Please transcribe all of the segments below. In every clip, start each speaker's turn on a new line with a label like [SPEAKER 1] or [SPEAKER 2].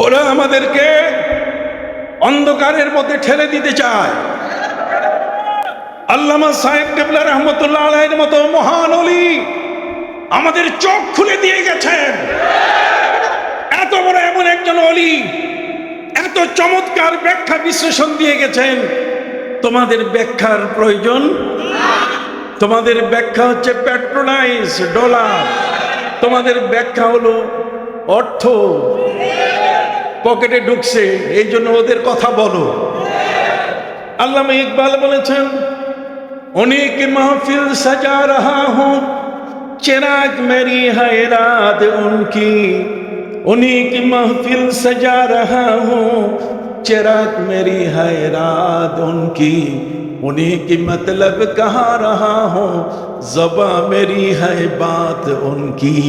[SPEAKER 1] ওরা আমাদেরকে অন্ধকারের মধ্যে ঠেলে দিতে চায়। আল্লামা সাহেব কেবলা রহমতুল্লাহ আলাইহির মতো মহান ওলি আমাদের চোখ খুলে দিয়ে গেছেন। এত বড় এমন একজন ওলি এত চমৎকার ব্যাখ্যা বিশ্লেষণ দিয়ে গেছেন, তোমাদের ব্যাখ্যার প্রয়োজন। তোমাদের ব্যাখ্যা হচ্ছে প্যাট্রোনাইজ ডলার, তোমাদের ব্যাখ্যা হলো অর্থ পকেটে ঢুকছে, এই জন্য ওদের কথা বলো। আল্লামা ইকবাল বলেছেন, অনেক মাহফিল সাজা রহা হুঁ চিরাগ মেরি है रात उनकी, उन्हीं की महफिल सजा रहा हूँ चिराग मेरी है रात उनकी, उन्हीं की मतलब कहा रहा हूँ ज़बां मेरी है बात उनकी।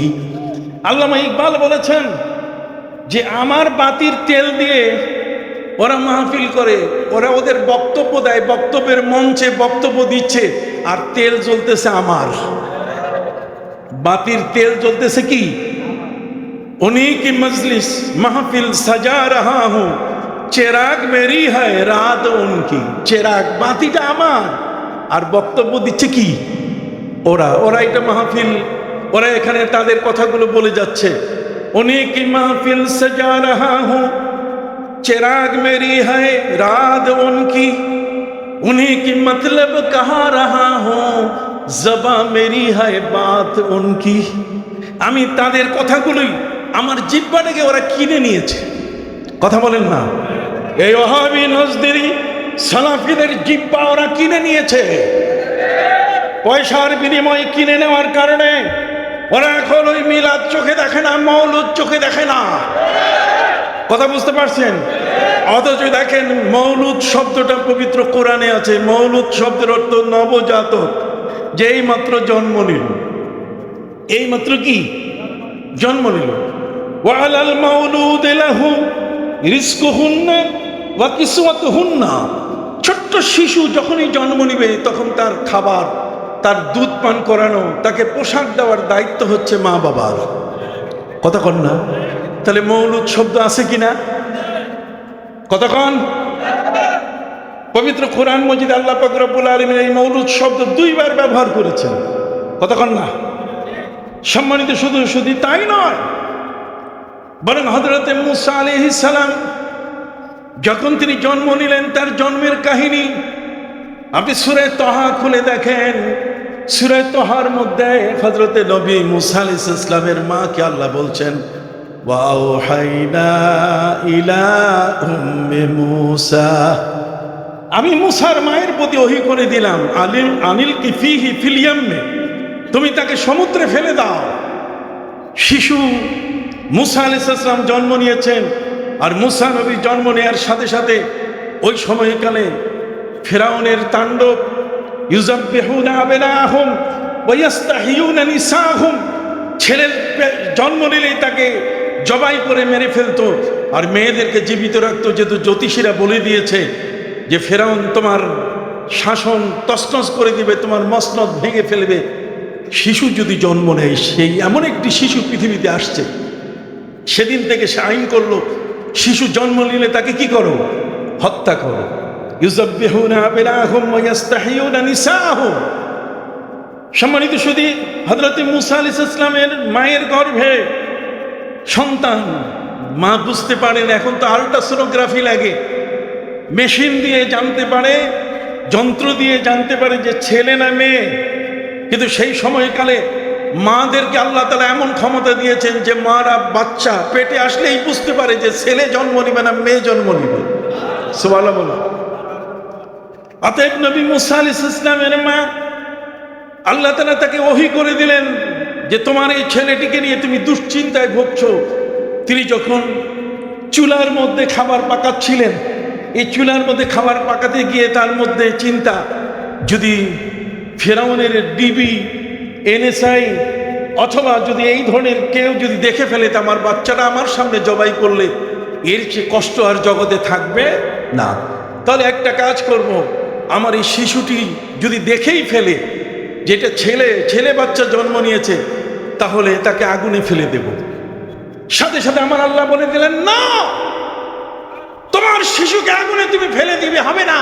[SPEAKER 1] আল্লামা ইকবাল বলেছেন যে আমার বাতির তেল দিয়ে ওরা মাহফিল করে, ওরা ওদের বক্তব্য দেয়, বক্তব্যের মঞ্চে বক্তব্য দিচ্ছে, আর তেল জ্বলতেছে আমার। বাতির তেল জ্বলতেছে কি? उन्हीं की मजलिस महफिल सजा रहा हूं चिराग मेरी है रात उनकी। चिराग বাতিটা আমার, আর বক্তব্য দিচ্ছে কি? ওরা ওরা এটা মাহফিল, ওরা এখানে তাদের কথাগুলো বলে যাচ্ছে। उन्हीं की महफिल सजा रहा हूं चिराग मेरी है रात उनकी, उन्हीं की मतलब कहा रहा हूं ज़बां मेरी है बात उनकी। আমি তাদের কথাগুলোই, আমার জিহ্বাটাকে ওরা কিনে নিয়েছে। কথা বলেন না? এই ওহাবি নজদেরি সালাফিদের জিহ্বা ওরা কিনে নিয়েছে। পয়সার বিনিময়ে কিনে নেওয়ার কারণে ওরা এখন ওই মিলাদ চোখে দেখে না, মৌলুদ চোখে দেখে না। কথা বুঝতে পারছেন? অথচ দেখেন মৌলুদ শব্দটা পবিত্র কোরআনে আছে। মৌলুদ শব্দের অর্থ নবজাতক, যেই মাত্র জন্ম নিল। এই মাত্র কি জন্ম নিল। ওয়ালাল মাউলুদ লাহু রিজকুহুন্না ওয়া কিসওয়াতুহুন্না। ছোট্ট শিশু যখনই জন্ম নিবে তখন তার খাবার, তার দুধ পান করানো, তাকে পোশাক দেওয়ার দায়িত্ব হচ্ছে মা বাবার। কথা কন না? তাহলে মৌলুদ শব্দ আছে কিনা? কথা কন? পবিত্র কোরআন মজিদ আল্লাহ পাক রব্বুল আলামিন এই মৌলুদ শব্দ 2 বার ব্যবহার করেছেন। কথা কন না? সম্মানিত, শুধু শুধু তাই নয়, বরং হযরতে মুসা আলাইহিস সালাম যখন তিনি জন্ম নিলেন, তার জন্মের কাহিনী আপনি সূরা তাহা খুলে দেখেন। সূরা তাহার মধ্যে হযরতে নবী মুসা আলাইহিস সালামের মাকে আল্লাহ বলছেন, ওয়া আওহাইনা ইলা উম্মি মুসা, আমি মুসার মায়ের প্রতি ওহী করে দিলাম, আনিল কি ফিহি ফিল ইয়াম্মে, তুমি তাকে সমুদ্রে ফেলে দাও। শিশু মুসা আলাইহিস সালাম জন্ম নিয়েছেন, আর মুসা নবী জন্ম নেওয়ার সাথে সাথে ওই সময়কালে ফিরাউনের তাণ্ডব, ইউযাব্বিহুনা আবনাহুম ওয়া ইস্তাহিয়ুনা নিসাহুম, ছেলের জন্ম নিলেই তাকে জবাই করে মেরে ফেলতো, আর মেয়েদেরকে জীবিত রাখতো। যেহেতু জ্যোতিষীরা বলে দিয়েছে যে ফিরাউন তোমার শাসন তছনছ করে দিবে, তোমার মসনদ ভেঙে ফেলবে। শিশু যদি জন্ম নেয়, সেই এমন একটি শিশু পৃথিবীতে আসছে, সেদিন থেকে সে আইন করলো, শিশু জন্ম নিলে তাকে কি করো? হত্যা করো। ইউযাব্বিহুনা আবনাহুম ওয়া ইস্তাহিয়ুনা নিসাহুম। সম্মানিত শুধু হযরতে মুসা আলাইহিস সালামের মায়ের গর্ভে সন্তান, মা বুঝতে পারেন, এখন তো আল্ট্রাসোনোগ্রাফি লাগে, মেশিন দিয়ে জানতে পারে, যন্ত্র দিয়ে জানতে পারে যে ছেলে না মেয়ে। কিন্তু সেই সময়কালে মাদেরকে আল্লাহ তাআলা এমন ক্ষমতা দিয়েছেন যে মারা বাচ্চা পেটে আসলেই বুঝতে পারে যে ছেলে জন্ম নিবে না মেয়ে জন্ম নিবে। সুবহানাল্লাহ বলো। অতএব নবী মুসা আলাইহিস সালামের মা, আল্লাহ তাআলা তাকে ওহী করে দিলেন যে তোমার এই ছেলেটিকে নিয়ে তুমি দুশ্চিন্তায় ভুগছো। তিনি যখন চুলার মধ্যে খাবার পাকাচ্ছিলেন, এই চুলার মধ্যে খাবার পাকাতে গিয়ে তার মধ্যে চিন্তা, যদি ফিরাউনের ডিবি, এনএসআই অথবা যদি এই ধরনের কেউ যদি দেখে ফেলে, তা আমার বাচ্চাটা আমার সামনে জবাই করলে এর চেয়ে কষ্ট আর জগতে থাকবে না। তাহলে একটা কাজ করব, আমার এই শিশুটি যদি দেখেই ফেলে যেটা ছেলে বাচ্চা জন্ম নিয়েছে, তাহলে তাকে আগুনে ফেলে দেব। সাথে সাথে আমার আল্লাহ বলে দিলেন, না, আমার শিশুকে আগুনে তুমি ফেলে দিবে, হবে না,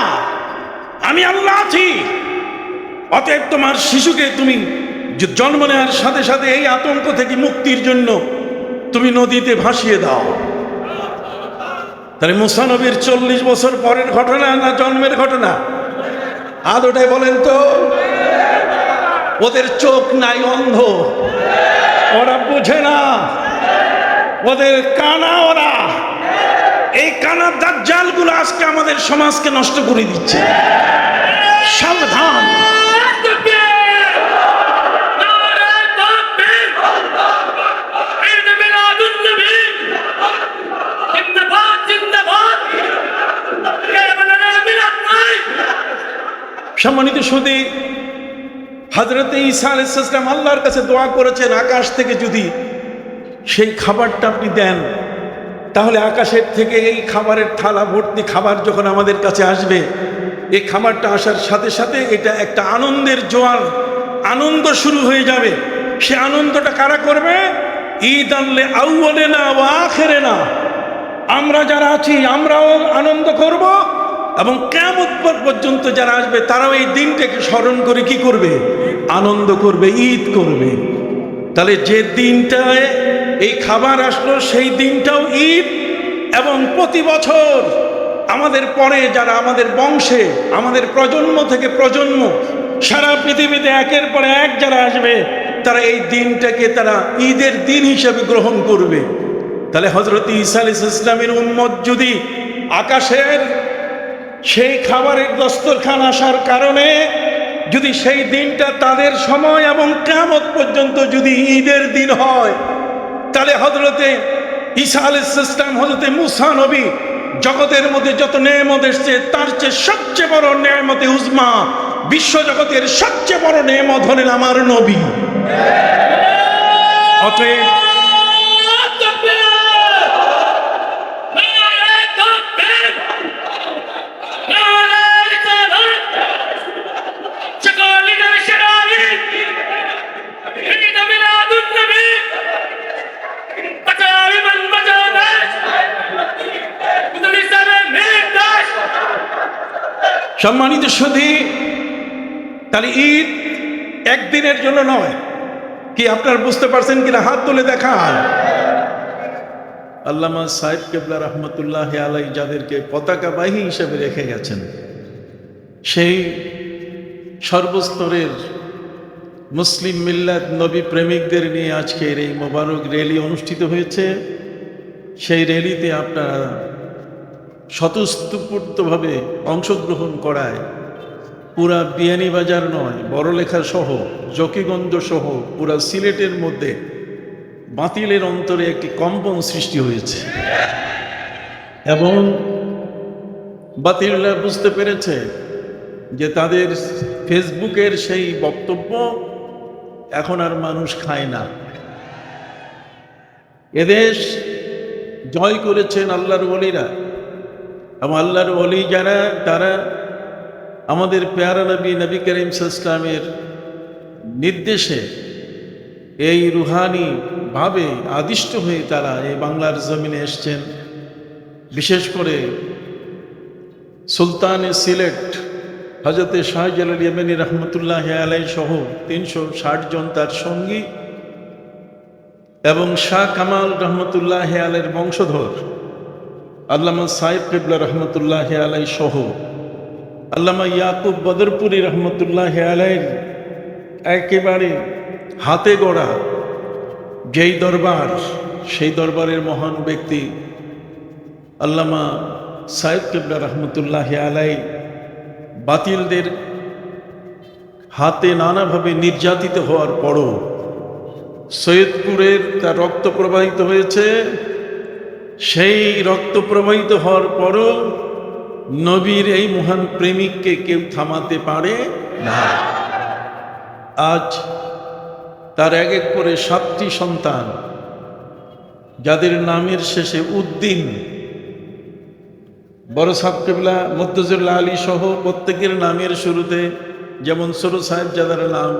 [SPEAKER 1] আমি আল্লাহ আছি। অতএব তোমার শিশুকে তুমি জন্ম নেওয়ার সাথে সাথে এই আতঙ্ক থেকে মুক্তির জন্য তুমি নদীতে ভাসিয়ে দাও। তাহলে মুসা নবীর 40 বছর পরের ঘটনা না জন্মের ঘটনা? আদোটাই বলেন তো। ওদের চোখ নাই, অন্ধ, ওরা বুঝে না, ওদের কানা, ওরা এই কানা দাজ্জালগুলো আজকে আমাদের সমাজকে নষ্ট করে দিচ্ছে। সাবধান। সম্মানিত সুধী, হযরত ঈসা আলাইহিস সালাম আল্লাহর কাছে দোয়া করেছেন, আকাশ থেকে যদি সেই খাবারটা আপনি দেন, তাহলে আকাশের থেকে এই খাবারের থালা ভর্তি খাবার যখন আমাদের কাছে আসবে, এই খাবারটা আসার সাথে সাথে এটা একটা আনন্দের জোয়ার, আনন্দ শুরু হয়ে যাবে। সে আনন্দটা কারা করবে? ঈদ আনলে আউয়ালেনা ওয়া আখিরেনা, আমরা যারা আছি আমরাও আনন্দ করব, এবং কিয়ামত পর্যন্ত যারা আসবে তারাও এই দিনটাকে স্মরণ করে কি করবে? আনন্দ করবে, ঈদ করবে। তাহলে যে দিনটায় এই খাবার আসলো সেই দিনটাও ঈদ। এবং প্রতি বছর আমাদের পরে যারা আমাদের বংশে, আমাদের প্রজন্ম থেকে প্রজন্ম সারা পৃথিবীতে একের পর এক যারা আসবে, তারা এই দিনটাকে তারা ঈদের দিন হিসেবে গ্রহণ করবে। তাহলে হযরত ঈসা আলাইহিস সালামের উম্মত যদি আকাশের সেই খাবারের দস্তরখান আসার কারণে যদি সেই দিনটা তাদের সময় এবং কিয়ামত পর্যন্ত যদি ঈদের দিন হয়, তাহলে হযরতে ঈসা আলাইহিস সালাম, হযরতে মুসা নবী, জগতের মধ্যে যত নেয়ামত এসেছে তার চেয়ে সবচেয়ে বড় নেয়ামতে উজমা, বিশ্ব জগতের সবচেয়ে বড় নেয়ামত হলেন আমার নবী। অতএব সম্মানিত সুধী, তাহলে ঈদ একদিনের জন্য নয়। কি আপনারা বুঝতে পারছেন কিনা? হাত তুলে দেখান। আল্লামা সাহেব কেবলা রহমতুল্লাহ আলাই যাদেরকে পতাকাবাহী হিসেবে রেখে গেছেন, সেই সর্বস্তরের মুসলিম মিল্লাত নবী প্রেমিকদের নিয়ে আজকের এই মোবারক র্যালি অনুষ্ঠিত হয়েছে। সেই র্যালিতে আপনারা স্বতঃস্ফূর্তভাবে অংশগ্রহণ করায় পুরা বিয়ানীবাজার নয়, বড়লেখা সহ, জকিগঞ্জ সহ পুরা সিলেটের মধ্যে বাতিলের অন্তরে একটি কম্পন সৃষ্টি হয়েছে। এবং বাতিলরা বুঝতে পেরেছে যে তাদের ফেসবুকের সেই বক্তব্য এখন আর মানুষ খায় না। এদেশ জয় করেছেন আল্লাহর ওলিরা, এবং আল্লাহর ওলি যারা, তারা আমাদের পেয়ারা নবী নবী করিম সাল্লাল্লাহু আলাইহি ওয়াসাল্লামের নির্দেশে এই রুহানি ভাবে আদিষ্ট হয়ে তারা এই বাংলার জমিনে এসছেন। বিশেষ করে সুলতানে সিলেট হযরতে শাহজালাল ইয়ামানি রহমতুল্লাহ আলাইহি সহ 360 জন তার সঙ্গী এবং শাহ কামাল রহমতুল্লাহ আলাইহির বংশধর আল্লামা সাহেব কেবলা রহমতুল্লাহ আলাইহি সহ আল্লামা ইয়াকুব বদরপুরি রহমতুল্লাহ আলাইহির একেবারে হাতে গড়া যেই দরবার, সেই দরবারের মহান ব্যক্তি আল্লামা সাহেব কেবলা রহমতুল্লাহ আলাইহি বাতিলদের হাতে নানাভাবে নির্যাতিত হওয়ার পরও সৈয়দপুরের তার রক্ত প্রবাহিত হয়েছে। সেই রক্ত প্রবাহিত হওয়ার পরও নবীর এই মহান প্রেমিককে কেউ থামাতে পারে না। আজ তার এক এক করে 7টি সন্তান, যাদের নামের শেষে উদ্দিন, বড় সাহেব কেবলা মুর্তজুল্লাহ আলী সহ প্রত্যেকের নামের শুরুতে যেমন ছোট সাহেবজাদার নাম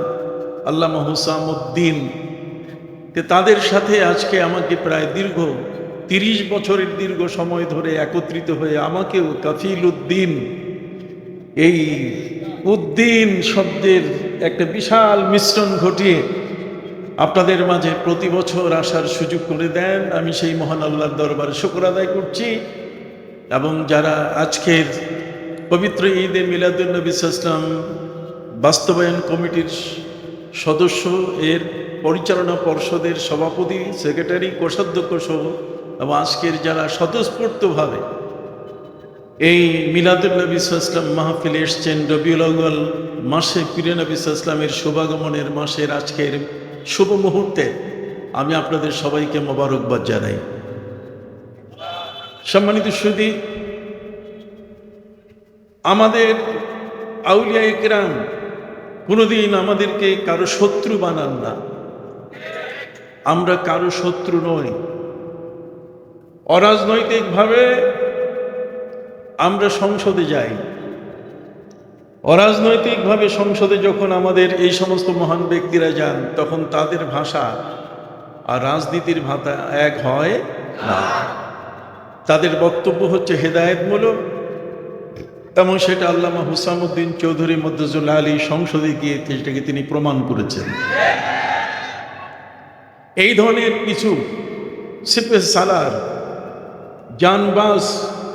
[SPEAKER 1] আল্লামা হুসামউদ্দিন, তাদের সাথে আজকে আমাকে প্রায় দীর্ঘ 30 বছরের দীর্ঘ সময় ধরে একত্রিত হয়ে আমাকেও কাফিল উদ্দিন, এই উদ্দিন শব্দের একটা বিশাল মিশ্রণ ঘটিয়ে আপনাদের মাঝে প্রতি বছর আসার সুযোগ করে দেন। আমি সেই মহান আল্লাহর দরবারে শুকর আদায় করছি। এবং যারা আজকের পবিত্র ঈদে মিলাদুন্নবী ইসলাম বাস্তবায়ন কমিটির সদস্য, এর পরিচালনা পর্ষদের সভাপতি, সেক্রেটারি, কোষাধ্যক্ষ সহ এবং আজকের যারা স্বতঃস্ফূর্তভাবে এই মিলাদুন্নবী ইসলাম মাহফিলে এসছেন, রবিউল আউয়াল মাসে প্রিয় নবী ইসলামের শুভাগমনের মাসের আজকের শুভ মুহূর্তে আমি আপনাদের সবাইকে মোবারকবাদ জানাই। সম্মানিত সুধী, আমাদের আউলিয়া ইকরাম কোনোদিন আমাদেরকে কারো শত্রু বানান না। আমরা কারো শত্রু নই। অরাজনৈতিকভাবে আমরা সংসদে যাই। অরাজনৈতিকভাবে সংসদে যখন আমাদের এই সমস্ত মহান ব্যক্তিরা যান, তখন তাদের ভাষা আর রাজনীতির ভাষা এক হয় না। তাদের বক্তব্য হচ্ছে হেদায়েতমূলক, এবং সেটা আল্লামা হুসামউদ্দিন চৌধুরী মদ্দুজুল্লাহ আলী সংসদে গিয়ে সেটাকে তিনি প্রমাণ করেছেন। এই ধরনের কিছু সিপে সালার জানবাজ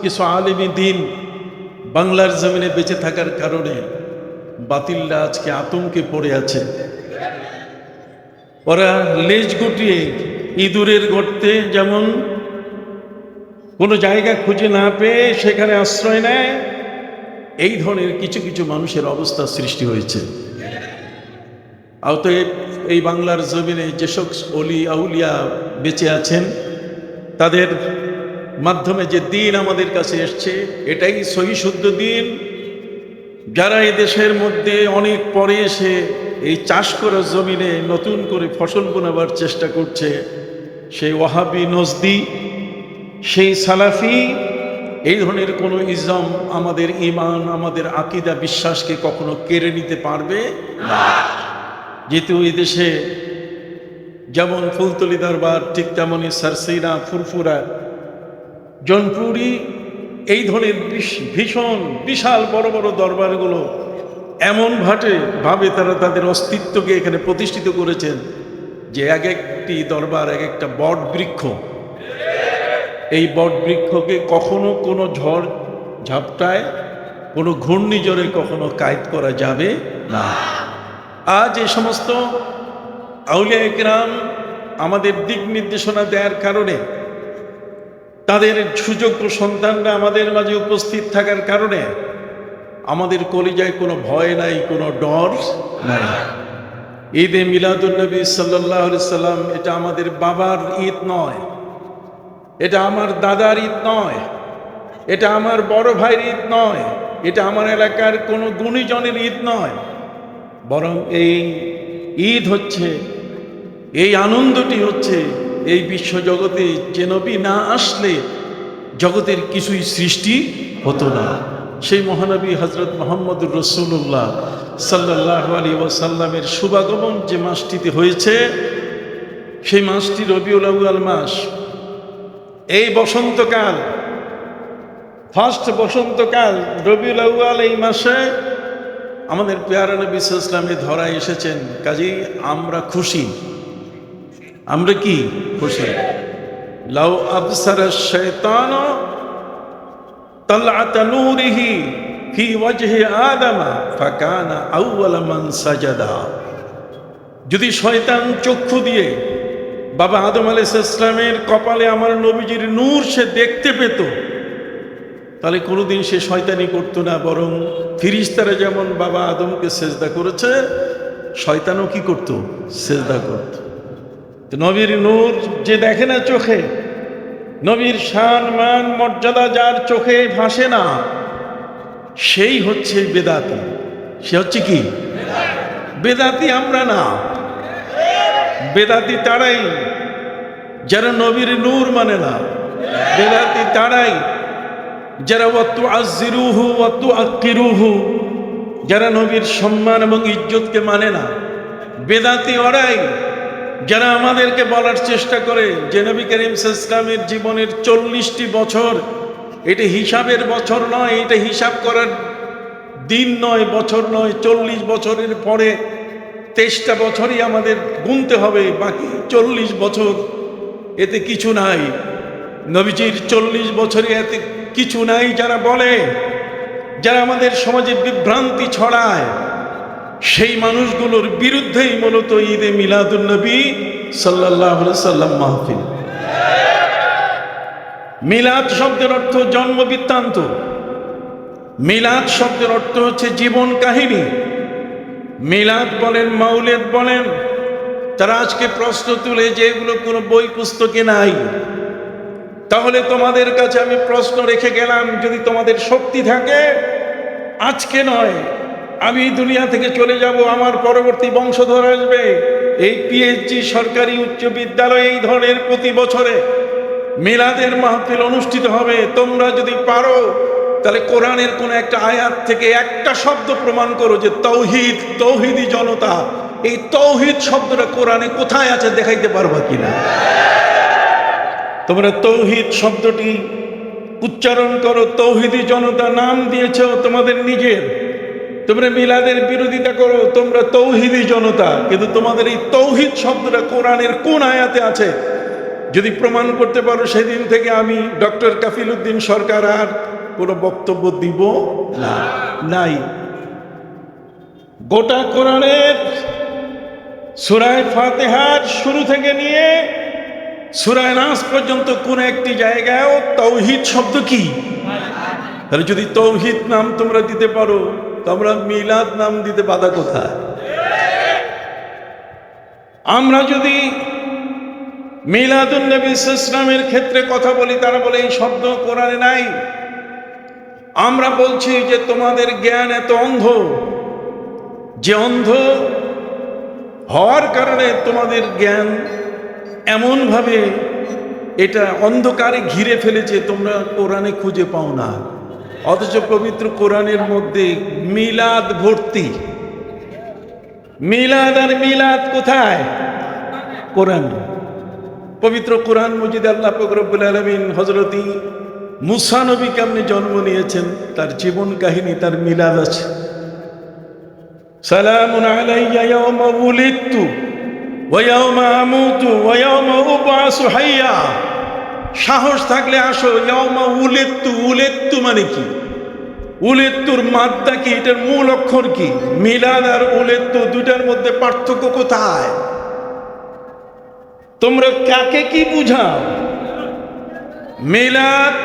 [SPEAKER 1] কিছু আলেমী দিন বাংলার জমিনে বেঁচে থাকার কারণে বাতিলরা আজকে আতঙ্কে পড়ে আছে। ওরা লেজ গুটিয়ে ইঁদুরের গর্তে যেমন কোনো জায়গা খুঁজে না পেয়ে সেখানে আশ্রয় নেয়, এই ধরনের কিছু কিছু মানুষের অবস্থা সৃষ্টি হয়েছে। অতএব এই বাংলার জমিনে যেসব অলি আউলিয়া বেঁচে আছেন, তাদের মাধ্যমে যে দিন আমাদের কাছে এসছে, এটাই সহি শুদ্ধ দিন। যারা এই দেশের মধ্যে অনেক পরে এসে এই চাষ করার জমিনে নতুন করে ফসল বোনাবার চেষ্টা করছে, সেই ওয়াহাবি নজদি, সেই সালাফি, এই ধরনের কোনো ইজম আমাদের ঈমান, আমাদের আকীদা, বিশ্বাসকে কখনো কেড়ে নিতে পারবে না। যেহেতু এই দেশে যেমন ফুলতলি দরবার, ঠিক তেমনই সারসিনা, ফুরফুরা, জনপুরি, এই ধরনের ভীষণ বিশাল বড় বড় দরবারগুলো এমন ভাবে তারা তাদের অস্তিত্বকে এখানে প্রতিষ্ঠিত করেছেন যে এক একটি দরবার এক একটা বট বৃক্ষ। এই বট বৃক্ষকে কখনো কোনো ঝড় ঝাপটায়, কোনো ঘূর্ণিঝড়ে কখনো কায়েদ করা যাবে না। আজ এই সমস্ত আউলিয়া ইকরাম আমাদের দিক নির্দেশনা দেওয়ার কারণে, তাদের সুযোগ্য সন্তানরা আমাদের মাঝে উপস্থিত থাকার কারণে আমাদের কলিজায় কোনো ভয় নাই, কোনো ডর নাই। ঈদে মিলাদুন্নবী সাল্লাল্লাহু আলাইহি সাল্লাম এটা আমাদের বাবার ঈদ নয়, এটা আমার দাদার ঈদ নয়, এটা আমার বড় ভাইয়ের ঈদ নয়, এটা আমার এলাকার কোনো গুণীজনের ঈদ নয়, বরং এই ঈদ হচ্ছে, এই আনন্দটি হচ্ছে এই বিশ্বজগতে যে নবী না আসলে জগতের কিছুই সৃষ্টি হতো না। সেই মহানবী হযরত মুহাম্মদুর রাসূলুল্লাহ সাল্লাল্লাহু আলাইহি ওয়াসাল্লামের শুভাগমন যে মাসটিতে হয়েছে, সেই মাসটি রবিউল আউয়াল মাস। এই বসন্তকাল, ফার্স্ট বসন্তকাল রবিউল আউয়াল, এই মাসে আমাদের পেয়ারা নবী সাল্লাল্লাহু আলাইহি ওয়াসাল্লাম ধরায় এসেছেন। কাজেই আমরা খুশি। আমরা কি খুশি? লাউ আবসারা শাইতান তালআত নূরিহি ফি ওয়াজহি আদম ফাকানা আউওয়ালা মান সাজাদা। যদি শয়তান চক্ষু দিয়ে বাবা আদম আলাইহিস সালামের কপালে আমার নবীজির নূর সে দেখতে পেত, তাহলে কোনোদিন সে শয়তানি করতো না, বরং ফিরিস্তারা যেমন বাবা আদমকে সেজদা করেছে, শয়তানও কি করত? সেজদা করত। নবীর নূর যে দেখে না চোখে, নবীর শান মান মর্যাদা যার চোখে ভাসে না, সেই হচ্ছে বেদাতি। সে হচ্ছে কি? বেদাতি আমরা না। বেদাতি তারাই যারা নবীর নূর মানে না। বেদাতি তারাই যারা ওয়াতু আজিরুহু ওয়াতু আকিরুহু, যারা নবীর সম্মান এবং ইজ্জতকে মানে না। বেদাতি ওরাই যারা আমাদেরকে বলার চেষ্টা করে যে নবী করিম সাল্লাল্লাহু আলাইহি ওয়াসাল্লামের জীবনের 40টি বছর, এটা হিসাবের বছর নয়, এটা হিসাব করার দিন নয়, বছর নয়, 40 বছরের পরে 23টা বছরই আমাদের গুনতে হবে, বাকি 40 বছর এতে কিছু নাই। নবীজির 40 বছরে এতে কিছু নাই যারা বলে, যারা আমাদের সমাজে বিভ্রান্তি ছড়ায়, সেই মানুষগুলোর বিরুদ্ধেই মূলত ঈদে মিলাদুন নবী সাল্লাল্লাহু আলাইহি সাল্লাম মাহফিল। মিলাদ শব্দের অর্থ জন্ম বৃত্তান্ত, মিলাদ শব্দের অর্থ হচ্ছে জীবন কাহিনী। মিলাদ বলেন, মাউলিদ বলেন, তারা আজকে প্রশ্ন তুলে যে এগুলো কোনো বই পুস্তকে নাই। তাহলে তোমাদের কাছে আমি প্রশ্ন রেখে গেলাম, যদি তোমাদের শক্তি থাকে, আজকে নয়, আমি দুনিয়া থেকে চলে যাব, আমার পরবর্তী বংশধর আসবে, এই পিএইচডি সরকারি উচ্চ বিদ্যালয়ে এই ধরনের প্রতি বছরে মিলাদের মাহফিল অনুষ্ঠিত হবে। তোমরা যদি পারো তাহলে কোরআনের কোন একটা আয়াত থেকে একটা শব্দ প্রমাণ করো যে তৌহিদ, তৌহিদি জনতা, এই তৌহিদ শব্দটা কোরআনে কোথায় আছে দেখাইতে পারবা কিনা। তোমরা তৌহিদ শব্দটি উচ্চারণ করো, তৌহিদি জনতা নাম দিয়েছ তোমাদের নিজের। তোমরা মিলাদের বিরোধিতা করো, তোমরা তৌহিদি জনতা, কিন্তু তোমাদের এই তৌহিদ শব্দটা কোরআনের কোন আয়াতে আছে যদি প্রমাণ করতে পারো, সেদিন থেকে আমি ডক্টর কাফিল উদ্দিন সরকার আর কোনো বক্তব্য দিব না। নাই। গোটা কোরআনের সূরা ফাতিহার শুরু থেকে নিয়ে সূরা নাস পর্যন্ত কোন একটি জায়গায় তাওহীদ শব্দ কি? তাহলে যদি তাওহীদ নাম তোমরা দিতে পারো, তোমরা মিলাদ নাম দিতে বাধা কোথায়? আমরা যদি মিলাদুন নবী সাল্লাল্লাহু আলাইহি ওয়াসাল্লামের ক্ষেত্রে কথা বলি, তারা বলে এই শব্দ কোরআনে নাই। আমরা বলছি যে তোমাদের জ্ঞান এত অন্ধ, যে অন্ধ হওয়ার কারণে তোমাদের জ্ঞান এমনভাবে এটা অন্ধকারে ঘিরে ফেলেছে, তোমরা কোরআনে খুঁজে পাও না। অথচ পবিত্র কোরআনের মধ্যে মিলাদ ভর্তি। মিলাদ আর মিলাদ কোথায়? কোরআন। পবিত্র কোরআন মজিদে আল্লাহ পাক রব্বুল আলামিন হযরত মুসা নবীকে আপনি জন্ম নিয়েছেন, তার জীবন কাহিনী, তার মিলাদ আছে। সালামুন আলাইয়া ইয়াওমা উলিদতু ওয়া ইয়াওমা আমুতু ওয়া ইয়াওমা উবআসু হাইয়া। সাহস থাকলে আসো, ইয়াওমা উলিদতু, উলিদতু মানে কি? উলিদতুর মাদ্দা কি? এটার মূল অক্ষর কি? মিলাদ আর উলিদতু দুটার মধ্যে পার্থক্য কোথায়? তোমরা কাকে কি বুঝাও? মিলাদ,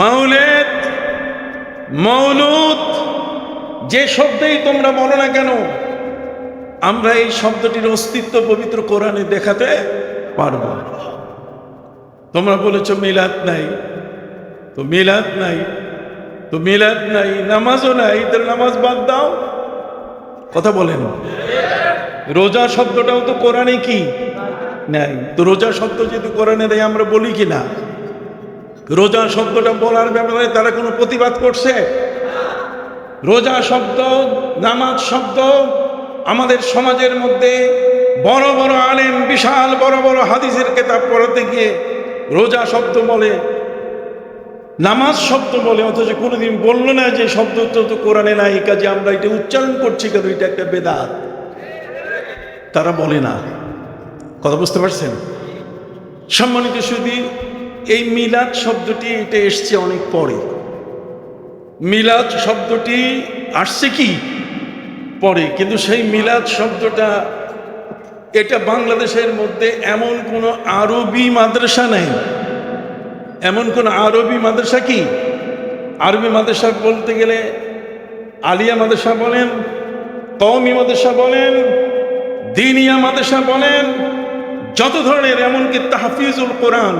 [SPEAKER 1] মাউলিদ, মৌলুদ, যে শব্দেই তোমরা বলো না কেন, আমরা এই শব্দটির অস্তিত্ব পবিত্র কোরআনে দেখাতে পারবো। তোমরা বলেছ মিলাদ নাই, তো মিলাদ নাই, তো মিলাদ নাই, নামাজও নাই, তাহলে নামাজ বাদ দাও। কথা বলেন। রোজা শব্দটাও তো কোরআনে কি নাই, তো রোজা শব্দ যদি কোরআনে দেয় আমরা বলি কি না? রোজা শব্দটা বলার ব্যাপারে তারা কোনো প্রতিবাদ করছে? রোজা শব্দ, নামাজ শব্দ আমাদের সমাজের মধ্যে বড় বড় আলেম, বিশাল বড় বড় হাদিসের কিতাব পড়াতে গিয়ে রোজা শব্দ বলে, নামাজ শব্দ বলে, অথচ কোনোদিন বললো না যে শব্দ তো কোরআনে নাই, কাজে আমরা এটা উচ্চারণ করছি কেন, এটা একটা বেদাত। তারা বলে না। কথা বুঝতে পারছেন? সম্মানিত সুধী, এই মিলাদ শব্দটি এটা এসছে অনেক পরে। মিলাদ শব্দটি আসছে কি পরে, কিন্তু সেই মিলাদ শব্দটা, এটা বাংলাদেশের মধ্যে এমন কোনো আরবি মাদ্রাসা নেই। এমন কোন আরবি মাদ্রাসা কি? আরবি মাদ্রাসা বলতে গেলে আলিয়া মাদ্রাসা বলেন, কওমি মাদ্রাসা বলেন, দিনিয়া মাদ্রাসা বলেন, যত ধরনের, এমনকি তাহফিজুল কোরআন,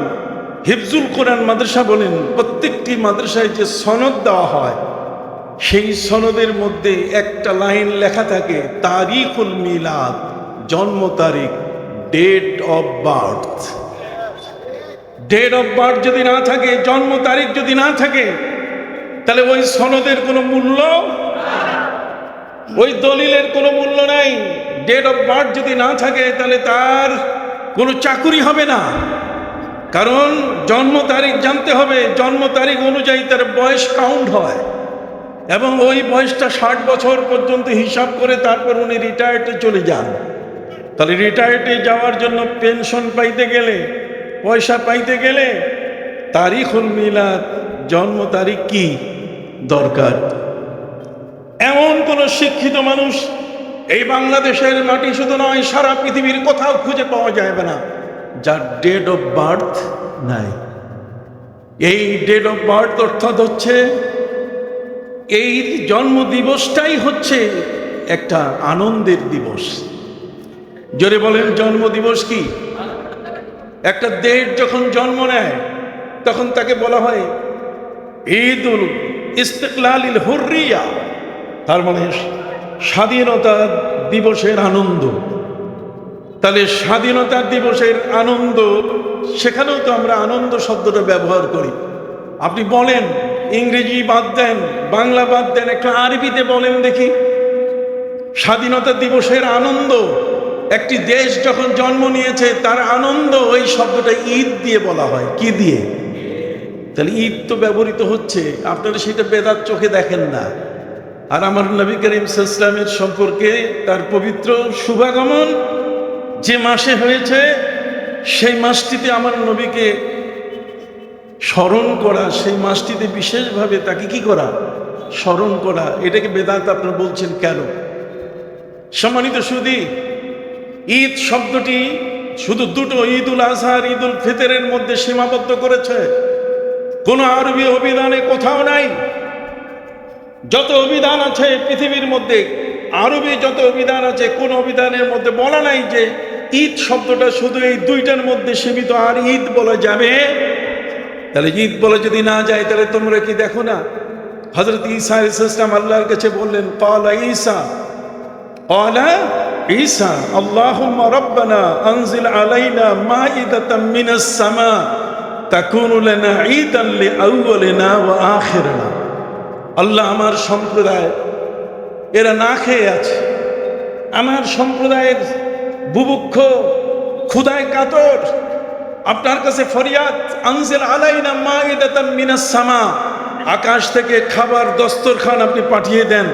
[SPEAKER 1] হিফজুল কোরআন মাদ্রাসা বলেন, প্রত্যেকটি মাদ্রাসায় যে সনদ দেওয়া হয়, সেই সনদের মধ্যে একটা লাইন লেখা থাকে তারিখুল মিলাদ, জন্ম তারিখ, date of birth. Date of birth যদি না থাকে, জন্ম তারিখ যদি না থাকে, তাহলে ওই সনদের কোনো মূল্য, ওই দলিলের কোনো মূল্য নাই। ডেট অফ বার্থ যদি না থাকে তাহলে তার কোনো চাকুরি হবে না, কারণ জন্ম তারিখ জানতে হবে, জন্ম তারিখ অনুযায়ী তার বয়স কাউন্ট হয় এবং ওই বয়সটা 60 বছর পর্যন্ত হিসাব করে তারপর উনি রিটায়ার্ডে চলে যান। তাহলে রিটায়ার্ডে যাওয়ার জন্য পেনশন পাইতে গেলে, পয়সা পাইতে গেলে তারিখুল মিলাদ, জন্ম তারিখ কি দরকার। এমন কোন শিক্ষিত মানুষ এই বাংলাদেশের মাটি শুধু নয়, সারা পৃথিবীর কোথাও খুঁজে পাওয়া যাবে না যার ডেট অফ বার্থ নাই। এই ডেট অফ বার্থ অর্থাৎ হচ্ছে এই জন্ম দিবসটাই হচ্ছে একটা আনন্দের দিবস। জোরে বলেন, জন্ম দিবস কি? একটা দেশ যখন জন্ম নেয় তখন তাকে বলা হয় ঈদুল ইস্তিকলালিল হুররিয়া, তার মানে স্বাধীনতা দিবসের আনন্দ। তাহলে স্বাধীনতা দিবসের আনন্দ, সেখানেও তো আমরা আনন্দ শব্দটা ব্যবহার করি। আপনি বলেন, ইংরেজি বাদ দেন, বাংলা বাদ দেন, একটু আরবিতে বলেন দেখি। স্বাধীনতা দিবসের আনন্দ, একটি দেশ যখন জন্ম নিয়েছে তার আনন্দ, ওই শব্দটা ঈদ দিয়ে বলা হয়। কি দিয়ে? তাহলে ঈদ তো ব্যবহৃত হচ্ছে, আপনারা সেটা বেদাত চোখে দেখেন না। আর আমার নবী করিম সাল্লাল্লাহু আলাইহি ওয়াসাল্লামের সম্পর্কে তার পবিত্র শুভাগমন যে মাসে হয়েছে, সেই মাসটিতে আমার নবীকে স্মরণ করা, সেই মাসটিতে বিশেষভাবে তাকে কি করা? স্মরণ করা। এটাকে বেদাত আপনারা বলছেন কেন? সম্মানিত সুধী, ঈদ শব্দটি শুধু দুটো, ঈদুল আজহা আর ঈদুল ফিতরের মধ্যে সীমাবদ্ধ করেছে, কোনো আরবি অভিধানে কোথাও নাই। যত অভিধান আছে পৃথিবীর মধ্যে, আরবি যত অভিধান আছে, কোন অভিধানের মধ্যে বলা নাই যে ঈদ শব্দটা শুধু এই দুইটার মধ্যে সীমিত, আর ঈদ বলা যাবে। তাহলে ঈদ বলা যদি না যায়, তাহলে তোমরা কি দেখো না, হযরত ঈসা আলাইহিস সালাম আল্লাহর কাছে বললেন, ক্বালা ঈসা আল্লাহুম্মা রাব্বানা আনজিল আলাইনা মাইদাতাম মিনাস সামা তাকুনু লানা ঈদান লিআউয়ালিনা ওয়া আখিরিনা। আল্লাহ, আমার সম্প্রদায় এরা না খেয়ে আছে, আমার সম্প্রদায়ের বুভুক্ষ, ক্ষুধায় কাতর, আপনার কাছে ফরিয়াদ, আনজিল আলাইনা মাইদাতাম মিনাস সামা, আকাশ থেকে খাবার দস্তরখান আপনি পাঠিয়ে দেন।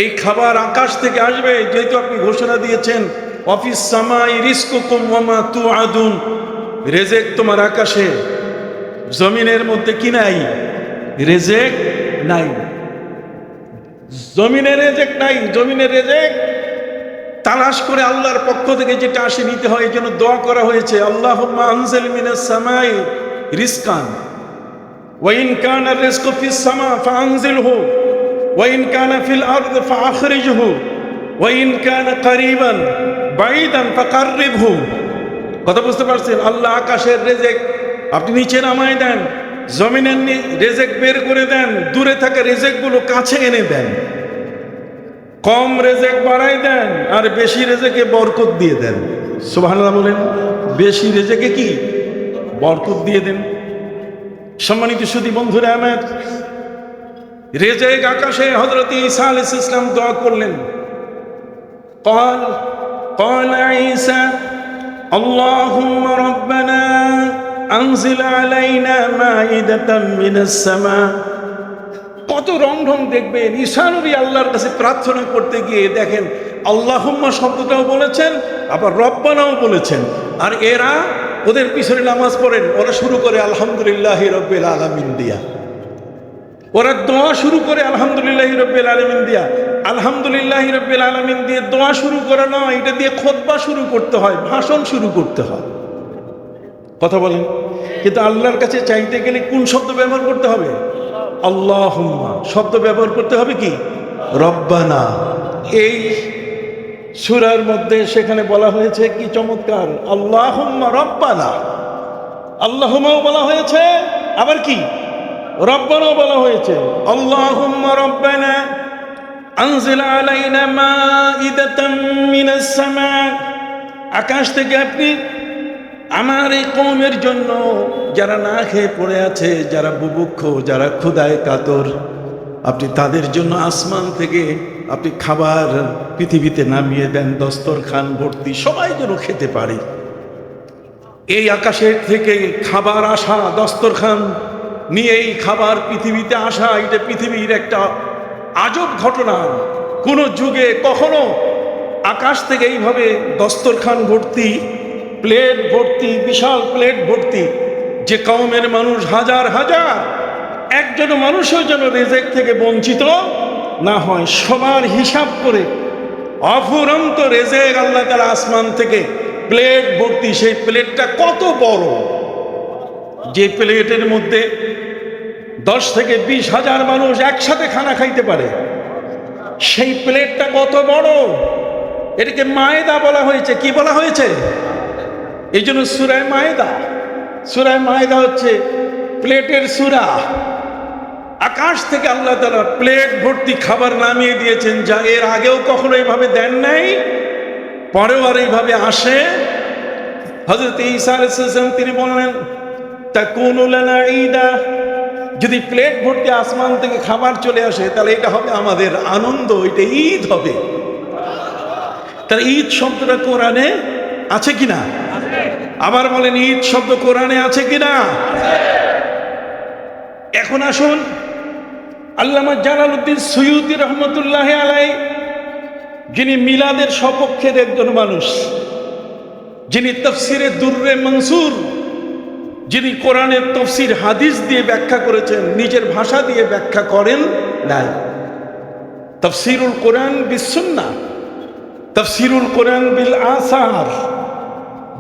[SPEAKER 1] এই খাবার আকাশ থেকে আসবে, যেহেতু আপনি ঘোষণা দিয়েছেন অফিস সামাই রিজকুকুম ওয়া মা তুআদুন, রেজেক তোমার আকাশে, জমিনের মধ্যে কি নাই? রেজেক নাই। জমিনের রেজেক নাই। জমিনের রেজেক তালাশ করে আল্লাহর পক্ষ থেকে যেটা আসে নিতে হয়, এই জন্য দোয়া করা হয়েছে, আল্লাহুম্মা আনজিল মিনাস সামাই রিজকান ওয়া ইন কানা রিজকু ফিস সামা ফাআনজিলহু ওয়া ইন কানা ফিল আরদি ফাআখরিজহু ওয়া ইন কানা কারীবান বাঈদান ফাকাররিবহু। কথা বুঝতে পারছেন? আল্লাহ আকাশের রেজেক আপনি নিচে নামায় দেন, জমিনের রেজেক বের করে দেন, দূরে থাকা রেজেকগুলো কাছে এনে দেন, কম রেজেক বাড়াই দেন, আর বেশি রেজেকে বরকত দিয়ে দেন। সুবহানাল্লাহ বলেন। বেশি রেজেকে কি? বরকত দিয়ে দেন। সম্মানিত সুধী বন্ধুরা আমার, রেজেক আকাশে হযরত ঈসা আলাইহিস সালাম দোয়া করলেন, قال عيسى اللهم ربنا أنزل علينا مائدة من السماء। কত রংঢং দেখবেন, ঈসা নবী আল্লাহর কাছে প্রার্থনা করতে গিয়ে দেখেন আল্লাহুম্মা শব্দটাও বলেছেন, আবার রব্বানাও বলেছেন। আর এরা ওদের পিছনে নামাজ পড়েন, ওরা শুরু করে আলহামদুলিল্লাহি রাব্বিল আলামিন দিয়া। ওরা দোয়া শুরু করে আলহামদুলিল্লাহি রাব্বিল আলামিন দিয়া। আলহামদুলিল্লাহি রাব্বিল আলামিন দিয়ে দোয়া শুরু করা নয়, এটা দিয়ে খুতবা শুরু করতে হয়, ভাষণ শুরু করতে হয়। কথা বলেন। কিন্তু আল্লাহর কাছে চাইতে গেলে কোন শব্দ ব্যবহার করতে হবে? আল্লাহুম্মা শব্দ ব্যবহার করতে হবে কি? রব্বানা। এই সূরার মধ্যে সেখানে বলা হয়েছে কি চমৎকার, আল্লাহুম্মা রব্বানা। আল্লাহুম্মাও বলা হয়েছে, আবার কি রব্বানাও বলা হয়েছে। আল্লাহুম্মা রব্বানা আনজিল আলাইনা মাইদাতাম মিনাস সামা, আকাশ থেকে আপনি আমার এই কওমের জন্য, যারা না খেয়ে পড়ে আছে, যারা বুভুক্ষ, যারা ক্ষুধায় কাতর, আপনি তাদের জন্য আসমান থেকে আপনি খাবার পৃথিবীতে নামিয়ে দেন, দস্তরখান ভর্তি, সবাই যেন খেতে পারে। এই আকাশের থেকে খাবার আসা, দস্তরখান নিয়ে এই খাবার পৃথিবীতে আসা, এটা পৃথিবীর একটা আজব ঘটনা। কোনো যুগে কখনো আকাশ থেকে এইভাবে দস্তরখান ভর্তি, প্লেট ভর্তি, বিশাল প্লেট ভর্তি, যে কওমের মানুষ হাজার হাজার, একজন মানুষও যেন রিজিক থেকে বঞ্চিত না হয়। সবার হিসাব করে অফুরন্ত রিজিক আল্লাহ তাআলা আসমান থেকে প্লেট ভর্তি। সেই প্লেটটা কত বড়, যে প্লেটের মধ্যে 10 থেকে 20 হাজার মানুষ একসাথে খানা খাইতে পারে। সেই প্লেটটা কত বড়, এটাকে মায়েদা বলা হয়েছে। কি বলা হয়েছে? এই জন্য সূরা মায়েদা, সূরা মায়েদা হচ্ছে প্লেটের সূরা। আকাশ থেকে আল্লাহ তাআলা প্লেট ভর্তি খাবার নামিয়ে দিয়েছেন, যা এর আগেও কখনো এইভাবে দেন নাই, পরেও আর এইভাবে আসে। হযরত ঈসা আলাইহিস সালাম তিনি বললেন, তাকুনু লানা ঈদা, যদি প্লেট ভর্তি আসমান থেকে খাবার চলে আসে তাহলে এটা হবে আমাদের আনন্দ, এটা ঈদ হবে। তাহলে ঈদ শব্দটা কোরআনে আছে কিনা? আবার বলেন, ঈদ শব্দ কোরআনে আছে কিনা? এখন আসুন, আল্লামা জালালউদ্দিন সুয়ুতী রহমতুল্লাহ আলাইহি, যিনি মিলাদের সপক্ষের একজন মানুষ, যিনি তাফসিরে দুররে মনসুর, যিনি কোরআনের তাফসির হাদিস দিয়ে ব্যাখ্যা করেছেন, নিজের ভাষা দিয়ে ব্যাখ্যা করেন নাই। তাফসিরুল কোরআন বিস সুন্নাহ, তাফসিরুল কোরআন বিল আসার,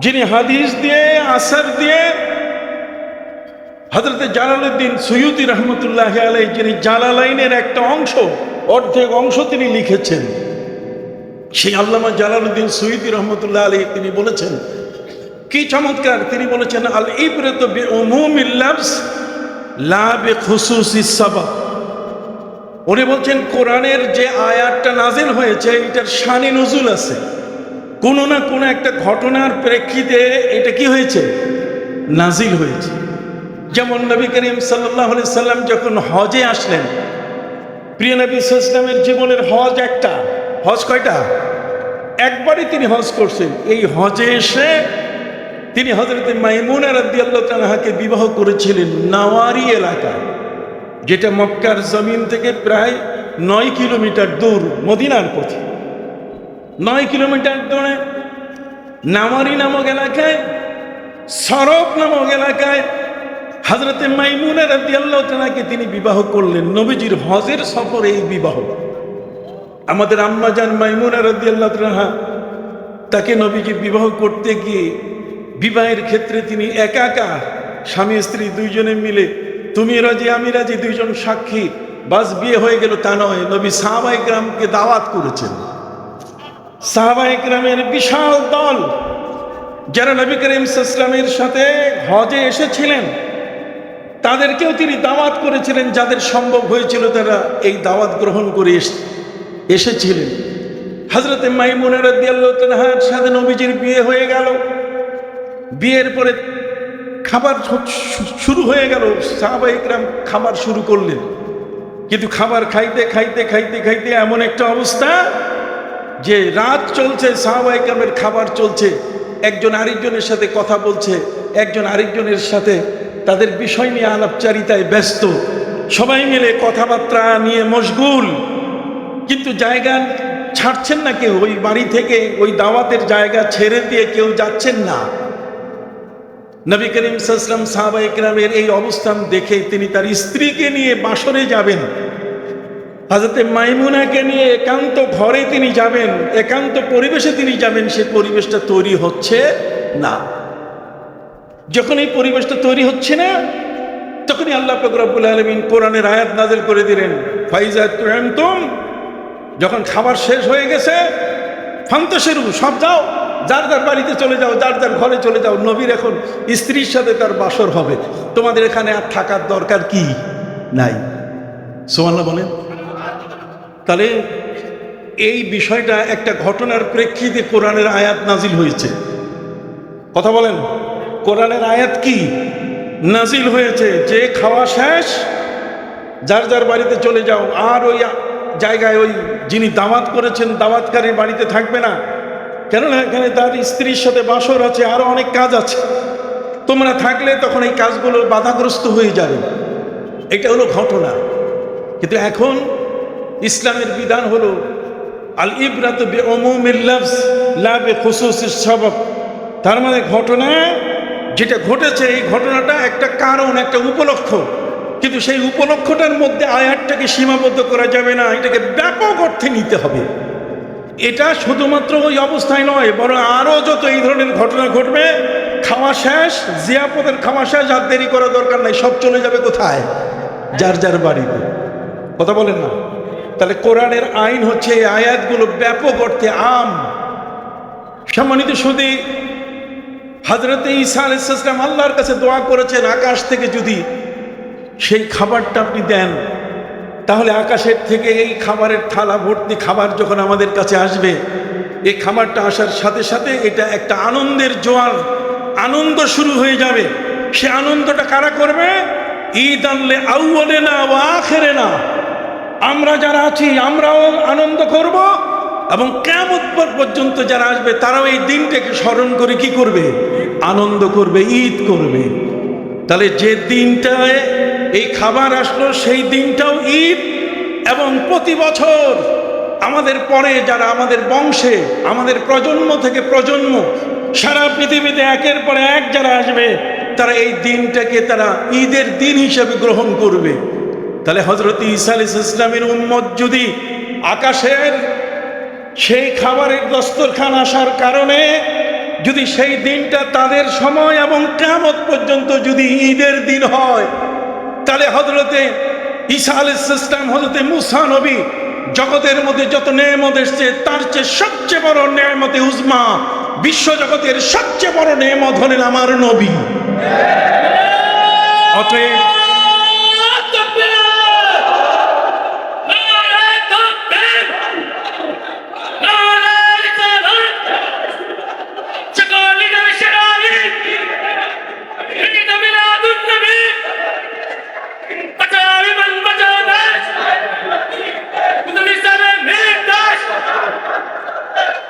[SPEAKER 1] যিনি হাদিস দিয়ে, আসার দিয়ে, হযরত জালালউদ্দিন সুয়ুতী রহমতুল্লাহ আলাইহি, যিনি জালালাইনের একটা অংশ, অর্ধেক অংশ তিনি লিখেছেন। সেই আল্লামা জালালউদ্দিন সুয়ুতী রহমতুল্লাহ আলাইহি তিনি বলেছেন, কি চমৎকার, তিনি বলেছেন, আল ইবরাতু বিউমুমিল লাফজ লা বিখুসুসিস সাবাব। উনি বলছেন, কোরআনের যে আয়াতটা নাজিল হয়েছে এটার শানে নুজুল আছে, কোনো না কোনো একটা ঘটনার প্রেক্ষিতে এটা কি হয়েছে? নাজিল হয়েছে। যেমন নবী করিম সাল্লাল্লাহু আলাইহি সাল্লাম যখন হজে আসলেন, প্রিয় নবী সাল্লাল্লাহু আলাইহি সাল্লামের জীবনের হজ একটা, হজ কয়টা? একবারই তিনি হজ করছেন। এই হজে এসে তিনি হযরত মাইমুনা রাদিয়াল্লাহু তাআলাকে বিবাহ করেছিলেন নাওয়ারি এলাকায়, যেটা মক্কার জমিন থেকে প্রায় 9 কিলোমিটার দূর, মদিনার পথে 9 কিলোমিটার দূরে নাওয়ারি নামক এলাকায়, সরফ নামক এলাকায় হযরত মাইমুনা রাদিয়াল্লাহু তাআলাকে তিনি বিবাহ করলেন। নবীজির হজের সফরে এই বিবাহ। আমাদের আম্মা জান মাইমুনা রাদিয়াল্লাহু তাআলা, তাকে নবীজি বিবাহ করতে গিয়ে বিবাহের ক্ষেত্রে তিনি একা একা, স্বামী স্ত্রী দুইজনে মিলে, তুমি রাজি আমি রাজি, দুইজন সাক্ষী, বাস বিয়ে হয়ে গেল তা নয়। নবী সাহাবায়ে কেরামকে দাওয়াত করেছেন। সাহাবায়ে কেরামের বিশাল দল, যারা নবী করিম সাল্লাল্লাহু আলাইহি ওয়াসাল্লামের সাথে হজে এসেছিলেন, তাদেরকেও তিনি দাওয়াত করেছিলেন। যাদের সম্ভব হয়েছিল তারা এই দাওয়াত গ্রহণ করে এসেছিলেন। হযরত মাইমুনা রাদিয়াল্লাহু তাআলার সাথে নবীজির বিয়ে হয়ে গেল। বিয়ের পরে খাবার শুরু হয়ে গেল, সাহাবায়ে কেরাম খাবার শুরু করলেন। কিন্তু খাবার খাইতে খাইতে খাইতে খাইতে এমন একটা অবস্থা যে রাত চলছে, সাহাবায়ে কেরামের খাবার চলছে, একজন আরেকজনের সাথে কথা বলছে, একজন আরেকজনের সাথে তাদের বিষয় নিয়ে আলাপচারিতায় ব্যস্ত, সবাই মিলে কথাবার্তা নিয়ে মশগুল, কিন্তু জায়গা ছাড়ছেন না কেউ। ওই বাড়ি থেকে ওই দাওয়াতের জায়গা ছেড়ে দিয়ে কেউ যাচ্ছেন না। নবী করিম সাল্লাল্লাহু আলাইহি ওয়াসাল্লাম সাহাবায়ে কেরামের এই অবস্থান দেখে তিনি তার স্ত্রীকে নিয়ে বাসরে যাবেন, হযরত মাইমুনাকে নিয়ে একান্ত ঘরে তিনি যাবেন, একান্ত পরিবেশে তিনি যাবেন। সে পরিবেশটা তৈরি হচ্ছে না। যখন এই পরিবেশটা তৈরি হচ্ছে না, তখনই আল্লাহ পাক রব্বুল আলামিন কোরআনের আয়াত নাযিল করে দিলেন, ফাইজা তু'আমতুম, যখন খাবার শেষ হয়ে গেছে, ফান্তাশিরু, সব যাও, যার যার বাড়িতে চলে যাও, যার যার ঘরে চলে যাও। নবীর এখন স্ত্রীর সাথে তার বাসর হবে, তোমাদের এখানে আর থাকার দরকার কি নাই। সুবহানাল্লাহ বলেন। তাহলে এই বিষয়টা একটা ঘটনার প্রেক্ষিতে কোরআনের আয়াত নাজিল হয়েছে। কথা বলেন, কোরআনের আয়াত কি নাজিল হয়েছে যে খাওয়া শেষ, যার যার বাড়িতে চলে যাও। আর ওই জায়গায় ওই যিনি দাওয়াত করেছেন দাওয়াতকারীর বাড়িতে থাকবে না, কেননা এখানে তার স্ত্রীর সাথে বাসর আছে, আরো অনেক কাজ আছে। তোমরা থাকলে তখন এই কাজগুলো বাধাগ্রস্ত হয়ে যাবে। এটা হলো ঘটনা। কিন্তু এখন ইসলামের বিধান হলো আল ইবরাতু বিউমুমিল লাফজ লা বিখুসুসিস সাবাব। তার মানে ঘটনা যেটা ঘটেছে, এই ঘটনাটা একটা কারণ, একটা উপলক্ষ, কিন্তু সেই উপলক্ষটার মধ্যে আয়াতটাকে সীমাবদ্ধ করা যাবে না, এটাকে ব্যাপক অর্থে নিতে হবে। এটা শুধুমাত্র ওই অবস্থায় নয়, বরং আরও যত এই ধরনের ঘটনা ঘটবে, খাওয়া শেষ, জিয়াপদের খাওয়া শেষ, আর দেরি করা দরকার নাই, সব চলে যাবে কোথায়? যার যার বাড়িতে। কথা বলেন না? তাহলে কোরআনের আইন হচ্ছে এই আয়াতগুলো ব্যাপক অর্থে আম। সম্মানিত সুধী, হযরত ঈসা আলাইহিস সালাম আল্লাহর কাছে দোয়া করেছেন, আকাশ থেকে যদি সেই খাবারটা আপনি দেন, তাহলে আকাশের থেকে এই খাবারের থালা ভর্তি খাবার যখন আমাদের কাছে আসবে, এই খাবারটা আসার সাথে সাথে এটা একটা আনন্দের জোয়ার, আনন্দ শুরু হয়ে যাবে। সে আনন্দটা কারা করবে? ঈদ আনলে আউয়ালেনা ওয়া আখিরেনা, আমরা যারা আছি আমরাও আনন্দ করব, এবং কিয়ামত পর্যন্ত যারা আসবে তারাও এই দিনটাকে স্মরণ করে কি করবে? আনন্দ করবে, ঈদ করবে। তাহলে যে দিনটায় এই খাবার আসলো সেই দিনটাও ঈদ। এবং প্রতি বছর আমাদের পরে যারা আমাদের বংশে, আমাদের প্রজন্ম থেকে প্রজন্ম, সারা পৃথিবীতে একের পর এক যারা আসবে, তারা এই দিনটাকে তারা ঈদের দিন হিসেবে গ্রহণ করবে। তাহলে হযরত ঈসা আলাইহিস সালামের উম্মত যদি আকাশের সেই খাবারের দস্তরখান আসার কারণে যদি সেই দিনটা তাদের সময় এবং কিয়ামত পর্যন্ত যদি ঈদের দিন হয়, তাহলে হযরতে ঈসা আলাইহিস সালাম, হযরতে মুসা নবী, জগতের মধ্যে যত নেয়ামত এসেছে তার চেয়ে সবচেয়ে বড় নেয়ামতে উজমা, বিশ্ব জগতের সবচেয়ে বড় নেয়ামত হলেন আমার নবী। অতএব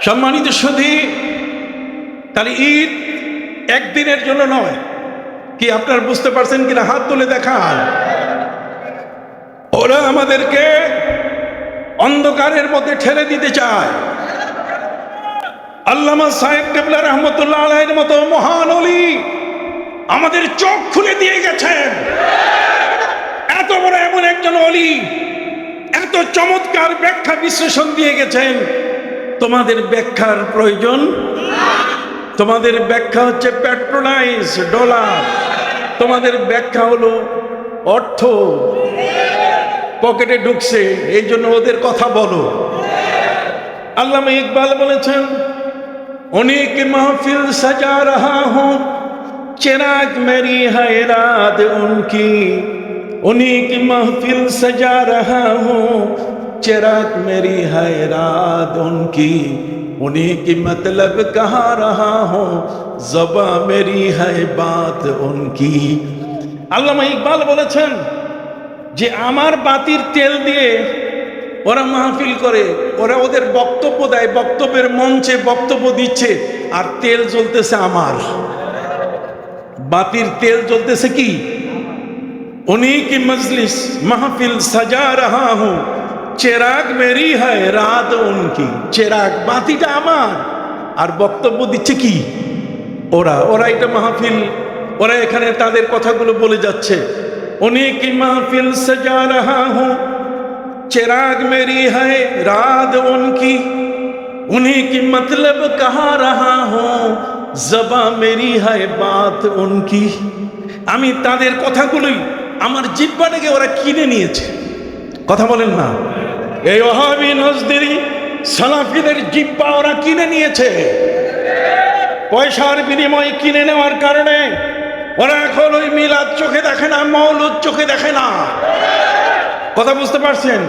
[SPEAKER 1] সম্মানিত সুধী, তাহলে ঈদ একদিনের জন্য নয়। কি আপনার বুঝতে পারছেন কিনা? হাত তুলে দেখান। ওরা আমাদেরকে অন্ধকারের মধ্যে ঠেলে দিতে চায়। আল্লামা সাহেব কেবলা রহমতুল্লাহ আলাইহির মতো মহান ওলি আমাদের চোখ খুলে দিয়ে গেছেন। এত বড় এমন একজন ওলি এত চমৎকার ব্যাখ্যা বিশ্লেষণ দিয়ে গেছেন, তোমাদের ব্যাখ্যার প্রয়োজন। তোমাদের ব্যাখ্যা হচ্ছে প্যাট্রোনাইজ, ডলার। তোমাদের ব্যাখ্যা হলো অর্থ পকেটে ঢুকছে, এই জন্য ওদের কথা বলো। আল্লামা ইকবাল বলেছেন, অনেক মাহফিল সাজা রহা হুঁ, চিরাগ মেরি है रात उनकी, অনেক মাহফিল সাজা রহা হুঁ, चिराग मेरी है रात उनकी, उन्हीं की मतलब कहा रहा हूँ, ज़बां मेरी है बात उनकी। আল্লামা ইকবাল বলেছেন যে আমার বাতির তেল দিয়ে ওরা মাহফিল করে, ওরা ওদের বক্তব্য দেয়, বক্তব্যের মঞ্চে বক্তব্য দিচ্ছে, আর তেল জ্বলতেছে আমার। বাতির তেল জ্বলতেছে কি? उन्हीं की मजलिस महफिल सजा रहा हूँ, চেরাগ মেরি হয় রাত উনকি। চেরাগ বাতিটা আমার, আর বক্তব্য দিচ্ছে কি? ওরা। এটা মাহফিল, ওরা এখানে তাদের কথাগুলো বলে যাচ্ছে। উনি কি মাহফিল সাজা রহা হুঁ, চেরাগ মেরি হয় রাত উনকি, উনি কি মতলব কহা রহা হুঁ, জবা মেরি হয় বাত উনকি। আমি তাদের কথাগুলোই, আমার জিহ্বাটাকে ওরা কিনে নিয়েছে। কথা বলেন না? এই ওহাবি নজদিরি সালাফিদের জিহ্বা ওরা কিনে নিয়েছে। পয়সার বিনিময়ে কিনে নেওয়ার কারণে ওরা এখন ওই মিলাদ চোখে দেখে না, মৌলুদ চোখে দেখে না। কথা বুঝতে পারছেন?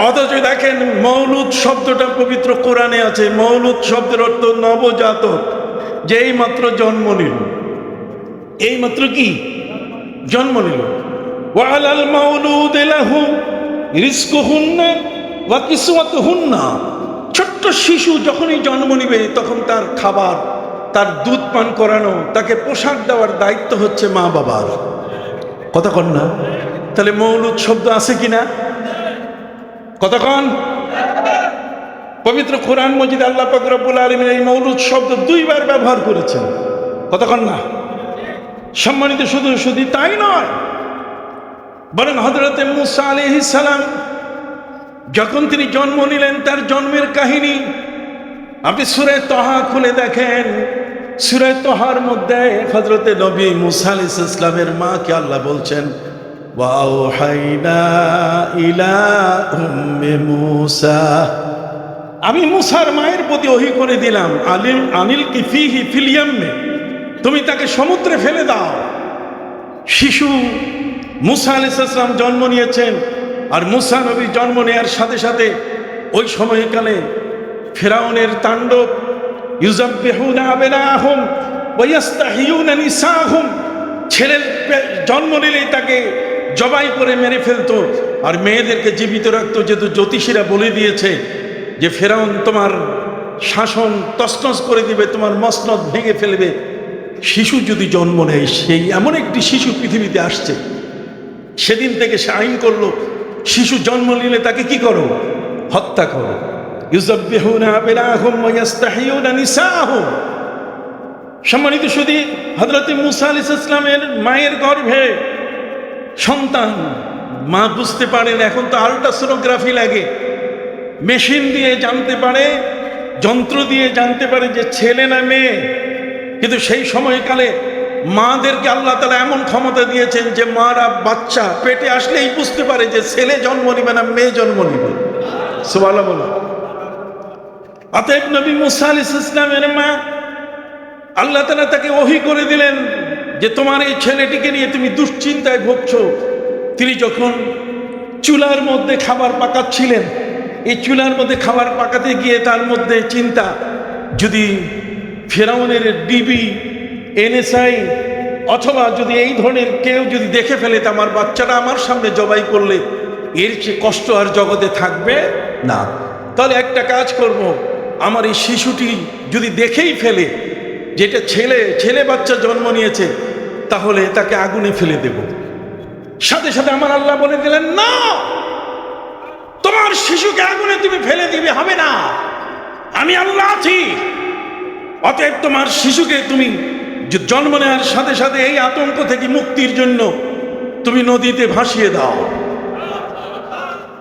[SPEAKER 1] অথচ দেখেন, মৌলুদ শব্দটা পবিত্র কোরআনে আছে। মৌলুদ শব্দের অর্থ নবজাতক, যেই মাত্র জন্ম নিল। এই মাত্র কি জন্ম নিল। ওয়ালাল মাউলুদ লাহু রিজকুহুন্না ওয়া কিসওয়াতুহুন্না, ছোট্ট শিশু যখনই জন্ম নিবে তখন তার খাবার, তার দুধ পান করানো, তাকে পোশাক দেওয়ার দায়িত্ব হচ্ছে মা বাবার। কথা কন না? তাহলে মৌলুদ শব্দ আছে কিনা? কথা কন। পবিত্র কোরআন মজিদ আল্লাহ পাক রব্বুল আলামিন এই মৌলুদ শব্দ 2 বার ব্যবহার করেছেন। কথা কন না? সম্মানিত, শুধু তাই নয়, বরং হযরতে মুসা আলাইহিস সালাম যখন তিনি জন্ম নিলেন তার জন্মের কাহিনী আপনি সূরা তাহা খুলে দেখেন। সূরা তাহার মধ্যে হযরতে নবী মুসা আলাইহিস সালামের মাকে আল্লাহ বলছেন, ওয়া আওহাইনা ইলা উম্মি মুসা, আমি মুসার মায়ের প্রতি ওহী করে দিলাম, আনিল কি ফিহি ফিল ইয়াম্মে, তুমি তাকে সমুদ্রে ফেলে দাও। শিশু মুসা আলাইহিস সালাম জন্ম নিয়েছেন, আর মুসা নবী জন্ম নেওয়ার সাথে সাথে ওই সময়কালে ফিরাউনের তাণ্ডব, ইউযাব্বিহুনা আবনাহুম ওয়া ইস্তাহিয়ুনা নিসাহুম, ছেলের জন্ম নিলেই তাকে জবাই করে মেরে ফেলতো, আর মেয়েদেরকে জীবিত রাখতো। যেহেতু জ্যোতিষীরা বলে দিয়েছে যে ফিরাউন তোমার শাসন তছনছ করে দিবে, তোমার মসনদ ভেঙে ফেলবে, শিশু যদি জন্ম নেয়, সেই এমন একটি শিশু পৃথিবীতে আসছে, সেদিন থেকে সে আইন করলো শিশু জন্ম নিলে তাকে কি করো? হত্যা করো। ইউযাব্বিহুনা আবনাহুম ওয়া ইস্তাহিয়ুনা নিসাহুম। সম্মানিত সুধী, হযরত মুসা আলাইহিস সালামের মায়ের গর্ভে সন্তান, মা বুঝতে পারেন, এখন তো আল্ট্রাসোনোগ্রাফি লাগে, মেশিন দিয়ে জানতে পারে, যন্ত্র দিয়ে জানতে পারে যে ছেলে না মেয়ে। কিন্তু সেই সময়কালে মাদেরকে আল্লাহ তাআলা এমন ক্ষমতা দিয়েছেন যে মারা বাচ্চা পেটে আসলেই বুঝতে পারে যে ছেলে জন্ম নিবে না মেয়ে জন্ম নিবে। সুবহানাল্লাহ বলো। অতএব নবী মুসা আলাইহিস সালামের মা, আল্লাহ তাআলা তাকে ওহী করে দিলেন যে তোমার এই ছেলেটিকে নিয়ে তুমি দুশ্চিন্তায় ভুগছো। তিনি যখন চুলার মধ্যে খাবার পাকাচ্ছিলেন, এই চুলার মধ্যে খাবার পাকাতে গিয়ে তার মধ্যে চিন্তা, যদি ফিরাউনের ডিবি, এনএসআই অথবা যদি এই ধরনের কেউ যদি দেখে ফেলে, তা আমার বাচ্চাটা আমার সামনে জবাই করলে এর চেয়ে কষ্ট আর জগতে থাকবে না। তাহলে একটা কাজ করব, আমার এই শিশুটি যদি দেখেই ফেলে যেটা ছেলে বাচ্চা জন্ম নিয়েছে, তাহলে তাকে আগুনে ফেলে দেব। সাথে সাথে আমার আল্লাহ বলে দিলেন, না, তোমার শিশুকে আগুনে তুমি ফেলে দিবে হবে না, আমি আল্লাহ আছি। অতএব তোমার শিশুকে তুমি জন্ম নেওয়ার সাথে সাথে এই আতঙ্ক থেকে মুক্তির জন্য তুমি নদীতে ভাসিয়ে দাও।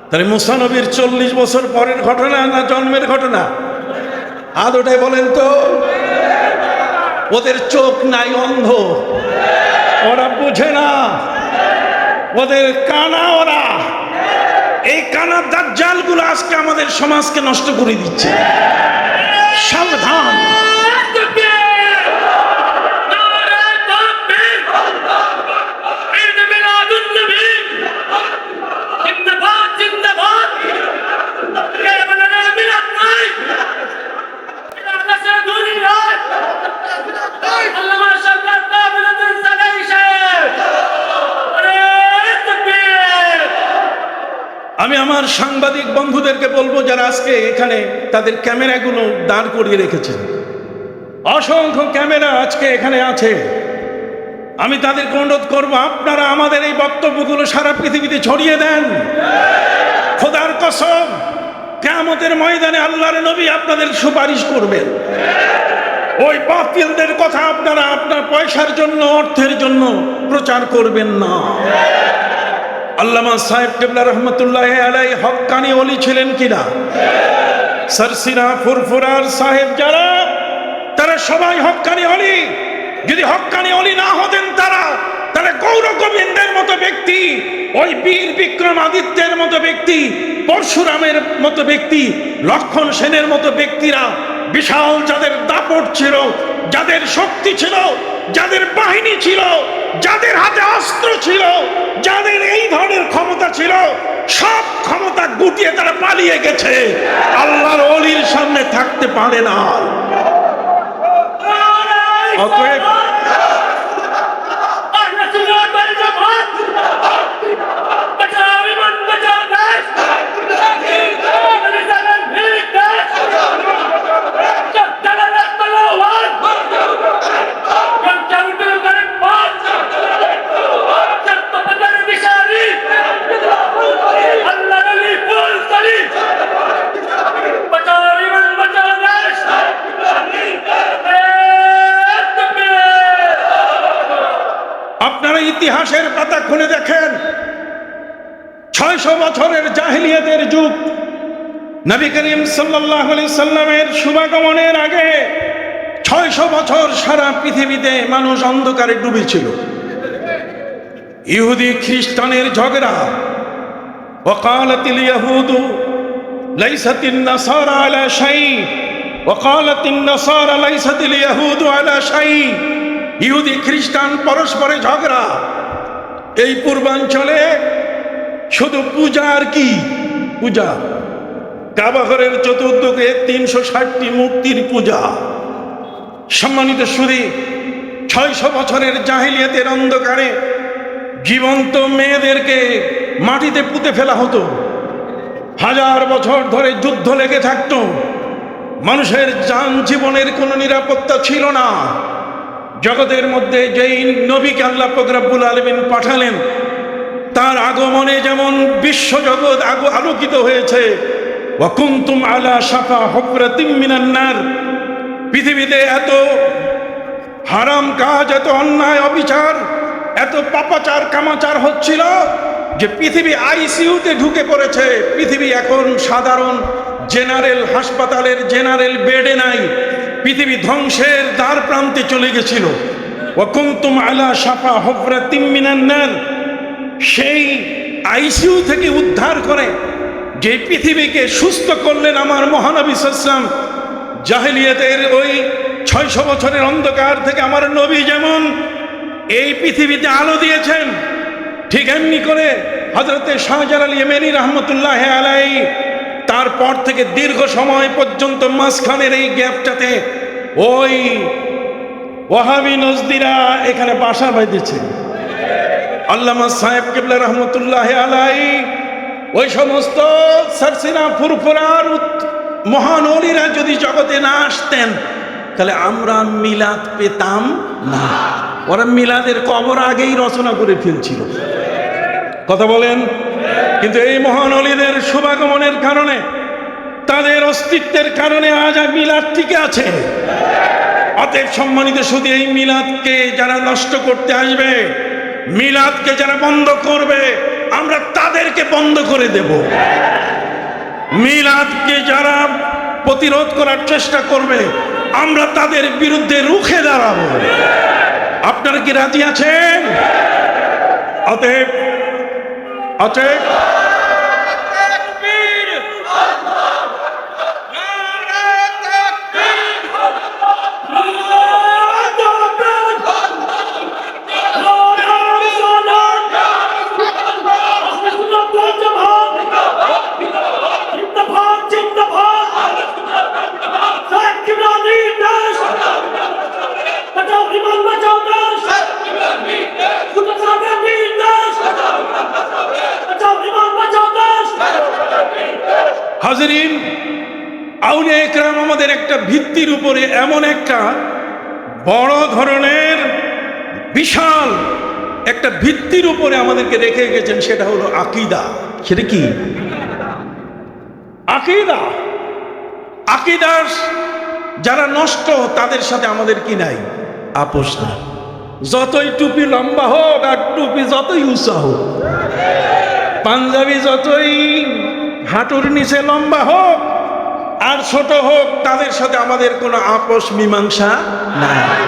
[SPEAKER 1] তাহলে মুসা নবীর 40 বছর পরের ঘটনা না জন্মের ঘটনা? আদোটাই বলেন তো। ওদের চোখ নাই, অন্ধ, ওরা বুঝে না, ওদের কানা, ওরা এই কানা দাজ্জালগুলো আজকে আমাদের সমাজকে নষ্ট করে দিচ্ছে। সাবধান। আমি আমার সাংবাদিক বন্ধুদেরকে বলবো, যারা আজকে এখানে তাদের ক্যামেরাগুলো দাঁড় করিয়ে রেখেছেন, অসংখ্য ক্যামেরা আজকে এখানে আছে, আমি তাদেরকে অনুরোধ করবো, আপনারা আমাদের এই বক্তব্যগুলো সারা পৃথিবীতে ছড়িয়ে দেন। খোদার কসম, কিয়ামতের ময়দানে আল্লাহর নবী আপনাদের সুপারিশ করবেন। ওই বাতিলদের কথা আপনারা আপনার পয়সার জন্য, অর্থের জন্য প্রচার করবেন না। আল্লামা সাহেব কেবলা রহমতুল্লাহ আলাইহি হক্কানি ওলি ছিলেন কিনা? সরসিনা, ফুরফুরার সাহেব যারা, তারা সবাই হক্কানি ওলি। যদি হক্কানি ওলি না হতেন তারা, তাহলে গৌর গোবিন্দের মতো ব্যক্তি, ওই বীর বিক্রমাদিত্যের মতো ব্যক্তি, পরশুরামের মতো ব্যক্তি, লক্ষণ সেনের মতো ব্যক্তিরা, বিশাল যাদের দাপট ছিল, যাদের শক্তি ছিল, যাদের বাহিনী ছিল, যাদের হাতে অস্ত্র ছিল, যাদের এই ধরনের ক্ষমতা ছিল, সব ক্ষমতা গুটিয়ে তারা পালিয়ে গেছে, আল্লাহর ওলির সামনে থাকতে পারে না। অতএব 600 বছরের জাহেলিয়াতের যুগ, নবী করিম সাল্লাল্লাহু আলাইহি সাল্লামের শুভাগমনের আগে 600 বছর সারা পৃথিবীতে মানুষ অন্ধকারে ডুবেছিল। ইহুদি খ্রিস্টানের ঝগড়া, ওয়াকালাতিল ইয়াহুদু লাইসাতিন নাসারা আলা শাই, ওয়াকালাতিন নাসারা লাইসাতিল ইয়াহুদু আলা শাই। ইহুদি খ্রিস্টান পরস্পরে ঝগড়া। এই পূর্বাঞ্চলে শুধু পূজা আর কি পূজা, কাবা ঘরের চতুর্দিকে 360টি মূর্তির পূজা। সম্মানিত সুধী, 600 বছরের জাহেলিয়াতের অন্ধকারে জীবন্ত মেয়েদেরকে মাটিতে পুঁতে ফেলা হতো। 1000 বছর ধরে যুদ্ধ লেগে থাকতো। মানুষের জান জীবনের কোনো নিরাপত্তা ছিল না। জগতের মধ্যে যেই নবীকে আল্লাহ পাক রব্বুল আলামিন পাঠালেন, তার আগমনে যেমন বিশ্বজগৎ আলোকিত হয়েছে। ওয়া কুনতুম আলা শাফা হুফরাতিম মিনান নার। পৃথিবীতে এত হারাম কাজ, এত অন্যায় অবিচার, এত পাপাচার কামাচার হচ্ছিল যে পৃথিবী আইসিইউতে ঢুকে পড়েছে। পৃথিবী এখন সাধারণ জেনারেল হাসপাতালের জেনারেল বেডে নাই। পৃথিবী ধ্বংসের দ্বার প্রান্তে চলে গেছিল। ওয়া কুনতুম আলা শাফা হুফরাতিম মিনান নার। সেই আইসিইউ থেকে উদ্ধার করে যে পৃথিবীকে সুস্থ করলেন আমার মহানবী সাল্লাল্লাহু আলাইহি ওয়াসাল্লাম। জাহেলিয়াতের ওই 600 বছরের অন্ধকার থেকে আমার নবী যেমন এই পৃথিবীতে আলো দিয়েছেন, ঠিক এমনি করে হযরতে শাহজালাল ইয়েমেনি রহমতুল্লাহ আলাইহি তারপর থেকে দীর্ঘ সময় পর্যন্ত মাঝখানের এই গ্যাপটাতে ওই ওয়াহাবি নজদিরা এখানে বাসা বেঁধেছে। আল্লামা সাহেব কিবলা রহমতুল্লাহ আলাইহি ওই সমস্ত সারসিনা ফুরফুরার মহান ওলিরা যদি জগতে না আসতেন তাহলে আমরা মিলাদ পেতাম না। ওরা মিলাদের কবর আগেই রচনা করে ফেলছিল। কথা বলেন। কিন্তু এই মহান ওলিদের শুভাগমনের কারণে, তাদের অস্তিত্বের কারণে আজ মিলাদ টিকে আছে। অতএব সম্মানিত শুধু এই মিলাদকে যারা নষ্ট করতে আসবে, মিলাদকে যারা বন্ধ করবে, আমরা তাদেরকে বন্ধ করে দেব। মিলাদকে যারা প্রতিরোধ করার চেষ্টা করবে, আমরা তাদের বিরুদ্ধে রুখে দাঁড়াবো। আপনারা কি রাজি আছেন? অতএব হাজরিন, আউলিয়া ইকরাম আমাদের একটা ভিত্তির উপরে এমন একটা বড় ধরনের বিশাল একটা ভিত্তির উপরে আমাদেরকে রেখে গেছেন, সেটা হলো আকীদা। সেটা কি? আকীদা। আকীদার যারা নষ্ট, তাদের সাথে আমাদের কি নাই? আপোষ না। যতই টুপি লম্বা হোক আর টুপি যতই উঁচা হোক, পাঞ্জাবি যতই হাঁটুর নিচে লম্বা হোক আর ছোট হোক, তাদের সাথে আমাদের কোনো আপোষ মীমাংসা নাই।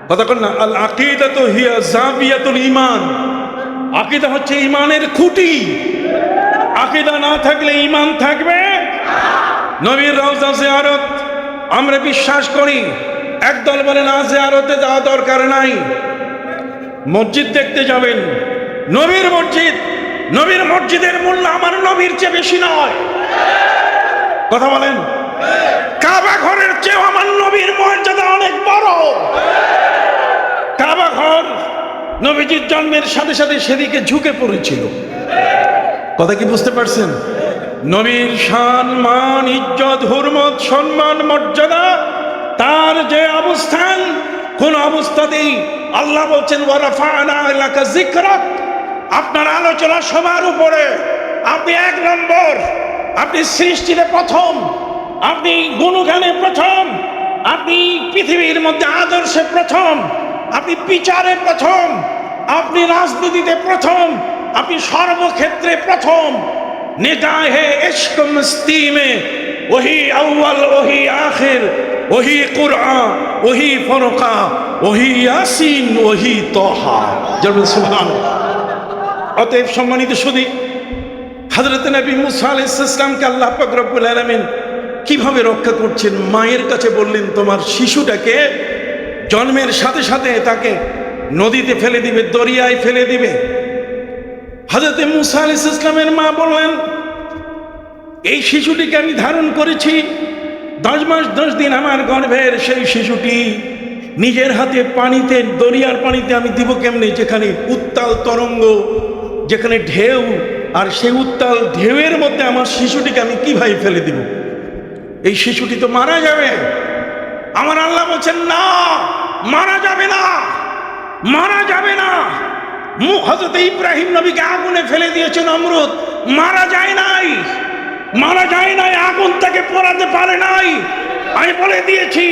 [SPEAKER 1] কতক্ষণ না? আল আকীদাতু হিয়া জাবিয়াতুল ঈমান। আকীদা হচ্ছে ঈমানের খুঁটি। আকীদা না থাকলে ঈমান থাকবে? নবীর রওজা জিয়ারত আমরা বিশ্বাস করি। একদল বলে না, জিয়ারতে যাওয়া দরকার নাই, মসজিদ দেখতে যাবেন। নবীর মসজিদ, নবীর মসজিদের মূল্য আমার নবীর চেয়ে বেশি নয়। কথা বলেন। কাবা ঘরের চেয়ে আমার নবীর মর্যাদা অনেক বড়। কাবা ঘর নবীজির জন্মের সাথে সাথে সেদিকে ঝুঁকে পড়েছিল। কথা কি বুঝতে পারছেন? নবীর শান, মান, ইজ্জত, হুরমত, সম্মান, মর্যাদা, তার যে অবস্থান, কোন অবস্থাতেই আল্লাহ বলছেন ওয়া রাফা'না লাকা যিকরাক, আপনার আলোচনা সবার উপরে। আপনি 1 নম্বর, আপনি সৃষ্টিতে প্রথম, আপনি গুণগানে প্রথম, আপনি পৃথিবীর মধ্যে আদর্শে প্রথম, আপনি বিচারে প্রথম, আপনি রাজনীতিতে প্রথম, আপনি সর্বক্ষেত্রে প্রথম নিগাহে ইশক মস্তি মে ওহি আউয়াল ওহি আখির ওহি কুরআন ওহি ফুরকা ওহি ইয়াসিন ওহি তাহা। সুবহানাল্লাহ। অতএব সম্মানিত সুধী, হযরত নবী মুসা আলাইহিস সালামকে আল্লাহ পাক রব্বুল আলামিন কিভাবে রক্ষা করছেন? মায়ের কাছে বললেন তোমার শিশুটাকে জন্মের সাথে সাথে তাকে নদীতে ফেলে দিবে, দরিয়ায় ফেলে দিবে। হযরত মুসা আলাইহিস সালামের মা বললেন এই শিশুটিকে আমি ধারণ করেছি 10 মাস 10 দিন আমার গর্ভের সেই শিশুটি নিজের হাতে পানিতে, দরিয়ার পানিতে আমি দিব কেমনে, যেখানে উত্তাল তরঙ্গ, যেখানে ঢেউ, আর সেই উত্তাল ঢেউয়ের মধ্যে আমার শিশুটিকে আমি কিভাবে ফেলে দিব? এই শিশুটি তো মারা যাবে। আমার আল্লাহ বলছেন না, মারা যাবে না, মারা যাবে না। হযরত ইব্রাহিম নবীকে আগুনে ফেলে দিয়েছে নমরুদ, মারা যায় নাই, মারা যায় নাই, আগুন তাকে পোড়াতে পারে নাই। আমি বলে দিয়েছি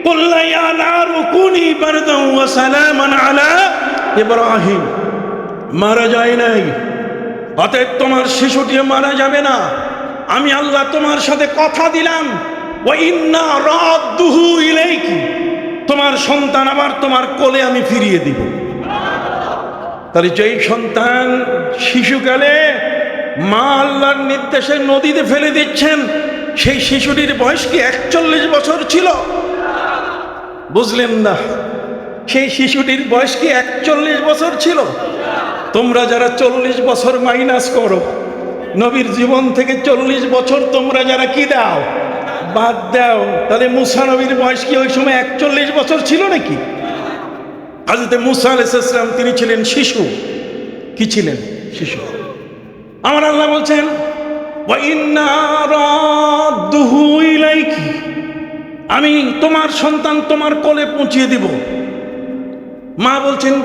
[SPEAKER 1] কুল্লা ইয়া নারু কুনি বারদান ওয়া সালামান আলা ইব্রাহিম, মারা যায় নাই। অতএব তোমার শিশুটি মারা যাবে না। আমি আল্লাহ তোমার সাথে কথা দিলাম ওয়া ইন্না রাদ্দুহু ইলাইকি, তোমার সন্তান আবার তোমার কোলে আমি ফিরিয়ে দিব। তাহলে যেই সন্তান শিশুকালে মা আল্লাহর নির্দেশে নদীতে ফেলে দিচ্ছেন, সেই শিশুটির বয়স কি 41 বছর ছিল? বুঝলেন না? সেই শিশুটির বয়স কি 41 বছর ছিল? তোমরা যারা 40 বছর মাইনাস করো নবীর জীবন থেকে, 40 বছর তোমরা যারা কি দাও, বাদ দাও, তাহলে মুসা নবীর বয়স কি ওই সময় 41 বছর ছিল নাকি? হযরত মুসা আলাইহিস সালাম তিনি ছিলেন শিশু। কি ছিলেন? শিশু। আমার আল্লাহ বলছেন ওয়া ইন্না রাদ্দুহু ইলাইকি, আমি তোমার সন্তান তোমার কোলে পৌঁছিয়ে দিব। মা বলছেন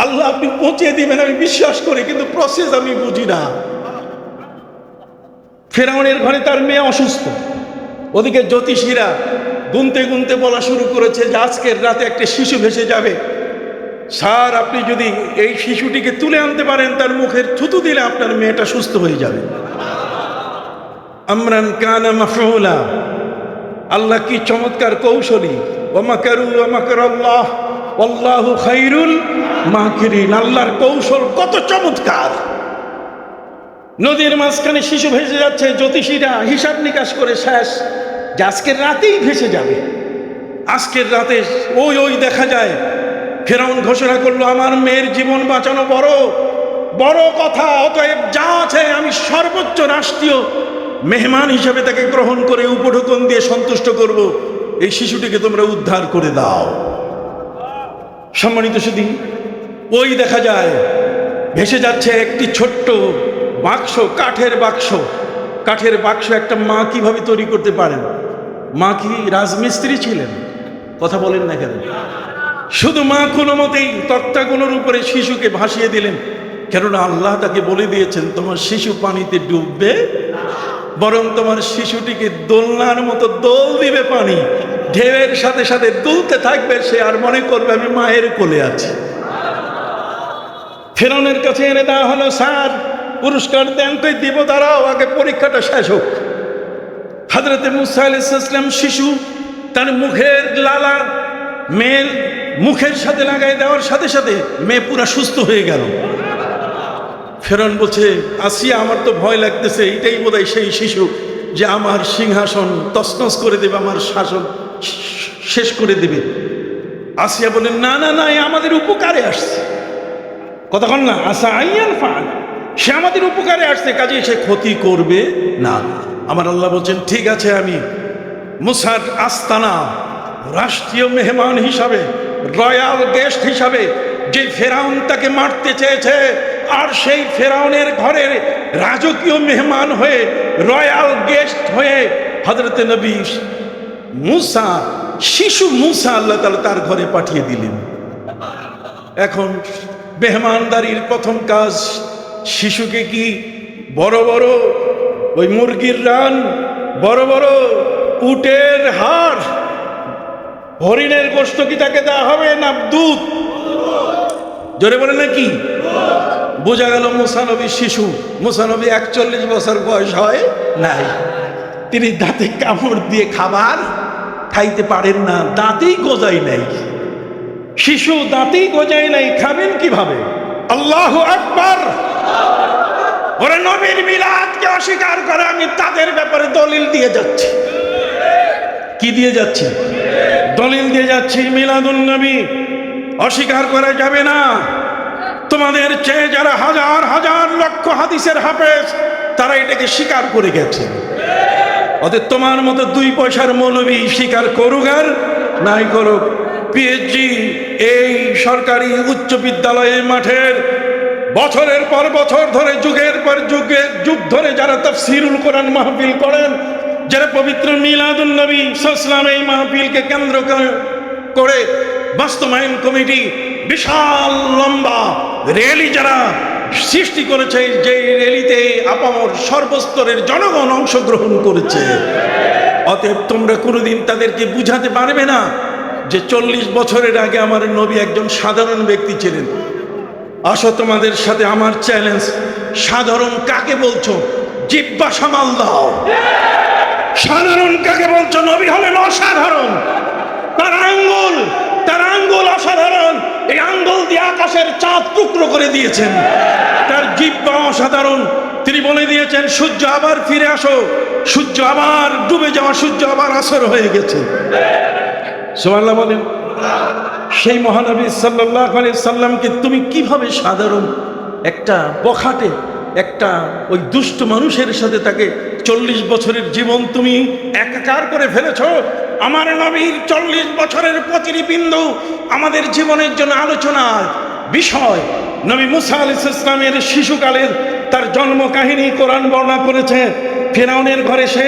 [SPEAKER 1] আল্লাহ আপনি পৌঁছিয়ে দিবেন আমি বিশ্বাস করি, কিন্তু প্রসেস আমি বুঝি না। ফেরাউনের ঘরে তার মেয়ে অসুস্থ, ওদিকে জ্যোতিষীরা গুনতে গুনতে বলা শুরু করেছে যে আজকের রাতে একটা শিশু ভেসে যাবে। স্যার আপনি যদি এই শিশুটিকে তুলে আনতে পারেন, তার মুখের থুতু দিলে আপনার মেয়েটা সুস্থ হয়ে যাবে। আমরান কানা মাফউলা। আল্লাহ কি চমৎকার কৌশলী। ওয়া মাকারু ওয়া মাকারাল্লাহ ওয়াল্লাহু খায়রুল মাকিরিন। আল্লাহর কৌশল কত চমৎকার। নদীর মাঝখানে শিশু ভেসে যাচ্ছে, জ্যোতিষীরা হিসাব নিকাশ করে শেষ যে আজকের রাতেই ভেসে যাবে। আজকের রাতে ওই দেখা যায় ফেরাউন ঘোষণা করলো আমার মেয়ের জীবন বাঁচানো বড় বড় কথা, অতএব যা আছে আমি সর্বোচ্চ রাষ্ট্রীয় মেহমান হিসেবে তাকে গ্রহণ করে উপঢৌকন দিয়ে সন্তুষ্ট করব। এই শিশুটিকে তোমরা উদ্ধার করে দাও। সম্মানিত সুধী, ওই দেখা যায় ভেসে যাচ্ছে একটি ছোট্ট বাক্স, কাঠের বাক্স। কাঠের বাক্স একটা মা কিভাবে তৈরি করতে পারেন? মা কি রাজমিস্ত্রি ছিলেন? কথা বলেন না কেন? শুধু মা কোনো মতেই তক্তাগুলোর উপরে শিশুকে ভাসিয়ে দিলেন, কেননা আল্লাহ তাকে বলে দিয়েছেন তোমার শিশু পানিতে ডুববে, বরং তোমার শিশুটিকে দোলনার মতো দোল দিবে পানি, ঢেউয়ের সাথে সাথে দুলতে থাকবে, সে আর মনে করবে আমি মায়ের কোলে আছি। ফেরাউনের কাছে এনে দেওয়া হলো, স্যার পুরস্কার দেন তো, দিব, দাঁড়াও আগে পরীক্ষাটা শেষ হোক। হযরত মুসা আলাইহিস সালাম শিশু, তার মুখের লালা মেয়ের মুখের সাথে লাগাই দেওয়ার সাথে সাথে মেয়ে পুরা সুস্থ হয়ে গেল। ফেরাউন বলছে আসিয়া আমার তো ভয় লাগতেছে, এটাই বোধহয় সেই শিশু যে আমার সিংহাসন তছনছ করে দেবে, আমার শাসন শেষ করে দেবে। আসিয়া বলেন না না না, আমাদের উপকারে আসছে। কতক্ষণ না, আসা আইয়ান ফান, সে আমাদের উপকারে আসছে, কাজে সে ক্ষতি করবে না। আমার আল্লাহ বলছেন ঠিক আছে, আমি মুসার আস্তানা রাষ্ট্রীয় মেহমান হিসাবে, রয়্যাল গেস্ট হিসাবে, যে ফেরাউন তাকে মারতে চেয়েছে, আর সেই ফেরাউনের ঘরের রাজকীয় মেহমান হয়ে, রয়্যাল গেস্ট হয়ে হযরত নবী মুসা, শিশু মুসা আল্লাহ তাআলা তার ঘরে পাঠিয়ে দিলেন। এখন মেহমানদারির প্রথম কাজ, শিশুকে কি বড় বড় ওই মুরগির রান, বড় বড় উটের হাড়, হরিণের গোশত কি তাকে দেওয়া হবে, না দুধ? জোরে বলে নাকি বোঝা গেল মুসা নবী শিশু। মুসা নবী 41 বছর বয়স হয় নাই, তিনি দাঁতে কামড় দিয়ে খাবার খাইতে পারেন না, দাঁতেই গজাই নাই। শিশু দাঁতেই গজাই নাই, খাবেন কিভাবে? আল্লাহু আকবার। ওরা নবীর মিলাদকে অস্বীকার করে, আমি তাদের ব্যাপারে দলিল দিয়ে যাচ্ছি। কি দিয়ে যাচ্ছি? দলিল দিয়ে যাচ্ছি। মিলাদুন নবী অস্বীকার করা যাবে না। তোমাদের চেয়ে যারা হাজার হাজার লক্ষ হাদিসের হাফেজ, তারা এটাকে স্বীকার করে গেছে। অতএব তোমার মতো 2 পয়সার মৌলবী স্বীকার করুক আর নাই করুক, পিএইচডি এই সরকারি উচ্চ বিদ্যালয়ের মাঠের বছরের পর বছর ধরে, যুগের পর যুগ ধরে যারা তাফসীরুল কোরআন মাহফিল করেন, যারা পবিত্র মিলাদুন নবী সাল্লাল্লাহু আলাইহি এই মাহফিলকে কেন্দ্র করে বাস্তবায়ন কমিটি বিশাল লম্বা র্যালি যারা সৃষ্টি করেছে, যে র্যালিতে আপামর সর্বস্তরের জনগণ অংশগ্রহণ করেছে। অতএব তোমরা কোনোদিন তাদেরকে বুঝাতে পারবে না যে 40 বছরের আগে আমার নবী একজন সাধারণ ব্যক্তি ছিলেন। আসো, তোমাদের সাথে আমার চ্যালেঞ্জ। সাধারণ কাকে বলছো? জিহ্বা সামাল দাও। সাধারণ কাকে বলছো? নবী হলেন অসাধারণ। তার আঙ্গুল অসাধারণ। এই আঙ্গুল দিয়ে আকাশের চাঁদ টুকরো করে দিয়েছেন। তার জিহ্বা অসাধারণ। তিনি বলে দিয়েছেন, সূর্য আবার ফিরে আসো। সূর্য আবার ডুবে যাওয়া, সূর্য আবার আসর হয়ে গেছে। সুবহানাল্লাহ বলেন। সেই মহানবী সাল্লাল্লাহু আলাইহি সাল্লামকে তুমি কিভাবে সাধারণ একটা বখাটে একটা ওই দুষ্ট মানুষের সাথে তাকে 40 বছরের জীবন তুমি একাকার করে ফেলেছ? আমার নবীর 40 বছরের প্রতিটি বিন্দু আমাদের জীবনের জন্য আলোচনার বিষয়। নবী মুসা আলাইহিস সালামের শিশুকালের তার জন্ম কাহিনী কোরআন বর্ণনা করেছে। ফিরআউনের ঘরে সে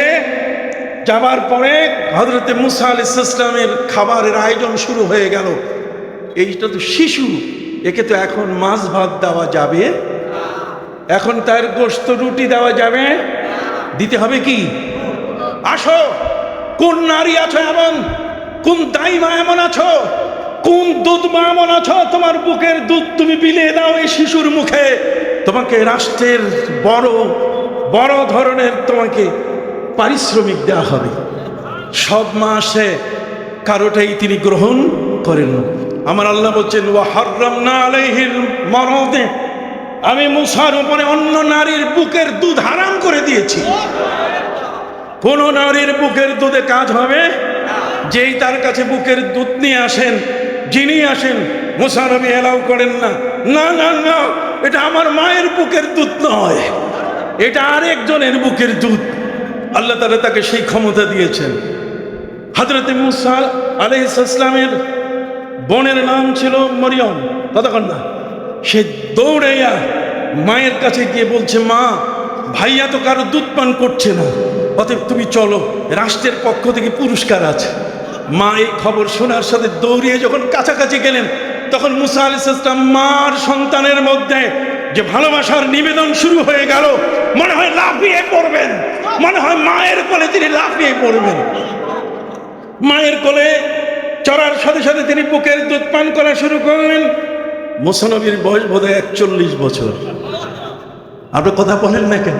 [SPEAKER 1] যাবার পরে হযরতে মুসা আলাইহিস সালামের খাবারের আয়োজন শুরু হয়ে গেল। এইটা তো শিশু, একে তো এখন মাছ ভাত দেওয়া যাবে, এখন তার গোশত রুটি দেওয়া যাবে, দিতে হবে কি? আসো, কোন নারী আছো এমন, কোন দাইমা এমন আছো, কোন দুধ মা এমন আছো, তোমার বুকের দুধ তুমি বিলিয়ে দাও এই শিশুর মুখে। তোমাকে রাষ্ট্রের বড় ধরনের তোমাকে পারিশ্রমিক দেওয়া হবে। সব মাসে কারোটাই তিনি গ্রহণ করেন। আমার আল্লাহ বলছেন, ওয়া হাররামনা আলাইহিল মারাদে, আমি মুসার উপরে অন্য নারীর বুকের দুধ হারাম করে দিয়েছি। কোন নারীর বুকের দুধে কাজ হবে? যেই তার কাছে বুকের দুধ নিয়ে আসেন, যিনি আসেন, মুসা নবী এলাও করেন না। না না না, এটা আমার মায়ের বুকের দুধ নয়, এটা আরেকজনের বুকের দুধ। আল্লাহ তাআলা তাকে সেই ক্ষমতা দিয়েছেন। হযরতে মুসা আলাইহিস সালামের বোনের নাম ছিল মরিয়ম, কতক্ষণ না, সে দৌড়াইয়া মায়ের কাছে গিয়ে বলছে, মা, ভাইয়া তো কারো দুধ পান করছে না, অতএব তুমি চলো, রাষ্ট্রের পক্ষ থেকে পুরস্কার আছে। মা এই খবর শোনার সাথে দৌড়িয়ে যখন কাছাকাছি গেলেন, তখন মুসা আলাইহিস সালাম মার সন্তানের মধ্যে যে ভালোবাসার নিবেদন শুরু হয়ে গেল, মনে হয় লাফিয়ে পড়বেন, মনে হয় মায়ের কোলে তিনি লাফিয়ে পড়বেন। মায়ের কোলে চড়ার সাথে সাথে তিনি বুকের দুধ পান করা শুরু করলেন। মুসা নবীর বয়স বোধহয় 41 বছর। আপনি কথা বলেন না কেন?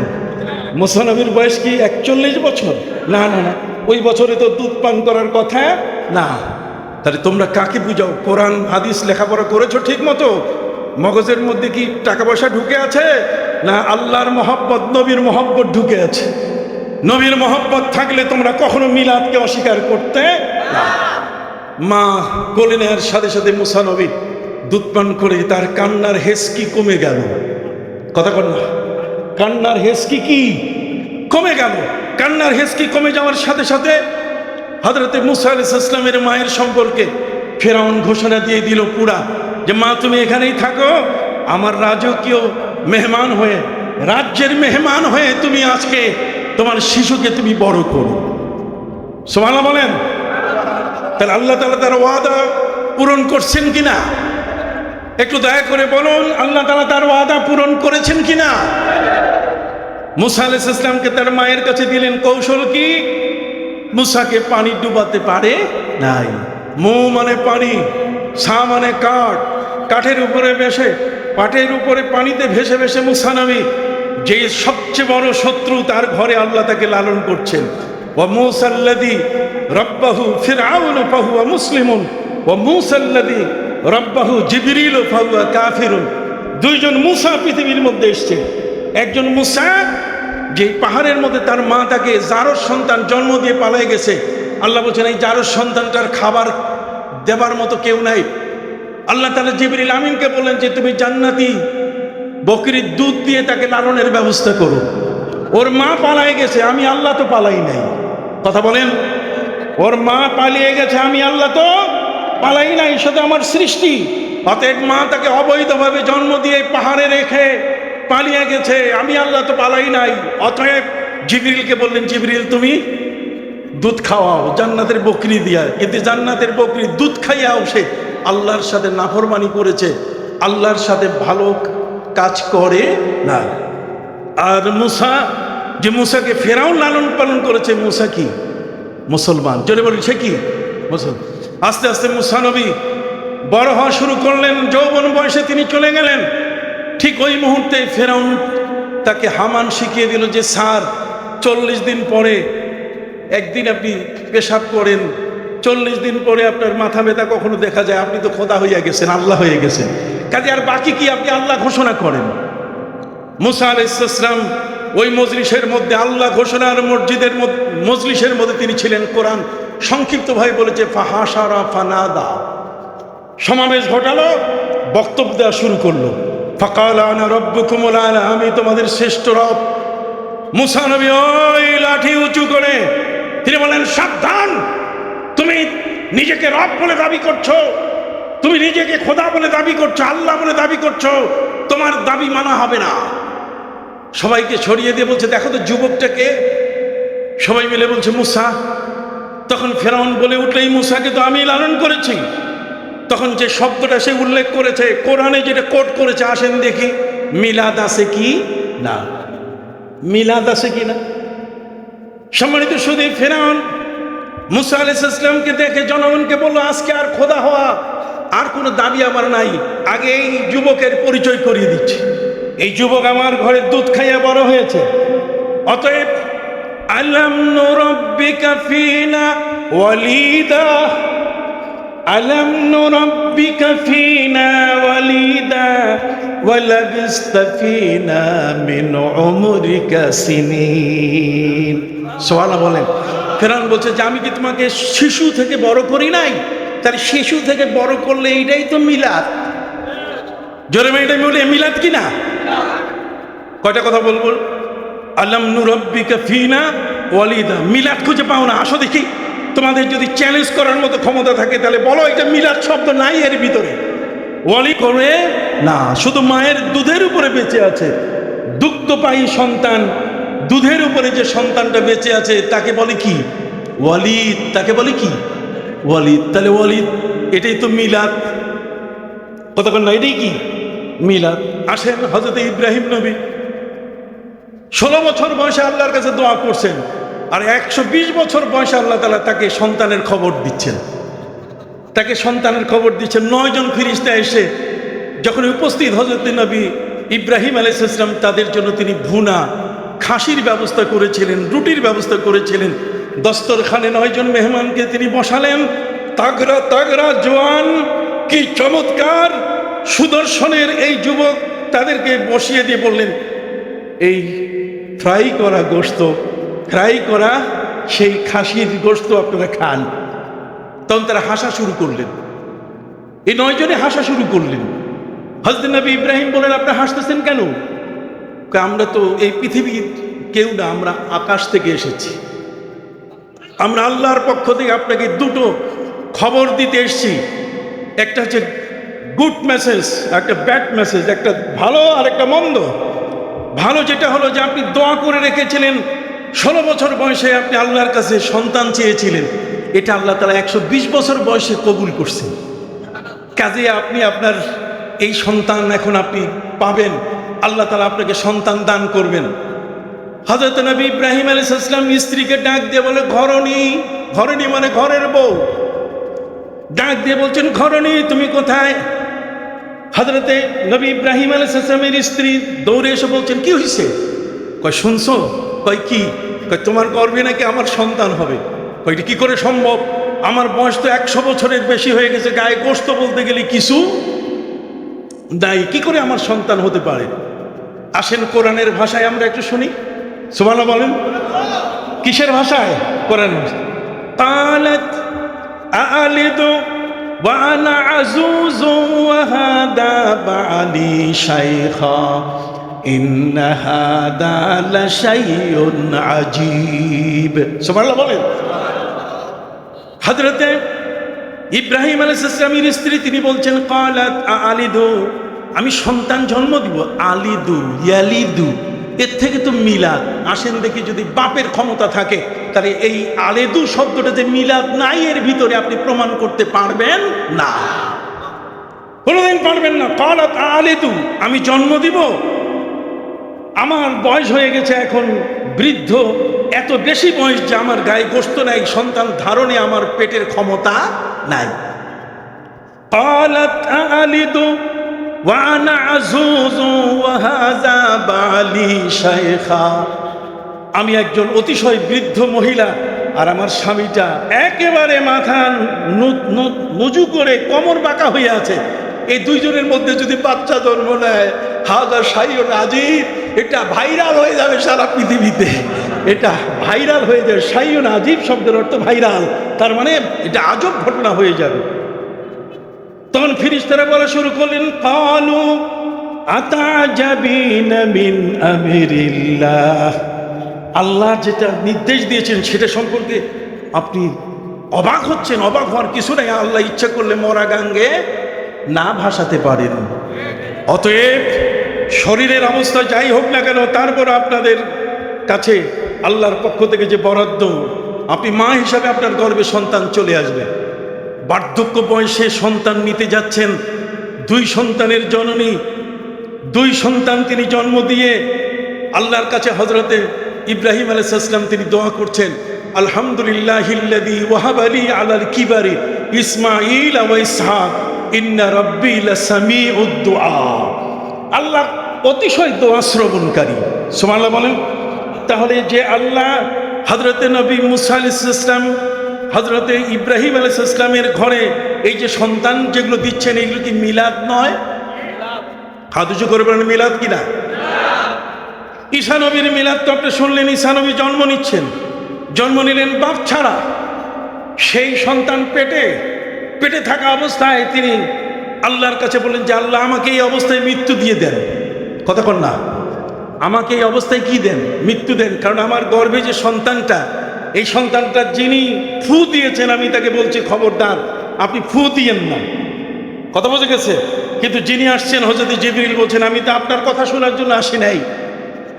[SPEAKER 1] মুসা নবীর বয়স কি 41 বছর? না না না, ওই বছরে তো দুধ পান করার কথা না। তাহলে তোমরা কাকে বুঝাও? কোরআন হাদিস লেখাপড়া করেছো ঠিক মতো? মগজের মধ্যে কি টাকা পয়সা ঢুকে আছে, না আল্লাহর মহব্বত, নবীর মহব্বত ঢুকে আছে? নবীর মহব্বত থাকলে তোমরা কখনো মিলাদকে অস্বীকার করতে না। মা কোলে নেওয়ার সাথে সাথে মুসা নবী দুধ পান করে তার কান্নার হেসকি কমে গেল। কথা কন না, কান্নার হেসকি কি কমে গেল। কান্নার হেসকি কমে যাওয়ার সাথে সাথে হযরতে মুসা আলাইহিস সালামের মায়ের সম্পর্কে ফিরআউন ঘোষণা দিয়ে দিল পুরা, যে মা তুমি এখানেই থাকো, আমার রাজকীয় মেহমান হয়ে, রাজ্যের মেহমান হয়ে তুমি আজকে তোমার শিশুকে তুমি বড় করো। সুবহানাল্লাহ বলেন। তাহলে আল্লাহ তাআলা তার ওয়াদা পূরণ করছেন কিনা? একটু দয়া করে বলুন, আল্লাহ তাআলা তার ওয়াদা পূরণ করেছেন কিনা? মুসা আলাইহিস সালামকে তার মায়ের কাছে দিলেন কৌশল কি? মুসাকে পানি ডুবাতে পারে নাই। মু মানে পানি, সা মানে কাঠ, কাঠের উপরে বসে পাটের উপরে পানিতে ভেসে ভেসে মুসা নবী, যে সবচেয়ে বড় শত্রু, তার ঘরে আল্লাহ তাকে লালন করছেন। ওয়া মুসাল্লাযী রাব্বাহু ফিরআউন ফাহুয়া মুসলিমুন ওয়া মুসাল্লাযী রাব্বাহু জিবরিল ফাহুয়া কাফিরুন। দুইজন মুসা পৃথিবীর মধ্যে এসছে। একজন মুসা, যে পাহাড়ের মধ্যে তার মা তাকে জারজ সন্তান জন্ম দিয়ে পালিয়ে গেছে। আল্লাহ বলছেন এই জারজ সন্তানটার খাবার দেবার মতো কেউ নাই। আল্লাহ তাআলা জিবরিল আমিনকে বললেন যে তুমি জান্নাতি বকরির দুধ দিয়ে তাকে লালনের ব্যবস্থা করো। ওর মা পালিয়ে গেছে, আমি আল্লাহ তো পালাই নাই। কথা বলেন, ওর মা পালিয়ে গেছে, আমি আল্লাহ তো পালাই নাই, শুধু আমার সৃষ্টি। অতএব মা তাকে অবৈধভাবে জন্ম দিয়ে পাহাড়ে রেখে পালিয়ে গেছে, আমি আল্লাহ তো পালাই নাই। অতএব জিবরিলকে বললেন, জিবরিল তুমি দুধ খাওয়াও জান্নাতের বকরি দিয়া। কিন্তু জান্নাতের বকরি দুধ খাইয়াও সে আল্লাহর সাথে নাফরমানি করেছে, আল্লাহর সাথে ভালো কাজ করে না। আর মুসা, যে মুসাকে ফেরাউন লালন পালন করেছে, মুসা কি মুসলমান? জোরে বলি, সে কি মুসলমান। আস্তে আস্তে মুসা নবী বড় হওয়া শুরু করলেন, যৌবন বয়সে তিনি চলে গেলেন। ঠিক ওই মুহূর্তে ফেরাউন তাকে হামান শিখিয়ে দিল যে স্যার 40 দিন পরে একদিন আপনি পেশাব করেন, 40 দিন পরে আপনার মাথা ব্যথা কখনো দেখা যায়, আপনি তো খোদা হইয়া গেছেন, আল্লাহ হয়ে গেছেন, কাজে আর বাকি কি আপনি আল্লাহ ঘোষণা করেন। মুসা আলাইহিস সালাম ওই মজলিসের মধ্যে, আল্লাহ ঘোষণার মসজিদের মজলিসের মধ্যে তিনি ছিলেন। কোরআন সংক্ষিপ্তভাবে বলেছে ফাহাশারা ফানাদা, সমাবেশ ঘটালো, বক্তব্য দেওয়া শুরু করলো। ফাকালা আনা রাব্বুকুমুল আলা, আমি তোমাদের শ্রেষ্ঠ রব। মুসা নবী ওই লাঠি উঁচু করে তিনি বলেন, সাবধান, তুমি নিজেকে রব বলে দাবি করছো, তুমি নিজেকে খোদা বলে দাবি করছো, আল্লাহ বলে দাবি করছো, তোমার দাবি মানা হবে না। সবাইকে ছড়িয়ে দিয়ে বলছে, দেখো তো যুবকটাকে। সবাই মিলে বলছে মুসা। তখন ফেরাউন বলে উঠলে, এই মুসাকে তো আমি লালন করেছি। তখন যে শব্দটা সে উল্লেখ করেছে, কোরআনে যেটা কোট করেছে, আসেন দেখি মিলাদ আছে কি না, মিলাদ আছে কি না। সম্মানিত শুধু ফেরাউন মুসা আলাইহিস সালামকে দেখে জনগণকে বলল, আজকে আর খোদা হওয়া আর কোনো দাবি আমার নাই, আগে এই যুবকের পরিচয় করিয়ে দিচ্ছি। এই যুবক আমার ঘরের দুধ খাইয়া বড় হয়েছে। অতএব আলাম নুরাব্বিকা ফিনা ওয়ালিদা, আলাম নুরাব্বিকা ফিনা ওয়ালিদা ওয়ালাবিস্তা ফিনা মিন উমরিকা সিনিন। সুবহানাল্লাহ বলেন। ফেরাউন বলছে যে আমি কি তোমাকে শিশু থেকে বড় করি নাই? তাহলে শিশু থেকে বড় করলে এইটাই তো মিলাদ। জোরে মেয়েটা বলে মিলাদ কি না? কয়টা কথা বলবো? আলাম নুরাব্বিকা ফিনা ওয়ালিদা, মিলাদ খুঁজে পাও না? আসো দেখি, তোমাদের যদি চ্যালেঞ্জ করার মতো ক্ষমতা থাকে তাহলে বলো এটা মিলাদ শব্দ নাই এর ভিতরে। ওয়ালি করে না, শুধু মায়ের দুধের উপরে বেঁচে আছে। দুগ্ধপায়ী সন্তান, দুধের উপরে যে সন্তানটা বেঁচে আছে তাকে বলে কি? ওয়ালিদ। তাকে বলে কি? ওয়ালিদ। তাহলে ওয়ালিদ এটাই তো মিলাদ। কতক্ষণ না, এটাই কি মিলাদ। আসেন হযরত ইব্রাহিম নবী 16 বছর বয়সে আল্লাহর কাছে দোয়া করছেন, আর 120 বছর বয়সে আল্লাহ তাআলা তাকে সন্তানের খবর দিচ্ছেন। তাকে সন্তানের খবর দিচ্ছেন। 9 জন ফেরেশতা এসে যখন উপস্থিত হযরত নবী ইব্রাহিম আলাইহিস সালাম, তাদের জন্য তিনি ভুনা খাসির ব্যবস্থা করেছিলেন, রুটির ব্যবস্থা করেছিলেন। দস্তরখানে 9 জন মেহমানকে তিনি বসালেন। তাগড়া তাগড়া জওয়ান, কি চমৎকার সুদর্শনের এই যুবক, তাদেরকে বসিয়ে দিয়ে বললেন, এই ফ্রাই করা গোশত, ফ্রাই করা সেই খাসির গোশত আপনারা খান। তখন তারা হাসা শুরু করলেন। এই 9 জনে হাসা শুরু করলেন। হযরত নবী ইব্রাহিম বলেন, আপনি হাসতেছেন কেন? আমরা তো এই পৃথিবীর কেউ না, আমরা আকাশ থেকে এসেছি। আমরা আল্লাহর পক্ষ থেকে আপনাকে দুটো খবর দিতে এসেছি। একটা হচ্ছে গুড মেসেজ, একটা ব্যাড মেসেজ, একটা ভালো আর একটা মন্দ। ভালো যেটা হলো যে আপনি দোয়া করে রেখেছিলেন, 16 বছর বয়সে আপনি আল্লাহর কাছে সন্তান চেয়েছিলেন, এটা আল্লাহ তাআলা 120 বছর বয়সে কবুল করছেন। কাজে আপনি আপনার এই সন্তান এখন আপনি পাবেন, আল্লাহ তাআলা আপনাকে সন্তান দান করবেন। হযরত নবী ইব্রাহিম আলাইহিস সালাম স্ত্রীকে ডাক দিয়ে বলে, ঘরণী। ঘরণী মানে ঘরের বউ। ডাক দিয়ে বলছেন, ঘরণী তুমি কোথায়? হযরতে নবী ইব্রাহিম আলাইহিস সালামের স্ত্রী দৌড়ে এসে বলছেন, কি হয়েছে? কয়, শুনছো? কয়, কি? কয়, তোমার গর্ভে নাকি আমার সন্তান হবে। কয়, এটা কি করে সম্ভব? আমার বয়স তো 100 বছরের বেশি হয়ে গেছে, গায়ে গোশত বলতে গেলে কিছু নাই, কি করে আমার সন্তান হতে পারে? আসেন কোরআনের ভাষায় আমরা একটু শুনি, সুবহানাল্লাহ বলেন। কিসের ভাষায়? কোরআন। قالت أألد وأنا عجوز وهذا بعلي شيخا إن هذا لشيء عجيب। সুবহানাল্লাহ বলেন। হযরতে ইব্রাহিম আলাইহিস সালামের স্ত্রী তিনি বলছেন, قالت أألد, আমি সন্তান জন্ম দিব। আলিদু, ইয়ালিদু, এর থেকে তো মিলাদ। আসেন দেখি, যদি বাপের ক্ষমতা থাকে তাহলে এই আলেদু শব্দটা যে মিলাদ নাই এর ভিতরে আপনি প্রমাণ করতে পারবেন না, কোনোদিন পারবেন না। কালাত আলেদু, আমি জন্ম দিব, আমার বয়স হয়ে গেছে এখন বৃদ্ধ, এত বেশি বয়স যে আমার গায়ে গোশত নাই, সন্তান ধারণে আমার পেটের ক্ষমতা নাই। কালাত আলিদু ওয়ানা আজুজু ওয়াহাযা বালি শাইখা, আমি একজন অতিশয় বৃদ্ধ মহিলা আর আমার স্বামীটা একেবারে মাথা নুজু করে কোমর বাঁকা হয়ে আছে। এই দুইজনের মধ্যে যদি বাচ্চা জন্ম নেয়, হাযা শাইউন আজীব, এটা ভাইরাল হয়ে যাবে সারা পৃথিবীতে, এটা ভাইরাল হয়ে যাবে। শাইউন আজীব শব্দের অর্থ ভাইরাল, তার মানে এটা আজব ঘটনা হয়ে যাবে। তখন ফেরেশতারা বলা শুরু করলেন, ক্বালু আতাজাবিনা মিন আমরিল্লাহ, আল্লাহ যেটা নির্দেশ দিয়েছেন সেটা সম্পর্কে আপনি অবাক হচ্ছেন? অবাক হওয়ার কিছু নাই, আল্লাহ ইচ্ছা করলে মরা গাঙ্গে না ভাসাতে পারেন। অতএব শরীরের অবস্থা যাই হোক না কেন, তারপর আপনাদের কাছে আল্লাহর পক্ষ থেকে যে বরাদ্দ, আপনি মা হিসাবে আপনার গর্ভে সন্তান চলে আসবে। বার্ধক্য বয়সে সন্তান নিতে যাচ্ছেন, 2 সন্তানের জননী, 2 সন্তান তিনি জন্ম দিয়ে আল্লাহর কাছে হযরতে ইব্রাহিম আলাইহিস সালাম তিনি দোয়া করছেন, আলহামদুলিল্লাহিল্লাযী ওয়াহাবা লি আলাল কিবারি ইসমাঈল ওয়া ইসহাক ইন্না রাব্বী লাসামিউদ দুআ। আল্লাহ অতিশয় দোয়া শ্রবণকারী, সুবহানাল্লাহ বলেন। তাহলে যে আল্লাহ হযরতে নবী মুসা আলাইহিস সালাম, হযরতে ইব্রাহিম আলাইহিস সালামের ঘরে এই যে সন্তান যেগুলো দিচ্ছেন, এগুলো কি মিলাদ নয়? হাত উঁচু করে বলেন, মিলাদ কিনা? ঈসা নবীর মিলাদ তো আপনি শুনলেন, ঈসা নবী জন্ম নিচ্ছেন, জন্ম নিলেন বাপ ছাড়া। সেই সন্তান পেটে থাকা অবস্থায় তিনি আল্লাহর কাছে বললেন যে আল্লাহ আমাকে এই অবস্থায় মৃত্যু দিয়ে দেন। কতক্ষণ না, আমাকে এই অবস্থায় কি দেন? মৃত্যু দেন। কারণ আমার গর্ভে যে সন্তানটা, এই সন্তানটা যিনি ফু দিয়েছেন, আমি তাকে বলছি খবরদার আপনি ফু দিয়েন না। কথা বোঝা গেছে? কিন্তু যিনি আসছেন হযরত জিবরিল বলছেন, আমি তো আপনার কথা শোনার জন্য আসি নাই,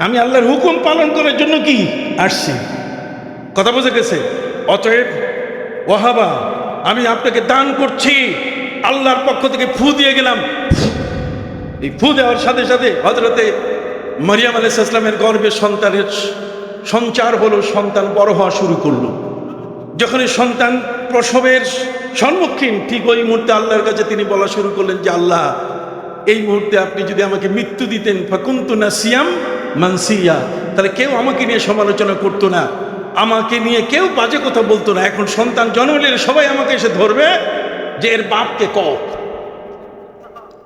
[SPEAKER 1] আমি আল্লাহর হুকুম পালন করার জন্য কি আসছি। কথা বোঝা গেছে? অতএব ওয়াহাবা, আমি আপনাকে দান করছি, আল্লাহর পক্ষ থেকে ফু দিয়ে গেলাম। এই ফু দেওয়ার সাথে সাথে হযরতে মারিয়াম আলাইহিস সালামের গর্ভে সন্তানের সঞ্চার হলো, সন্তান বড় হওয়া শুরু করলো। যখন এই সন্তান প্রসবের সম্মুখীন, ঠিক ওই মুহূর্তে আল্লাহর কাছে তিনি বলা শুরু করলেন যে আল্লাহ, এই মুহূর্তে আপনি যদি আমাকে মৃত্যু দিতেন, ফাকুনতু নাসিয়াম মানসিয়া, তাহলে কেউ আমাকে নিয়ে সমালোচনা করতো না, আমাকে নিয়ে কেউ বাজে কথা বলতো না। এখন সন্তান জন্ম নিলে সবাই আমাকে এসে ধরবে যে এর বাপকে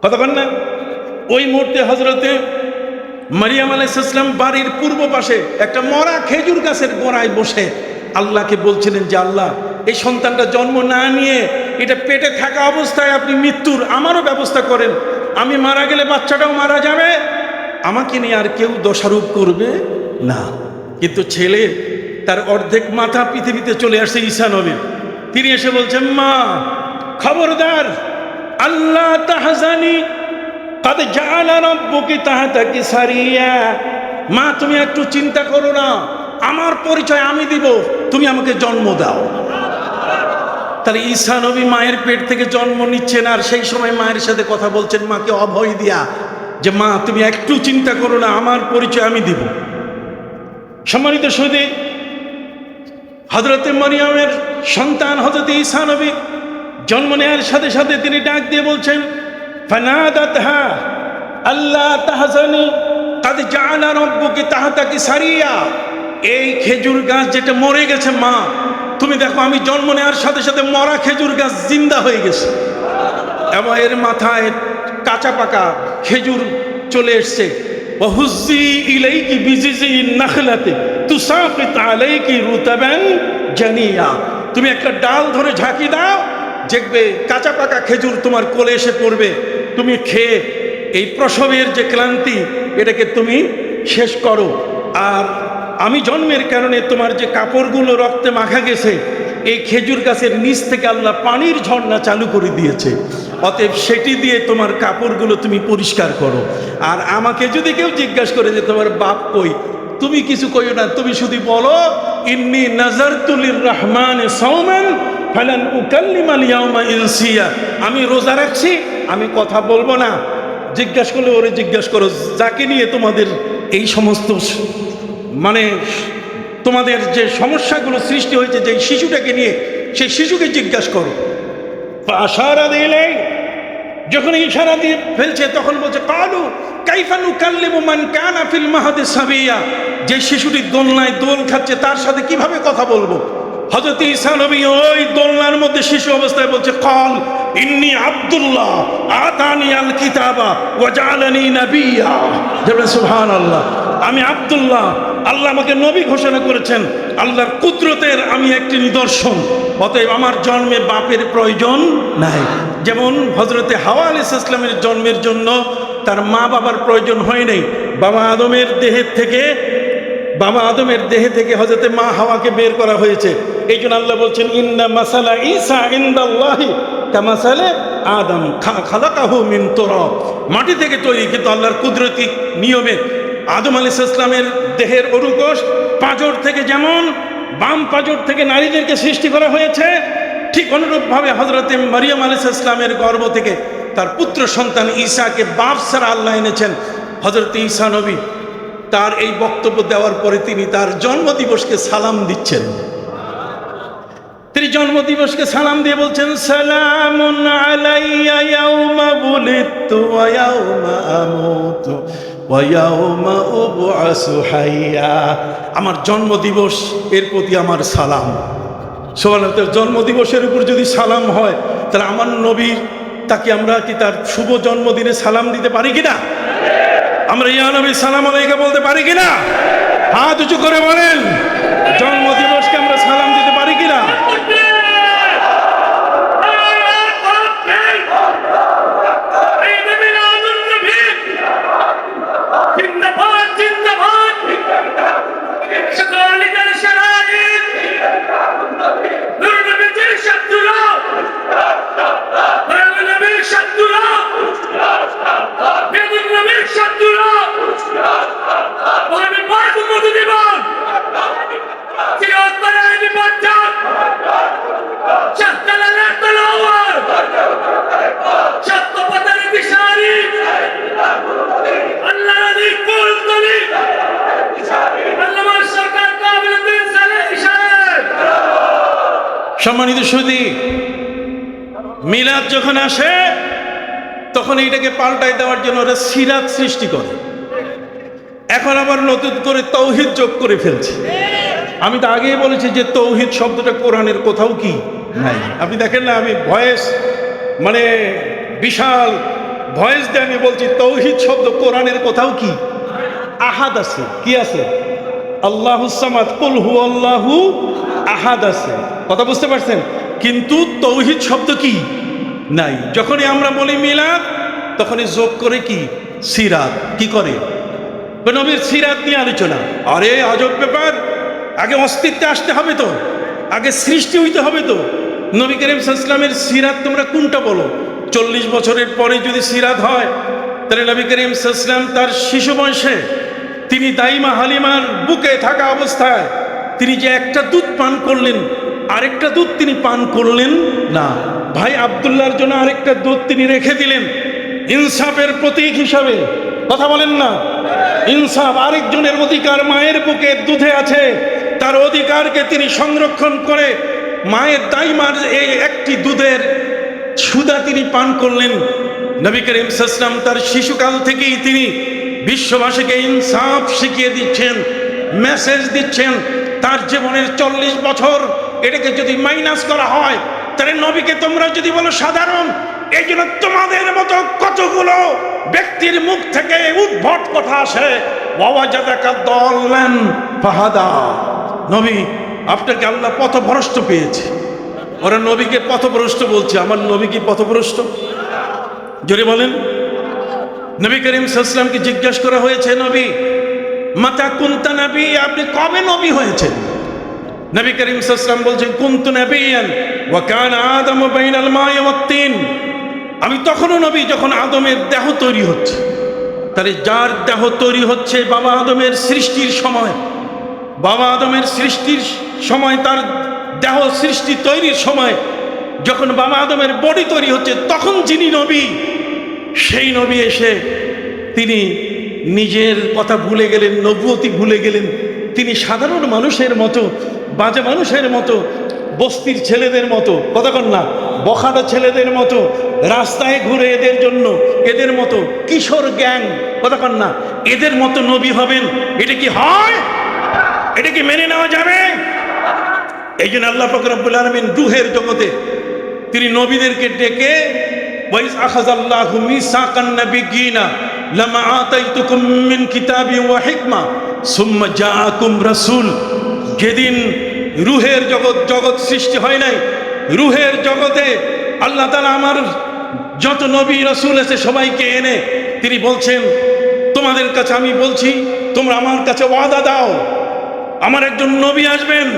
[SPEAKER 1] কথা বল না। ওই মুহূর্তে হযরতে মারিয়াম আলাইহিস সালাম বাড়ির পূর্ব পাশে একটা মরা খেজুর গাছের গোড়ায় বসে আল্লাহকে বলছিলেন যে আল্লাহ, এই সন্তানটা জন্ম না নিয়ে এটা পেটে থাকা অবস্থায় আপনি মৃত্যুর আমারও ব্যবস্থা করেন, আমি মারা গেলে বাচ্চাটাও মারা যাবে, আমাকে নিয়ে আর কেউ দোষারোপ করবে না। কিন্তু ছেলে তার অর্ধেক মাথা পৃথিবীতে চলে আসছে ঈসা নবীর, তিনি এসে বলছেন, মা খবরদার, আল্লাহ তাহজানি কাদ জাআলা রাব্বুকি তাহতাকি সারিয়া, মা তুমি একটু চিন্তা করো না, আমার পরিচয় আমি দিব, তুমি আমাকে জন্ম দাও। তাহলে ঈসা নবী মায়ের পেট থেকে জন্ম নিচ্ছেন, আর সেই সময় মায়ের সাথে কথা বলছেন, মাকে অভয় দিয়া যে মা তুমি একটু চিন্তা করো না, আমার পরিচয় আমি দিব। সম্মানিত সুধী, হযরতে মারিয়ামের সন্তান হযরতে ঈসা নবী জন্ম নেওয়ার সাথে সাথে তিনি ডাক দিয়ে বলছেন, ফানাদাতহা আল্লাহ তাহজানি কাদ জাআলা রাব্বুকি তাহতাকি সারিয়া। এই খেজুর গাছ যেটা মরে গেছে, মা তুমি দেখো আমি জন্ম নেওয়ার সাথে সাথে মরা খেজুর গাছ জিন্দা হয়ে গেছে, এবং এর মাথায় কাঁচা পাকা খেজুর চলে এসছে। ওয়াহুজ্জি ইলাইকি বিজিজিন নাখলাতি তুসাকিত আলাইকি রুতাবান জানিয়া। তুমি একটা ডাল ধরে ঝাঁকি দাও, দেখবে কাঁচা পাকা খেজুর তোমার কোলে এসে পড়বে, তুমি খেয়ে এই প্রসবের যে ক্লান্তি এটাকে তুমি শেষ করো। আর আমি জন্মের কারণে তোমার যে কাপড়গুলো রক্তে মাখা গেছে, এই খেজুর গাছের নিচ থেকে আল্লাহ পানির ঝর্ণা চালু করে দিয়েছে, অতএব সেটি দিয়ে তোমার কাপড়গুলো তুমি পরিষ্কার করো। আর আমাকে যদি কেউ জিজ্ঞাসা করে যে তোমার বাপ কই, তুমি কিছু কইও না, তুমি শুধু বলো ইন্নী নাযারতু লির-রহমান সাওমান ফালান উকাল্লিমাল ইয়াওমা ইনসিয়া। আমি রোজা রাখছি, আমি কথা বলবো না। জিজ্ঞাসা করলে ওরে জিজ্ঞাসা করো যাকে নিয়ে তোমাদের এই সমস্ত মানে তোমাদের যে সমস্যাগুলো সৃষ্টি হয়েছে, যে শিশুটাকে নিয়ে, সেই শিশুকে জিজ্ঞাসা করো। আশারা দিলে যখন ইশারা দিয়ে ফেলছে তখন বলছে কালু কাইফা নুকাল্লিমু মান কানা ফিল মাহদি সাবিয়া। যে শিশুটি দোলনায় দোল খাচ্ছে তার সাথে কিভাবে কথা বলবো? হযরত ঈসা নবী ওই দোলনার মধ্যে শিশু অবস্থায় বলছে কাল ইন্নী আব্দুল্লাহ আতানি আল কিতাবা ওয়া জাআলানি নাবিয়্যা। সুবহানাল্লাহ, আমি আব্দুল্লাহ, আল্লাহ আমাকে নবী ঘোষণা করেছেন, আল্লাহর কুদরতের আমি একটি নিদর্শন, অতএব আমার জন্মে বাপের প্রয়োজন নাই। যেমন হযরতে হাওয়া আলাইহিস সালামের জন্মের জন্য তার মা বাবার প্রয়োজন হয় নাই। বাবা আদমের দেহে থেকে হযরতে মা হাওয়াকে বের করা হয়েছে। এই জন্য আল্লাহ বলছেন ইন্না মাসালা ঈসা ইনদাল্লাহি কামাসালে আদম খালাকাহু মিন তুরাব। মাটি থেকে তৈরি, কিন্তু আল্লাহর কুদরতি নিয়মে আদম আলাইহিস সালামের দেহের অরুকোষ পাঁজর থেকে, যেমন বাম পাঁজর থেকে নারীদেরকে সৃষ্টি করা হয়েছে, ঠিক অনুরূপভাবে হযরতে মারিয়াম আলাইহিস সালামের গর্ভ থেকে তার পুত্র সন্তান ঈসাকে বাপ ছাড়া আল্লাহ এনেছেন। হযরতে ঈসা নবী তার এই বক্তব্য দেওয়ার পরে তিনি তার জন্মদিবসকে সালাম দিচ্ছেন। তিনি জন্মদিবসকে সালাম দিয়ে বলছেন সালামুন আলাইয়া ইয়াউমা বুলিদতু ওয়া ইয়াউমা আমুতু ওয়া ইয়াউমা উবআসু হাইয়া। আমার জন্মদিবস এর প্রতি আমার সালাম। সুবহানাল্লাহ, জন্মদিবসের উপর যদি সালাম হয় তাহলে আমার নবীর তাকে আমরা কি তার শুভ জন্মদিনে সালাম দিতে পারি কিনা? আমরা ইয়া নবী সালাম আলাইকা বলতে পারি কিনা? হাত উঁচু করে বলেন, জন্মদিবসকে আমরা সালাম দিতে পারি কিনা? সম্মানিত সুধী, মিলাদ যখন আসে তখন এইটাকে পাল্টাই দেওয়ার জন্য ওরা সিরাত সৃষ্টি করে। এখন আবার নতুন করে তৌহিদ যোগ করে ফেলছে। আমি তো আগেই বলেছি যে তৌহিদ শব্দটা কোরআনের কোথাও কি নাই। আপনি দেখেন না, আমি ভয়েস মানে বিশাল ভয়েস দিয়ে আমি বলছি তৌহিদ শব্দ কোরআনের কোথাও কি আহাদ আছে। কি আছে? আল্লাহুস সামাদ, কুল হুয়াল্লাহু আহাদ আছে। কথা বুঝতে পারছেন? কিন্তু তৌহিদ শব্দ কি নাই। যখনই আমরা বলি মিলাদ তখনই যোগ করে কি সিরাত। কি করে? নবীর সিরাত নিয়ে আলোচনা। আরে আজব ব্যাপার, আগে অস্তিত্বে আসতে হবে তো, আগে সৃষ্টি হইতে হবে তো। নবী করিম সাল্লাল্লাহু আলাইহি ওয়াসাল্লামের সিরাত তোমরা কোনটা বলো? 40 বছরের পরে যদি সিরাত হয় তাহলে নবী করিম সাল্লাল্লাহু আলাইহি ওয়াসাল্লাম তার শিশু বয়সে তিনি দাইমা হালিমার বুকে থাকা অবস্থায় তিনি যে একটা দুধ পান করলেন, আরেকটা দুধ তিনি পান করলেন না। ভাই আব্দুল্লাহর জন্য আরেকটা দুধ তিনি রেখে দিলেন ইনসাফের প্রতীক হিসাবে। কথা বলেন না? ইনসাফ, আরেকজনের অধিকার মায়ের বুকে দুধে আছে, তার অধিকারকে তিনি সংরক্ষণ করে মায়ের দাইমার এই একটি দুধের সুধা তিনি পান করলেন। নবী করিম সাল্লাল্লাহু আলাইহি ওয়াসাল্লাম তার শিশুকাল থেকেই তিনি বিশ্ববাসীকে ইনসাফ শিখিয়ে দিচ্ছেন, মেসেজ দিচ্ছেন। তার জীবনের 40 বছর এটাকে যদি মাইনাস করা হয়, তাহলে নবীকে তোমরা যদি বলো সাধারণ, এই জন্য তোমাদের মতো কতগুলো ব্যক্তির মুখ থেকে উদ্ভট কথা আসে, ওয়াজাদাকা দাল্লান ফাহাদা। নবী, আপনাকে আল্লাহ পথভ্রষ্ট পেয়েছে। ওরা নবীকে পথভ্রষ্ট বলছে, আমার নবী কি পথভ্রষ্ট? জোরে বলেন। নবী করিম সাল্লাল্লাহু আলাইহি ওয়াসাল্লামকে জিজ্ঞাসা করা হয়েছে, নবী মাতা কুনতা নবী, আপনি কবে নবী হয়েছেন? নবী করিম সাল্লাল্লাহু আলাইহি ওয়াসাল্লাম বলছেন, কুনতু নবিয়ান ওয়া কানা আদমু বাইনাল মা'i ওয়াত তিন। আমি তখনও নবী যখন আদমের দেহ তৈরি হচ্ছে। তাহলে যার দেহ তৈরি হচ্ছে বাবা আদমের সৃষ্টির সময়, বাবা আদমের সৃষ্টির সময়, তার দেহ সৃষ্টি তৈরির সময় যখন বাবা আদমের বডি তৈরি হচ্ছে, তখন যিনি নবী, সেই নবী এসে তিনি নিজের কথা ভুলে গেলেন, নবুয়তি ভুলে গেলেন। তিনি সাধারণ মানুষের মতো, বাজে মানুষের মতো, বস্তির ছেলেদের মতো, কথা কন না, বখাটা ছেলেদের মতো রাস্তায় ঘুরে এদের জন্য, এদের মতো কিশোর গ্যাং, কথা কন না, এদের মতো নবী হবেন? এটা কি হয়? এটা কি মেনে নেওয়া যাবে? এই জন্য আল্লাহ পাক রব্বুল আলামিন রূহের জগতে তিনি নবীদেরকে ডেকে, ওয়াইজ আখাযাল্লাহু মিসাকান নাবিয়্যিনা লামা আতাইতুকুম মিন কিতাবি ওয়া হিকমা সুম্মা জাআকুম রাসূল। যেদিন রূহের জগৎ সৃষ্টি হয় নাই, রূহের জগতে আল্লাহ তাআলা আমার যত নবী রাসূল আছে সবাইকে এনে তিনি বলছেন, তোমাদের কাছে আমি বলছি, তোমরা আমার কাছে ওয়াদা দাও, আমার একজন নবী আসবেন,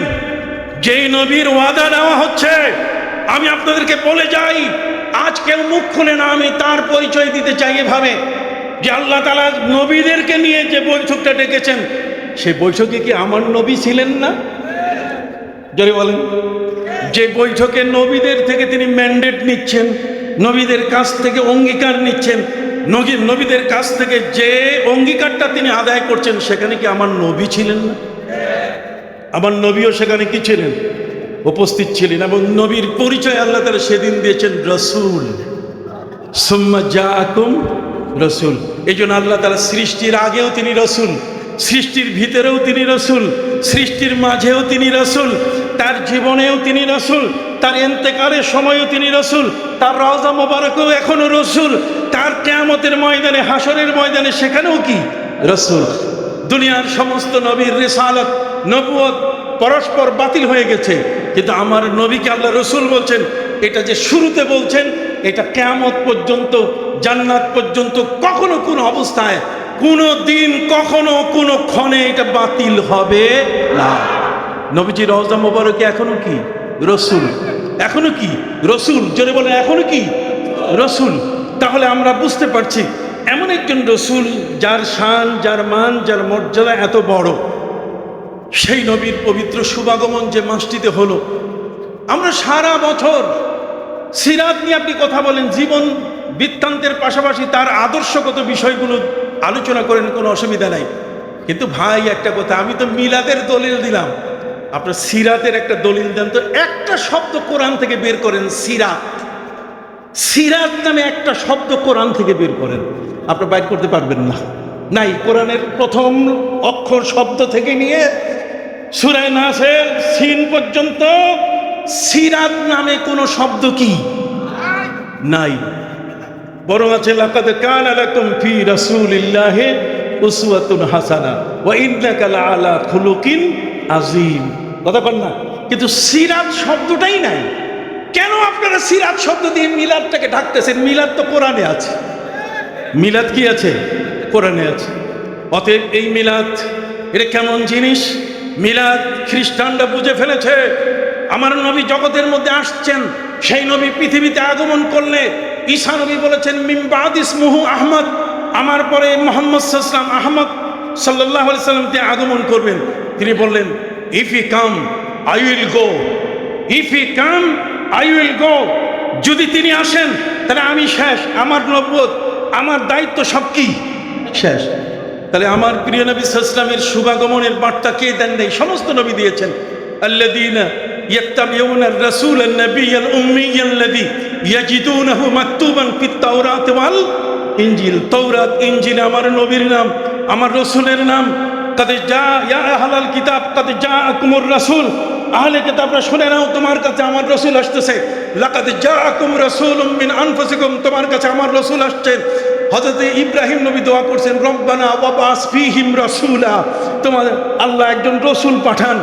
[SPEAKER 1] যেই নবীর ওয়াদা দেওয়া হচ্ছে। আমি আপনাদেরকে বলে যাই, আজ কেউ মুখ খুলে না, আমি তার পরিচয় দিতে চাই এভাবে যে আল্লাহ তাআলা নবীদেরকে নিয়ে যে বৈঠকটা ডেকেছেন, সেই বৈঠকে কি আমার নবী ছিলেন না? জোরে বলেন। যে বৈঠকে নবীদের থেকে তিনি ম্যান্ডেট নিচ্ছেন, নবীদের কাছ থেকে অঙ্গীকার নিচ্ছেন, নবীদের কাছ থেকে যে অঙ্গীকারটা তিনি আদায় করছেন, সেখানে কি আমার নবী ছিলেন না? আমার নবীও সেখানে কি ছিলেন? উপস্থিত ছিলেন। এবং নবীর পরিচয় আল্লাহ তাআলা সেদিন দিয়েছেন রাসূল, সুম্মা জাআকুম রাসূল। এই জন্য আল্লাহ তাআলা সৃষ্টির আগেও তিনি রাসূল, সৃষ্টির ভিতরেও তিনি রাসূল, সৃষ্টির মাঝেও তিনি রাসূল, তার জীবনেও তিনি রাসূল, তার ইন্তেকালের সময়ও তিনি রাসূল, তার রওজা মোবারকেও এখনো রাসূল, তার কিয়ামতের ময়দানে, হাসরের ময়দানে সেখানেও কি রাসূল। দুনিয়ার সমস্ত নবীর রিসালাত, নবুয়ত পরস্পর বাতিল হয়ে গেছে, কিন্তু আমার নবীকে আল্লাহ রাসূল বলছেন। এটা যে শুরুতে বলছেন, এটা কিয়ামত পর্যন্ত, জান্নাত পর্যন্ত কখনো কোনো অবস্থায়, কোনো দিন, কখনো কোনো ক্ষণে এটা বাতিল হবে না। নবীজির রওজা মোবারকে এখনো কি রাসূল, এখনো কি রাসূল, জোরে বলেন, এখনো কি রাসূল। তাহলে আমরা বুঝতে পারছি এমন একজন রাসূল যার শান, যার মান, যার মর্যাদা এত বড়, সেই নবীর পবিত্র শুভাগমন যে মাসটিতে হলো। আমরা সারা বছর সিরাত নিয়ে আপনি কথা বলেন, জীবন বৃত্তান্তের পাশাপাশি তার আদর্শগত বিষয়গুলো আলোচনা করেন, কোনো অসুবিধা নাই। কিন্তু ভাই একটা কথা, আমি তো মিলাদের দলিল দিলাম, আপনার সিরাতের একটা দলিল দেন তো। একটা শব্দ কোরআন থেকে বের করেন, সিরাত, সিরাত নামে একটা শব্দ কোরআন থেকে বের করেন, আপনার বাইর করতে পারবেন না। নাই, কোরআনের প্রথম অক্ষর শব্দ থেকে নিয়ে সূরা নাসের সিন পর্যন্ত সিরাত নামে কোনো শব্দ কি নাই। বরং আছে লাকাদ কানা লাকুম ফি রাসূলিল্লাহি উসওয়াতুন হাসানাহ ওয়া ইন্নাকা লাআলা খুলুকিন আযীম। কথা বল না, কিন্তু সিরাত শব্দটাই নাই। কেন আপনারা সিরাত শব্দ দিয়ে মিলাদটাকে ঢাকতেছেন? মিলাদ তো কোরআনে আছে। মিলাদ কি আছে? কোরআনে আছে। অতএব এই মিলাদ এটা কেমন জিনিস? মিলাদ খ্রিস্টানরা বুঝে ফেলেছে। আমার নবী জগতের মধ্যে আসছেন, সেই নবী পৃথিবীতে আগমন করলে ঈসা নবী বলেছেন মিন বাদি ইসমুহু আহমদ, আমার পরে মুহাম্মদ সাল্লাল্লাহু আহমদ সাল্লাল্লাহু আলাইহি সাল্লাম তিনি আগমন করবেন। তিনি বললেন if he come I will go, if he come I will go. যদি তিনি আসেন তাহলে আমি শেষ, আমার নবুয়ত, আমার দায়িত্ব সব কি শেষ। তাহলে আমার প্রিয় নবী সাল্লাল্লাহু আলাইহি ওয়াসাল্লামের শুভাগমনের বার্তা কে দেন নাই? সমস্ত নবী দিয়েছেন। আল্লাযীনা ইয়াত্তাবিউনা আর-রাসূলান নাবিয়্যাল উম্মিয়্যাল্লাযী ইয়াজিদুনাহু মাকতুবান ফিত তাওরাত ওয়াল ইনজিল। তৌরাত ইনজিল আমার নবীর নাম, আমার রসুলের নাম। কাদ জা ইয়া আহলাল কিতাব কাদ জাআকুমুর রাসূল, আহলে কিতাবরা শুনে নাও, তোমার কাছে আমার রসুল আসতেছে। লাকাদ জাআকুম রাসূলুম মিন আনফুসিকুম, তোমার কাছে আমার রসুল আসছেন। হযরত ইব্রাহিম নবী দোয়া করছেন, রব্বানা ওয়াবাস ফীহিম রাসূলা, তোমার আল্লাহ একজন রসুল পাঠান।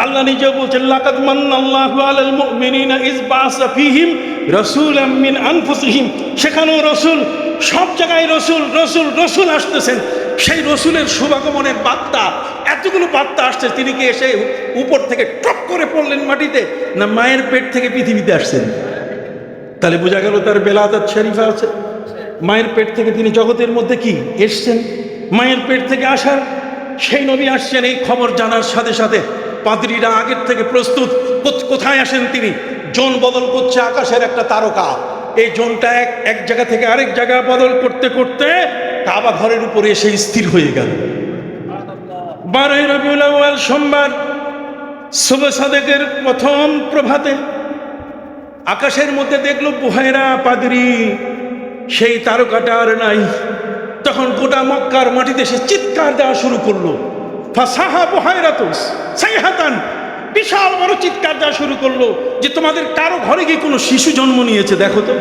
[SPEAKER 1] আল্লাহ নিজেও বলছেন, লাকাদ মান্নাল্লাহু আলাল মুমিনিনা ইয বাআসা ফীহিম রাসূলাম মিন আনফুসিহিম। সেখানেও রসুল, সব জায়গায় রসুল রসুল রসুল আসতেছেন। সেই রসুলের শুভাগমনের বার্তা, এতগুলো বার্তা আসছে, তিনি কি এসে উপর থেকে টপ করে পড়লেন মাটিতে, না মায়ের পেট থেকে পৃথিবীতে আসছেন? তাহলে বোঝা গেল তার বেলাদাত শরীফা আছে। মায়ের পেট থেকে তিনি জগতের মধ্যে কি এসছেন, মায়ের পেট থেকে আসার সেই নবী আসছেন। এই খবর জানার সাথে সাথে পাদ্রীরা আগের থেকে প্রস্তুত। কোথায় আসেন তিনি? জোন বদল করছে আকাশের একটা তারকা। এই জোনটা এক জায়গা থেকে আরেক জায়গায় বদল করতে করতে কাবা ঘরের উপরে এসে স্থির হয়ে গেল। 12 রবিউল আউয়াল সোমবার শুভ সাদেকের প্রথম প্রভাতে আকাশের মধ্যে দেখলো বুহাইরা পাদ্রী, সেই তারকাটা আর নাই। তখন গোটা মক্কার মাটিতে সে চিৎকার দেওয়া শুরু করলো। ফাসাহা বুহাইরাতুস সাইহাতান, বিশাল বড় চিৎকার দেওয়া শুরু করলো যে তোমাদের কারো ঘরে কি কোনো শিশু জন্ম নিয়েছে দেখো তো।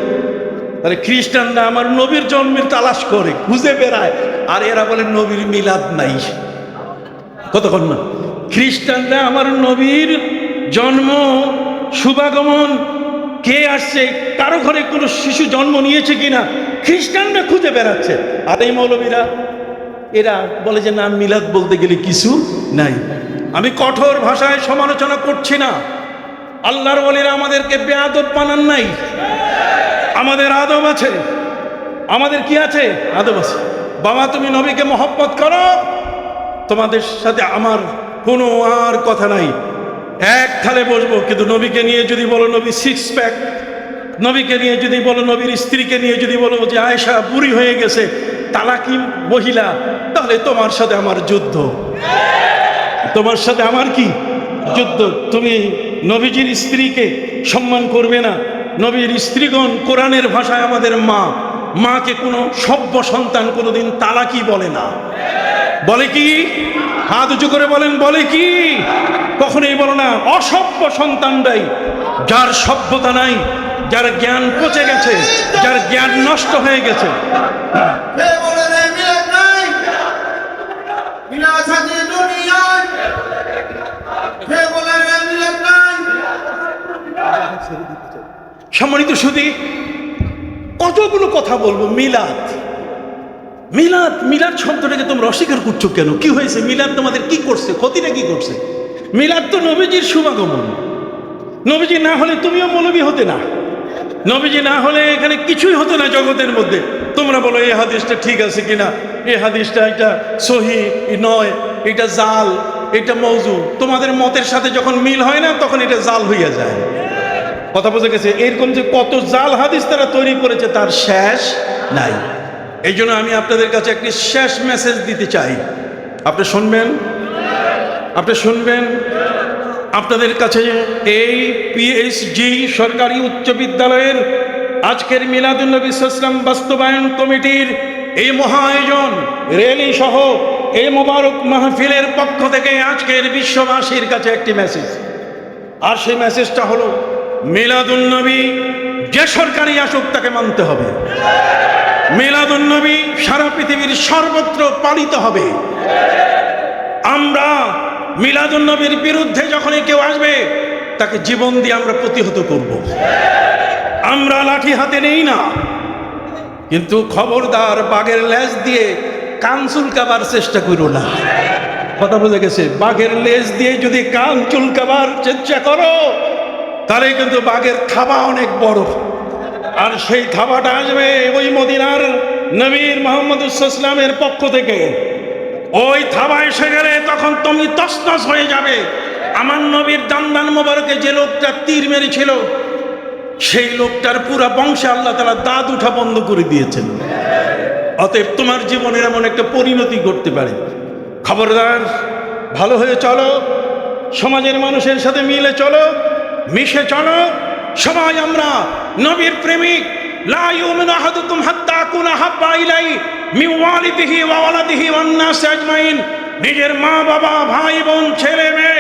[SPEAKER 1] তাহলে খ্রিস্টানরা আমার নবীর জন্মের তালাশ করে খুঁজে বেড়ায়, আর এরা বলে নবীর মিলাদ নাই। কতক্ষণ না খ্রিস্টানরা আমার নবীর জন্ম, শুভাগমন, কে আসছে, কারো ঘরে কোনো শিশু জন্ম নিয়েছে কিনা খ্রিস্টানরা খুঁজে বেড়াচ্ছে। আর এই মৌলবীরা এরা বলে যে না, মিলাদ বলতে গেলে কিছু নাই। আমি কঠোর ভাষায় সমালোচনা করছি না। আল্লাহর ওলিরা আমাদেরকে বেয়াদব বানান নাই, আমাদের আদব আছে। আমাদের কি আছে? আদব আছে। বাবা তুমি নবীকে মহব্বত করো, তোমাদের সাথে আমার কোনো আর কথা নাই, এক থালে বসবো। কিন্তু নবীকে নিয়ে যদি বলো নবী সিক্স প্যাক, নবীকে নিয়ে যদি বলো, নবীর স্ত্রীকে নিয়ে যদি বলো যে আয়েশা বুড়ি হয়ে গেছে, তালাকি মহিলা, তাহলে তোমার সাথে আমার যুদ্ধ, তোমার সাথে আমার কি যুদ্ধ। তুমি নবীজির স্ত্রীকে সম্মান করবে না। নবীর স্ত্রীগণ কোরআনের ভাষায় আমাদের মা, মাকে কোনো সভ্য সন্তান কোনোদিন তালাকি বলে না। বলে কি? হাত উঁচু করে বলেন, বলে কি? কখনোই বলো না। অসভ্য সন্তানরাই, যার সভ্যতা নাই, যার জ্ঞান পচে গেছে, যার জ্ঞান নষ্ট হয়ে গেছে। সম্মানিত সুধী, কতগুলো কথা বলবো। মিলাদ, মিলাদ, মিলাদ শব্দটাকে তোমরা অস্বীকার করছো কেন? কি হয়েছে? মিলাদ তোমাদের কি করছে? ক্ষতিটা কি করছে? মিলাদ তো নবীজির শুভাগমন। নবীজি না হলে তুমিও মৌলবী হতে না, নবীজি না হলে এখানে কিছুই হতো না জগতের মধ্যে। তোমরা বলো এই হাদিসটা ঠিক আছে কিনা, এই হাদিসটা এটা সহি নয়, এটা জাল, এটা মওযু। তোমাদের মতের সাথে যখন মিল হয় না, তখন এটা জাল হইয়া যায়। কথা বোঝা গেছে? এরকম যে কত জাল হাদিস তারা তৈরি করেছে তার শেষ নাই। এই জন্য আমি আপনাদের কাছে একটি শেষ মেসেজ দিতে চাই। আপনি শুনবেন, আপনি শুনবেন। আপনাদের কাছে এই পিএইচজি সরকারি উচ্চ বিদ্যালয়ের আজকের মিলাদুন্নবী সাল্লাল্লাহু বাস্তবায়ন কমিটির এই মহা আয়োজন, র্যালি সহ এই মোবারক মাহফিলের পক্ষ থেকে আজকের বিশ্ববাসীর কাছে একটি মেসেজ। আর সেই মেসেজটা হলো, মিলাদুন্নবী যে সরকারি আসুক তাকে মানতে হবে। মিলাদুন্নবী সারা পৃথিবীর সর্বত্র পালিত হবে। আমরা মিলাদুন্নবীর বিরুদ্ধে যখনই কেউ আসবে, তাকে জীবন দিয়ে আমরা প্রতিহত করব। আমরা লাঠি হাতে নেই না, কিন্তু খবরদার বাঘের লেজ দিয়ে কান চুলকাবার চেষ্টা করো না। কথা বোঝা গেছে? বাঘের লেজ দিয়ে যদি কান চুলকাবার চেষ্টা করো, তাহলে কিন্তু বাঘের থাবা অনেক বড়। আর সেই থাবাটা আসবে ওই মদিনার নবীর মুহাম্মদ সাল্লাল্লাহু পক্ষ থেকে। ওই থাবা এসে গেলে তখন তুমি তছনছ হয়ে যাবে। আমার নবীর দান মোবারকে যে লোকটা তীর মেরেছিল, সেই লোকটার পুরা বংশে আল্লাহ তাআলা দাঁত উঠা বন্ধ করে দিয়েছেন। অতএব তোমার জীবনের এমন একটা পরিণতি ঘটতে পারে। খবরদার, ভালো হয়ে চলো, সমাজের মানুষের সাথে মিলে চলো, মিশে চলো, সবাই আমরা নবীর প্রেমিক। লা ইউমিনু আহাদুকুম হাত্তা আকুনা হাব্বা ইলাইহি মিন ওয়ালিদিহি ওয়া ওয়ালাদিহি ওয়ান নাসি আজমাইন। নিজের মা বাবা ভাই বোন ছেলে মেয়ে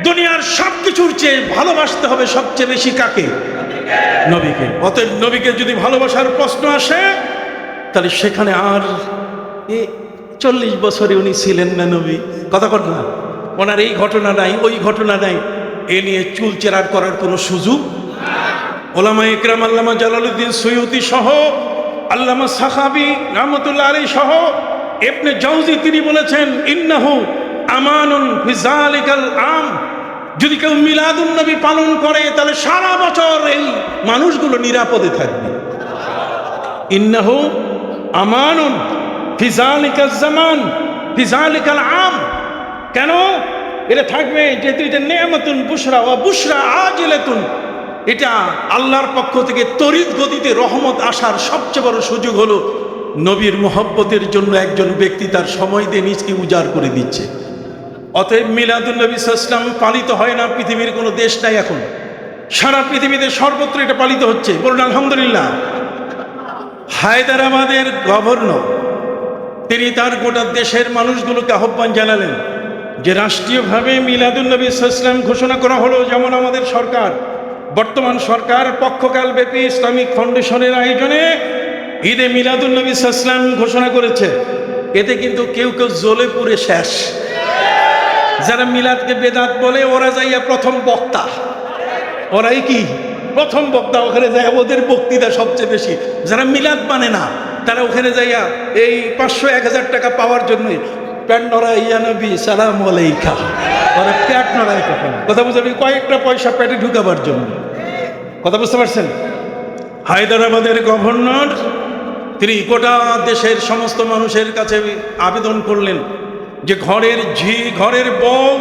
[SPEAKER 1] দুনিয়ার সব কিছুর চেয়ে ভালোবাসতে হবে সবচেয়ে বেশি কাকে? নবীকে। অতএব নবীকে যদি ভালোবাসার প্রশ্ন আসে তাহলে সেখানে আর 40 বছরে উনি ছিলেন না নবী, কথা কর না, ওনার এই ঘটনা নাই ওই ঘটনা নাই, এ নিয়ে চুলচেরার করার কোনো সুযোগ। ওলামা ইকরাম আল্লামা জালালউদ্দিন সুয়ুতি সহ, আল্লামা সাখাবী রাহমাতুল্লাহ আলাইহি সহ, ইবনে জাওজি তিনি বলেছেন ইন্নাহু আমানুন ফি যালিকাল আম। যদি কেউ মিলাদুন নবী পালন করে তাহলে সারা বছর এই মানুষগুলো নিরাপদে থাকবে। ইন্নাহু আমানুন ফি যালিকাল জামান ফি যালিকাল আম। কেন এটা থাকবে? যেহেতু এটা নেয়ামাতুন বুশরা ওয়া বুশরা আজিলাতুন, এটা আল্লাহর পক্ষ থেকে তড়িৎ গতিতে রহমত আসার সবচেয়ে বড় সুযোগ হলো নবীর মোহব্বতের জন্য একজন ব্যক্তি তার সময় দিয়ে নিজকে উজাড় করে দিচ্ছে। অতএব মিলাদুন নবী সাল্লাল্লাহু আলাইহি ওয়াসাল্লাম পালিত হয় না পৃথিবীর কোনো দেশ নাই এখন, সারা পৃথিবীতে সর্বত্র এটা পালিত হচ্ছে, বলুন আলহামদুলিল্লাহ। হায়দ্রাবাদের গভর্নর তিনি তার গোটা দেশের মানুষগুলোকে আহ্বান জানালেন যে রাষ্ট্রীয়ভাবে মিলাদুন নবী সাল্লাল্লাহু আলাইহি ওয়াসাল্লাম ঘোষণা করা হলো। যেমন আমাদের সরকার, বর্তমান সরকার পক্ষকালব্যাপী ইসলামিক ফাউন্ডেশনের আয়োজনে ঈদে মিলাদুন নবী সাল্লাল্লাহু আলাইহি ওয়াসাল্লাম ঘোষণা করেছে। এতে কিন্তু কেউ কেউ জ্বলে পুড়ে শেষ। যারা মিলাদকে বেদাত বলে ওরা যাইয়া প্রথম বক্তা, ওরাই কি প্রথম বক্তা, ওখানে যায় ওদের বক্তৃতা সবচেয়ে বেশি। যারা মিলাদ মানে না তারা ওখানে যাইয়া এই 500-1000 টাকা পাওয়ার জন্য প্যাট নড়াই, ইয়া নবী সালাম আলাইকা, ওরা প্যাট নড়াই কখন, কথা বুঝতে কয়েকটা পয়সা পেটে ঢুকাবার জন্য, কথা বুঝতে পারছেন? হায়দ্রাবাদের গভর্নর তিনি গোটা দেশের সমস্ত মানুষের কাছে আবেদন করলেন যে ঘরের ঝি, ঘরের বউ,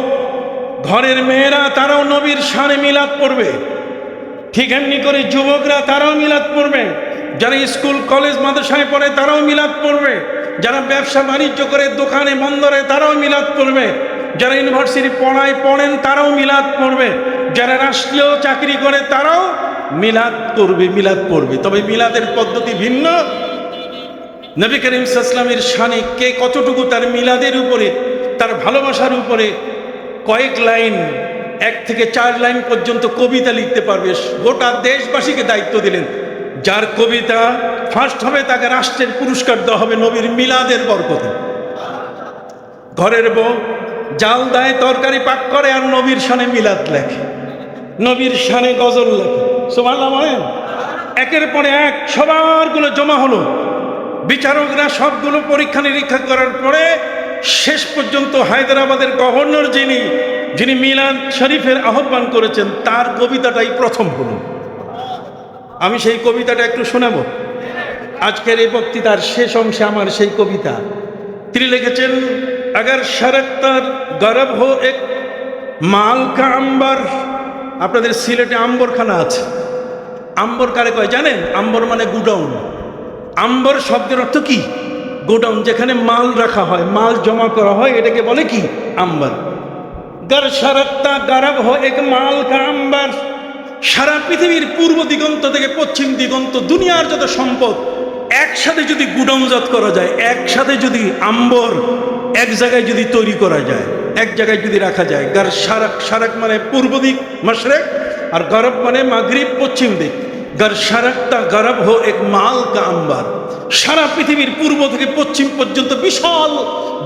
[SPEAKER 1] ঘরের মেয়েরা তারাও নবীর শানে মিলাদ পড়বে, ঠিক এমনি করে যুবকরা তারাও মিলাদ পড়বে, যারা স্কুল কলেজ মাদ্রাসায় পড়ে তারাও মিলাদ পড়বে, যারা ব্যবসা বাণিজ্য করে দোকানে বন্দরে তারাও মিলাদ পড়বে, যারা ইউনিভার্সিটি পড়েন তারাও মিলাদ পড়বে, যারা রাষ্ট্রীয় চাকরি করে তারাও মিলাদ করবে, মিলাদ পড়বে। তবে মিলাদের পদ্ধতি ভিন্ন। নবী করিম সাল্লাল্লাহু আলাইহি ওয়াসাল্লামের শানে কে কতটুকু তার মিলাদের উপরে, তার ভালোবাসার উপরে কয়েক লাইন, 1 থেকে 4 লাইন পর্যন্ত কবিতা লিখতে পারবে, গোটা দেশবাসীকে দায়িত্ব দিলেন। যার কবিতা ফার্স্ট হবে তাকে রাষ্ট্রের পুরস্কার দেওয়া হবে নবীর মিলাদের বরকতে। ঘরের বউ জাল দেয়, তরকারি পাক করে, আর নবীর শানে মিলাদ লেখে, নবীর শানে গজল লেখে, সুবহানাল্লাহ বলেন। একের পরে এক সবারগুলো জমা হলো, বিচারকরা সবগুলো পরীক্ষা নিরীক্ষা করার পরে শেষ পর্যন্ত হায়দ্রাবাদের গভর্নর যিনি মিলাদ শরীফের আহ্বান করেছেন তার কবিতাটাই প্রথম হলো। আমি সেই কবিতাটা একটু শোনাবো। আজকের এই বক্তৃতার শেষ অংশে আমার সেই কবিতা। তিনি লিখেছেন, আগার শরক্তার গরব হো এক মাল কা আম্বর। আপনাদের সিলেটে আম্বরখানা আছে। আম্বর কারে কয় জানেন? আম্বর মানে গুডাউন। আম্বর শব্দের অর্থ কি? গোডাউন, যেখানে মাল রাখা হয়, মাল জমা করা হয়, এটাকে বলে কি? আম্বর। গর শরক্তা গরব হো এক মাল কা আম্বর। সারা পৃথিবীর পূর্ব দিগন্ত থেকে পশ্চিম দিগন্ত দুনিয়ার যত সম্পদ একসাথে যদি গুডাউনজাত করা যায়, একসাথে যদি আম্বর এক জায়গায় যদি তৈরি করা যায়, এক জায়গায় যদি রাখা যায়, গার শারাক, শারাক মানে পূর্ব দিক মাশরিক, আর গরব মানে মাগরিব পশ্চিম দিক। গার শারাকটা গরব হো এক মাল কা আম্বার। সারা পৃথিবীর পূর্ব থেকে পশ্চিম পর্যন্ত বিশাল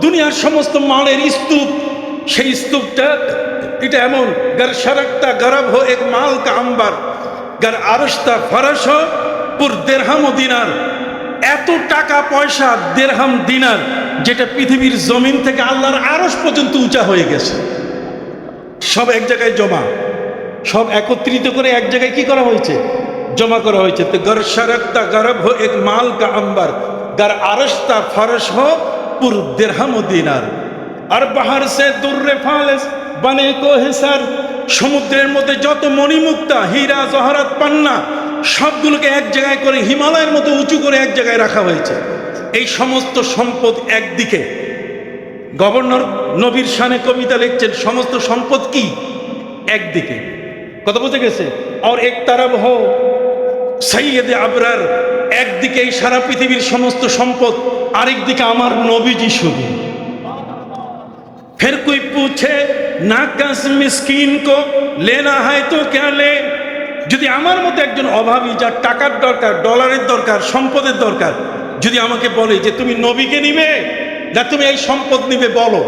[SPEAKER 1] দুনিয়ার সমস্ত মালের স্তূপ, সেই স্তূপটা এটা এমন, গার শারাকটা গরব হো এক মাল কা আম্বার, গার আরশটা ফরশ হো পুর দেরহাম ও দিনার। এত টাকা পয়সা, দেরহাম দিনার, যেটা পৃথিবীর জমিন থেকে আল্লাহর আরশ পর্যন্ত উঁচা হয়ে গেছে, সব এক জায়গায় জমা, সব একত্রিত করে এক জায়গায় কি করা হয়েছে? জমা করা হয়েছে। তো গর শরক্তা গরব হো এক মাল কা আম্বার, গার আরশতা ফরশ হো পুর দেরহাম ও দিনার। আর বাহার সে দুর্রে ফালেস বানে কো হিসার। সমুদ্রের মধ্যে যত মণিমুক্তা, হীরা জহরাত পান্না, সবগুলোকে এক জায়গায় করে হিমালয়ের মতো উঁচু করে এক জায়গায় রাখা হয়েছে। এই সমস্ত সম্পদ একদিকে। গভর্নর নবীর শানে কবিতা লিখছেন, সমস্ত সম্পদ কি? একদিকে। কথা বলতে গেছে और एक तरफ हो সৈয়দে আবরার, একদিকে এই সারা পৃথিবীর সমস্ত সম্পদ, আরেকদিকে আমার নবীজি শুধু। फिर कोई पूछे नाकस मिस्किन को लेना है तो क्या ले, যদি আমার মতো একজন অভাবী, যার টাকার দরকার, ডলারের দরকার, সম্পদের দরকার, যদি আমাকে বলে যে তুমি নবীকে নিবে না তুমি এই সম্পদ নিবে, বলো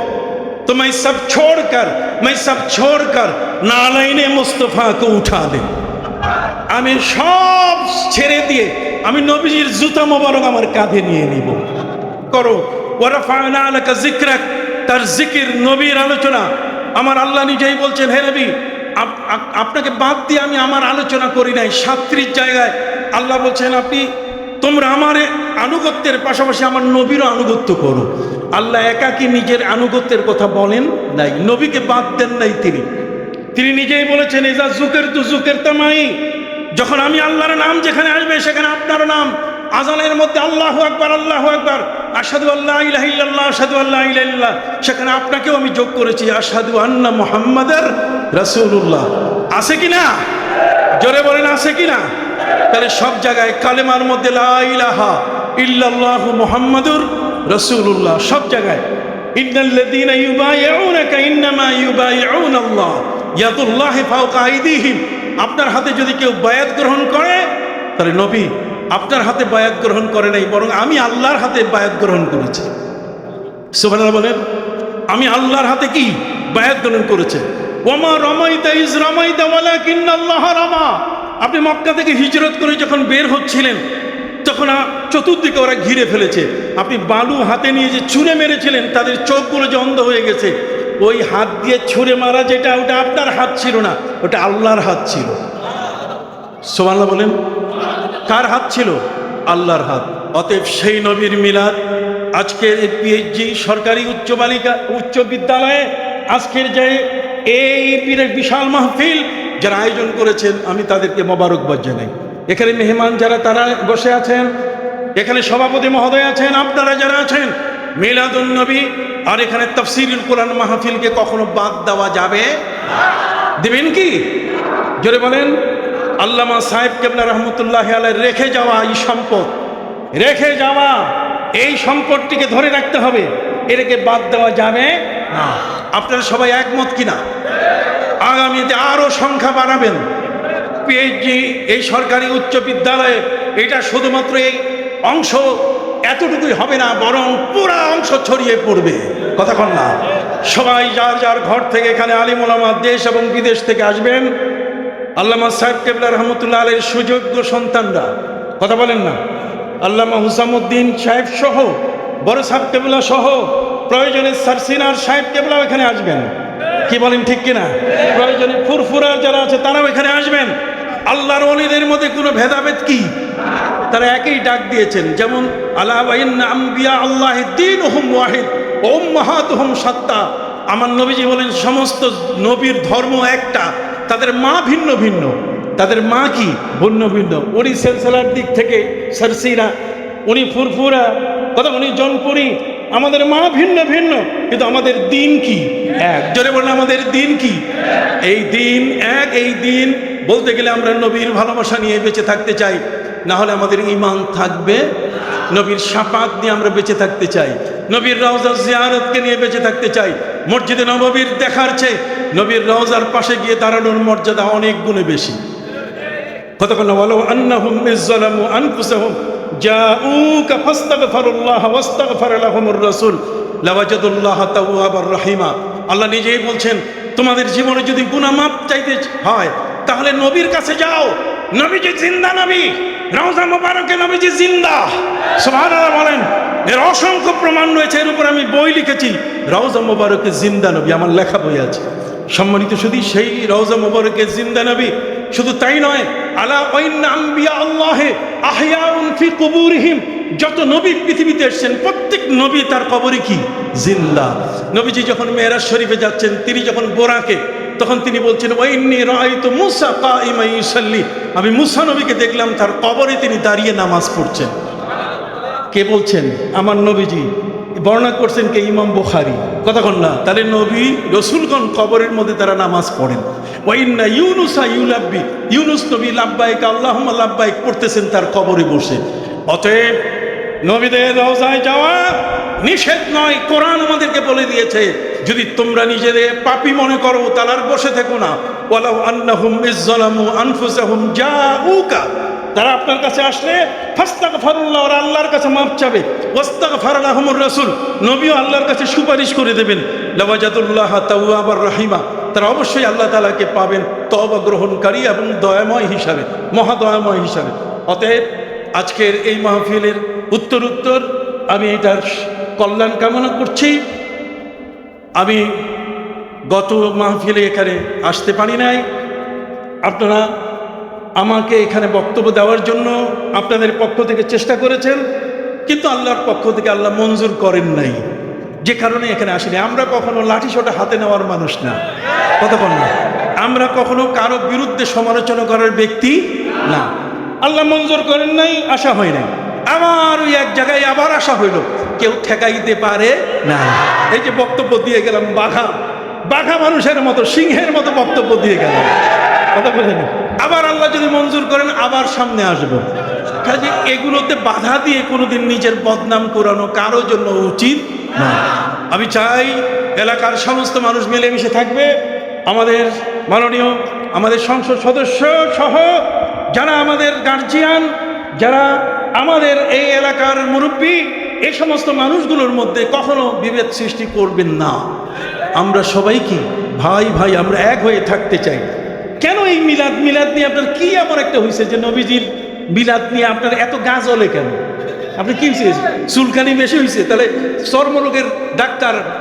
[SPEAKER 1] তো मैं सब छोड़कर नालाइने मुस्तफा को उठा दे, আমি সব ছেড়ে দিয়ে আমি নবীজির জুতা মোবারক আমার কাঁধে নিয়ে নিব। করো ওয়ারাফা'না লাকা যিকরাক, তার জিকির, নবীর আলোচনা। আমার আল্লাহ নিজেই বলছেন, হে নবী আপনাকে বাদ দিয়ে আমি আমার আলোচনা করি নাই। 37 জায়গায় আল্লাহ বলছেন তোমরা আমার আনুগত্যের পাশাপাশি আমার নবীরও আনুগত্য করো। আল্লাহ একাকি নিজের আনুগত্যের কথা বলেন নাই, নবীকে বাদ দেন নাই। তিনি নিজেই বলেছেন, ইজা যুকিরতু যুকিরতা মাই, যখন আমি আল্লাহর নাম যেখানে আসবে সেখানে আপনার নাম। আজানের মধ্যে আল্লাহু আকবার, আল্লাহু আকবার, আশহাদু আল্লা ইলাহা ইল্লাল্লাহ, আশহাদু আল্লা ইলাহা ইল্লাল্লাহ, সেখানে আপনাকেও আমি যোগ করেছি, আশহাদু আন্না মুহাম্মাদার রাসূলুল্লাহ। আছে কিনা? জোরে বলেন আছে কিনা? তাহলে সব জায়গায় কালেমার মধ্যে লা ইলাহা ইল্লাল্লাহু মুহাম্মাদুর রাসূলুল্লাহ, সব জায়গায়। ইন্নাল্লাযীনা ইউবাইউনাকা ইন্নামা ইউবাইউনাল্লাহ ইয়াদুল্লাহি ফাওকা আইদিহিম, আপনার হাতে যদি কেউ বায়াত গ্রহণ করে, তাহলে নবী আপনার হাতে বায়াত গ্রহণ করে নাই, বরং আমি আল্লাহর হাতে বায়াত গ্রহণ করেছি। সুবহানাল্লাহ বলেন। আমি আল্লাহর হাতে কি বায়াত গ্রহণ করেছে। ওয়ামা রামাইতা ইজ রামাইতা ওয়ালাকিন্নাল্লাহ রামা, আপনি মক্কা থেকে হিজরত করে যখন বের হচ্ছিলেন তখন চতুর্দিকে ওরা ঘিরে ফেলেছে। আপনি বালু হাতে নিয়ে যে ছুঁড়ে মেরেছিলেন, তাদের চোখগুলো যে অন্ধ হয়ে গেছে। ওই হাত দিয়ে ছুঁড়ে মারা যেটা, ওটা আপনার হাত ছিল না, ওটা আল্লাহর হাত ছিল। সুবহানাল্লাহ বলেন। কার হাত ছিল? আল্লাহর হাত। অতএব সেই নবীর মিলাদ আজকের পিএইচজি সরকারি উচ্চ বিদ্যালয়ে আজকের যে এই বিশাল মাহফিল যারা আয়োজন করেছেন, আমি তাদেরকে মোবারকবাদ জানাই। এখানে মেহমান যারা তারা বসে আছেন, এখানে সভাপতি মহোদয় আছেন, আপনারা যারা আছেন, মিলাদুন নবী আর এখানে তাফসীরুল কোরআন মাহফিলকে কখনো বাদ দেওয়া যাবে? দিবেন কি? জোরে বলেন। আল্লামা সাহেব কেবলা রহমতুল্লাহি আলাইহি রেখে যাওয়া এই সম্পদ, রেখে যাওয়া এই সম্পদটিকে ধরে রাখতে হবে, এটাকে বাদ দেওয়া যাবে না। আপনারা সবাই একমত কিনা? আগামীতে আরো সংখ্যা বাড়াবেন। পিএইচজি এই সরকারি উচ্চ বিদ্যালয়ে এটা শুধুমাত্র এই অংশ এতটুকুই হবে না, বরং পুরা অংশ ছড়িয়ে পড়বে। কথা কন না? সবাই যার যার ঘর থেকে এখানে আলিম ওলামা দেশ এবং বিদেশ থেকে আসবেন। আল্লামা সাহেব কেবলা রহমতুল্লাহ আলাইহির সুযোগ্য সন্তানরা, কথা বলেন না, আল্লামা হুসামউদ্দিন সাহেব সহ, বড় সাহেব কেবলা সহ, প্রয়োজনে সারসিনার সাহেব কেবলাও এখানে আসবেন। কি বলেন ঠিক কিনা? প্রয়োজনে ফুরফুরার যারা আছে তারাও এখানে আসবেন। আল্লাহর ওলিদের মধ্যে কোনো ভেদাভেদ কি? তারা একই ডাক দিয়েছেন। যেমন আলা ওয়াইন্না আম্বিয়া আল্লাহি দীনুহুম ওয়াহিদ ওয়া উম্মাহাতুহুম শাত্তা, আমার নবীজি বলেন সমস্ত নবীর ধর্ম একটা, তাদের মা ভিন্ন ভিন্ন। তাদের মা কি? ভিন্ন ভিন্ন। উনি সিলসিলার দিক থেকে সারসিনা, উনি ফুরফুরা, কথা উনি জনপুরি, আমাদের মা ভিন্ন ভিন্ন, কিন্তু আমাদের দিন কি এক। জোরে বলেন আমাদের দিন কি? এই দিন এক। এই দিন বলতে গেলে আমরা নবীর ভালোবাসা নিয়ে বেঁচে থাকতে চাই, না হলে আমাদের ঈমান থাকবে। নবীর শাফাত নিয়ে আমরা বেঁচে থাকতে চাই, নবীর রওজা জিয়ারতকে নিয়ে বেঁচে থাকতে চাই। মসজিদে নববীর দেখার চেয়ে নবীর রওজার পাশে গিয়ে দাঁড়ানোর মর্যাদা অনেক গুণে বেশি। কতক্ষণ ওয়ালাউ আন্নাহুম ইযলামু আনফুসাহুম জাউকা ফাস্তাগফিরুল্লাহ ওয়াস্তাগফার লাহুমুর রাসূল লাওয়াজাদুল্লাহ তাওয়াবার রহিমা। আল্লাহ নিজেই বলছেন, তোমাদের জীবনে যদি গুনাহ মাফ চাইতে হয় তাহলে নবীর কাছে যাও। নবীজি জিন্দা নবী, রওজা মুবারকে নবীজি জিন্দা। সুবহানাল্লাহ বলেন। এর অসংখ্য প্রমাণ রয়েছে, এর উপর আমি বই লিখেছি, রওজা মুবারকে জিন্দা নবী, আমার লেখা বই আছে। সম্মানিত শুধু সেই রওজা মুবারকে জিন্দা নবী, শুধু তাই নয়, আলা ওয়াইন্না আম্বিয়া আল্লাহি আহইয়াউন ফি কুবুরিহিম, যত নবী পৃথিবীতে এসেছেন প্রত্যেক নবী তার কবরে কি জিন্দা। নবীজি যখন মেরাজ শরীফে যাচ্ছেন, তিনি যখন বোরাকে, তখন তিনি বলছেন ওয়াইন্নী রাআইতু মূসা কাইমান ইউসাল্লি, আমি মূসা নবীকে দেখলাম তার কবরে তিনি দাঁড়িয়ে নামাজ পড়ছেন। কে বলছেন? আমার নবীজি। বর্ণনা করছেন কে? ইমাম বুখারী। কতক্ষণ না? তাহলে নবী রসুলগণ কবরের মধ্যে তারা নামাজ পড়েন। ওয়াইন্না ইউনুসা ইউলাব্বি, ইউনুস নবী লাব্বাইক আল্লাহুম্মা লাব্বাইক পড়তেছেন তার কবরে বসে। অতএব নবীদের রওজায় যাওয়া নিষেধ নয়, কোরআন আমাদেরকে বলে দিয়েছে। যদি তোমরা নিজেদের পাপী মনে করো তাহলে আর বসে থেকো না। ওয়ালাউ আন্নাহুম ইযযালামু আনফুসাহুম জাউকা, তারা আপনার কাছে আসলে ফাস্তাগফিরুল্লাহ, ওরা আল্লাহর কাছে মাফ চাবে। ওয়াস্তাগফারা লাহুমুর রাসূল, নবীও আল্লাহর কাছে সুপারিশ করে দেবেন। লাওয়াজাদুল্লাহ তাওয়াবার রহিমা, তারা অবশ্যই আল্লাহ তাআলাকে পাবেন তওবা গ্রহণকারী এবং দয়াময় হিসাবে, মহাদয়াময় হিসাবে। অতএব আজকের এই মাহফিলের উত্তর আমি এটার কল্যাণ কামনা করছি। আমি গত মাহফিলে এখানে আসতে পারি নাই, আপনারা আমাকে এখানে বক্তব্য দেওয়ার জন্য আপনাদের পক্ষ থেকে চেষ্টা করেছেন, কিন্তু আল্লাহর পক্ষ থেকে আল্লাহ মঞ্জুর করেন নাই, যে কারণে এখানে আসেনি। আমরা কখনো লাঠিসোঁটা হাতে নেওয়ার মানুষ না, কতক্ষণ না, আমরা কখনো কারো বিরুদ্ধে সমালোচনা করার ব্যক্তি না। আল্লাহ মঞ্জুর করেন নাই, আসা হয় নাই। আবার ওই এক জায়গায় আবার আসা হইল, কেউ ঠেকাইতে পারে না। এই যে বক্তব্য দিয়ে গেলাম, বাঘা মানুষের মতো, সিংহের মতো বক্তব্য দিয়ে গেলাম, কথা বলেন। আবার আল্লাহ যদি মঞ্জুর করেন আবার সামনে আসবো। কাজে এগুলোতে বাধা দিয়ে কোনোদিন নিজের বদনাম করানো কারোর জন্য উচিত না। আমি চাই এলাকার সমস্ত মানুষ মিলেমিশে থাকবে। আমাদের মাননীয় আমাদের সংসদ সদস্য সহ যারা আমাদের গার্জিয়ান, যারা আমাদের এই এলাকার মুরব্বী, এই সমস্ত মানুষগুলোর মধ্যে কখনো বিভেদ সৃষ্টি করবেন না। আমরা সবাইকে ভাই ভাই আমরা এক হয়ে থাকতে চাই। কেন এই মিলাদ নিয়ে আপনার কি এমন একটা হয়েছে যে নবীজির মিলাদ নিয়ে আপনার এত গা জ্বলে কেন? আপনি কি হয়েছে? চুলকানি বেশি হয়েছে? তাহলে চর্মরোগের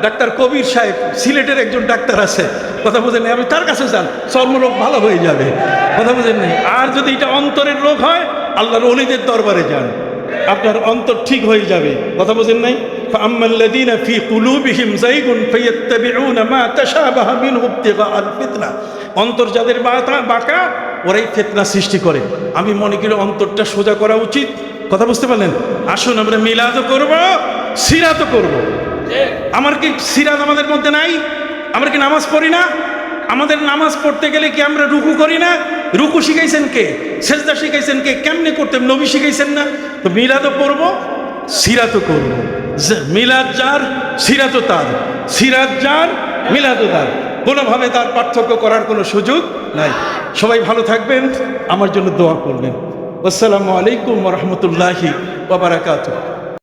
[SPEAKER 1] ডাক্তার কবির সাহেব, সিলেটের একজন ডাক্তার আছে, কথা বোঝেন না, আপনি তার কাছে যান, চর্মরোগ ভালো হয়ে যাবে, কথা বোঝেন নাই। আর যদি এটা অন্তরের রোগ হয়, আল্লাহর ওলিদের দরবারে যান, আপনার অন্তর ঠিক হয়ে যাবে, কথা বোঝেন নাই। ফাআম্মাল্লাযীনা ফী কুলূবিহিম যায়গুন ফায়াত্তাবিউনা মা তাশাবাহা মিনহু ইবতিগাআল ফিতনা, অন্তর যাদের বাঁকা ওরাই ফিতনা সৃষ্টি করে। আমি মনে করি অন্তরটা সোজা করা উচিত, কথা বুঝতে পারলেন? আসুন আমরা মিলাদও করব, সিরাতও করব। আমার কি সিরাত আমাদের মধ্যে নাই? আমরা কি নামাজ পড়ি না? আমাদের নামাজ পড়তে গেলে কি আমরা রুকু করি না? রুকু শিখাইছেন কে? সেজদা শিখাইছেন কে? কেমনে করতে নবী শিখাইছেন না? তো মিলাদও করব, সিরাতও করব। মিলাদ যার, সিরাতও তার, সিরাত যার, মিলাদও তার, কোনোভাবে তার পার্থক্য করার কোনো সুযোগ নাই। সবাই ভালো থাকবেন, আমার জন্য দোয়া করবেন। আসসালামু আলাইকুম ওয়া রাহমাতুল্লাহি ওয়া বারাকাতুহু।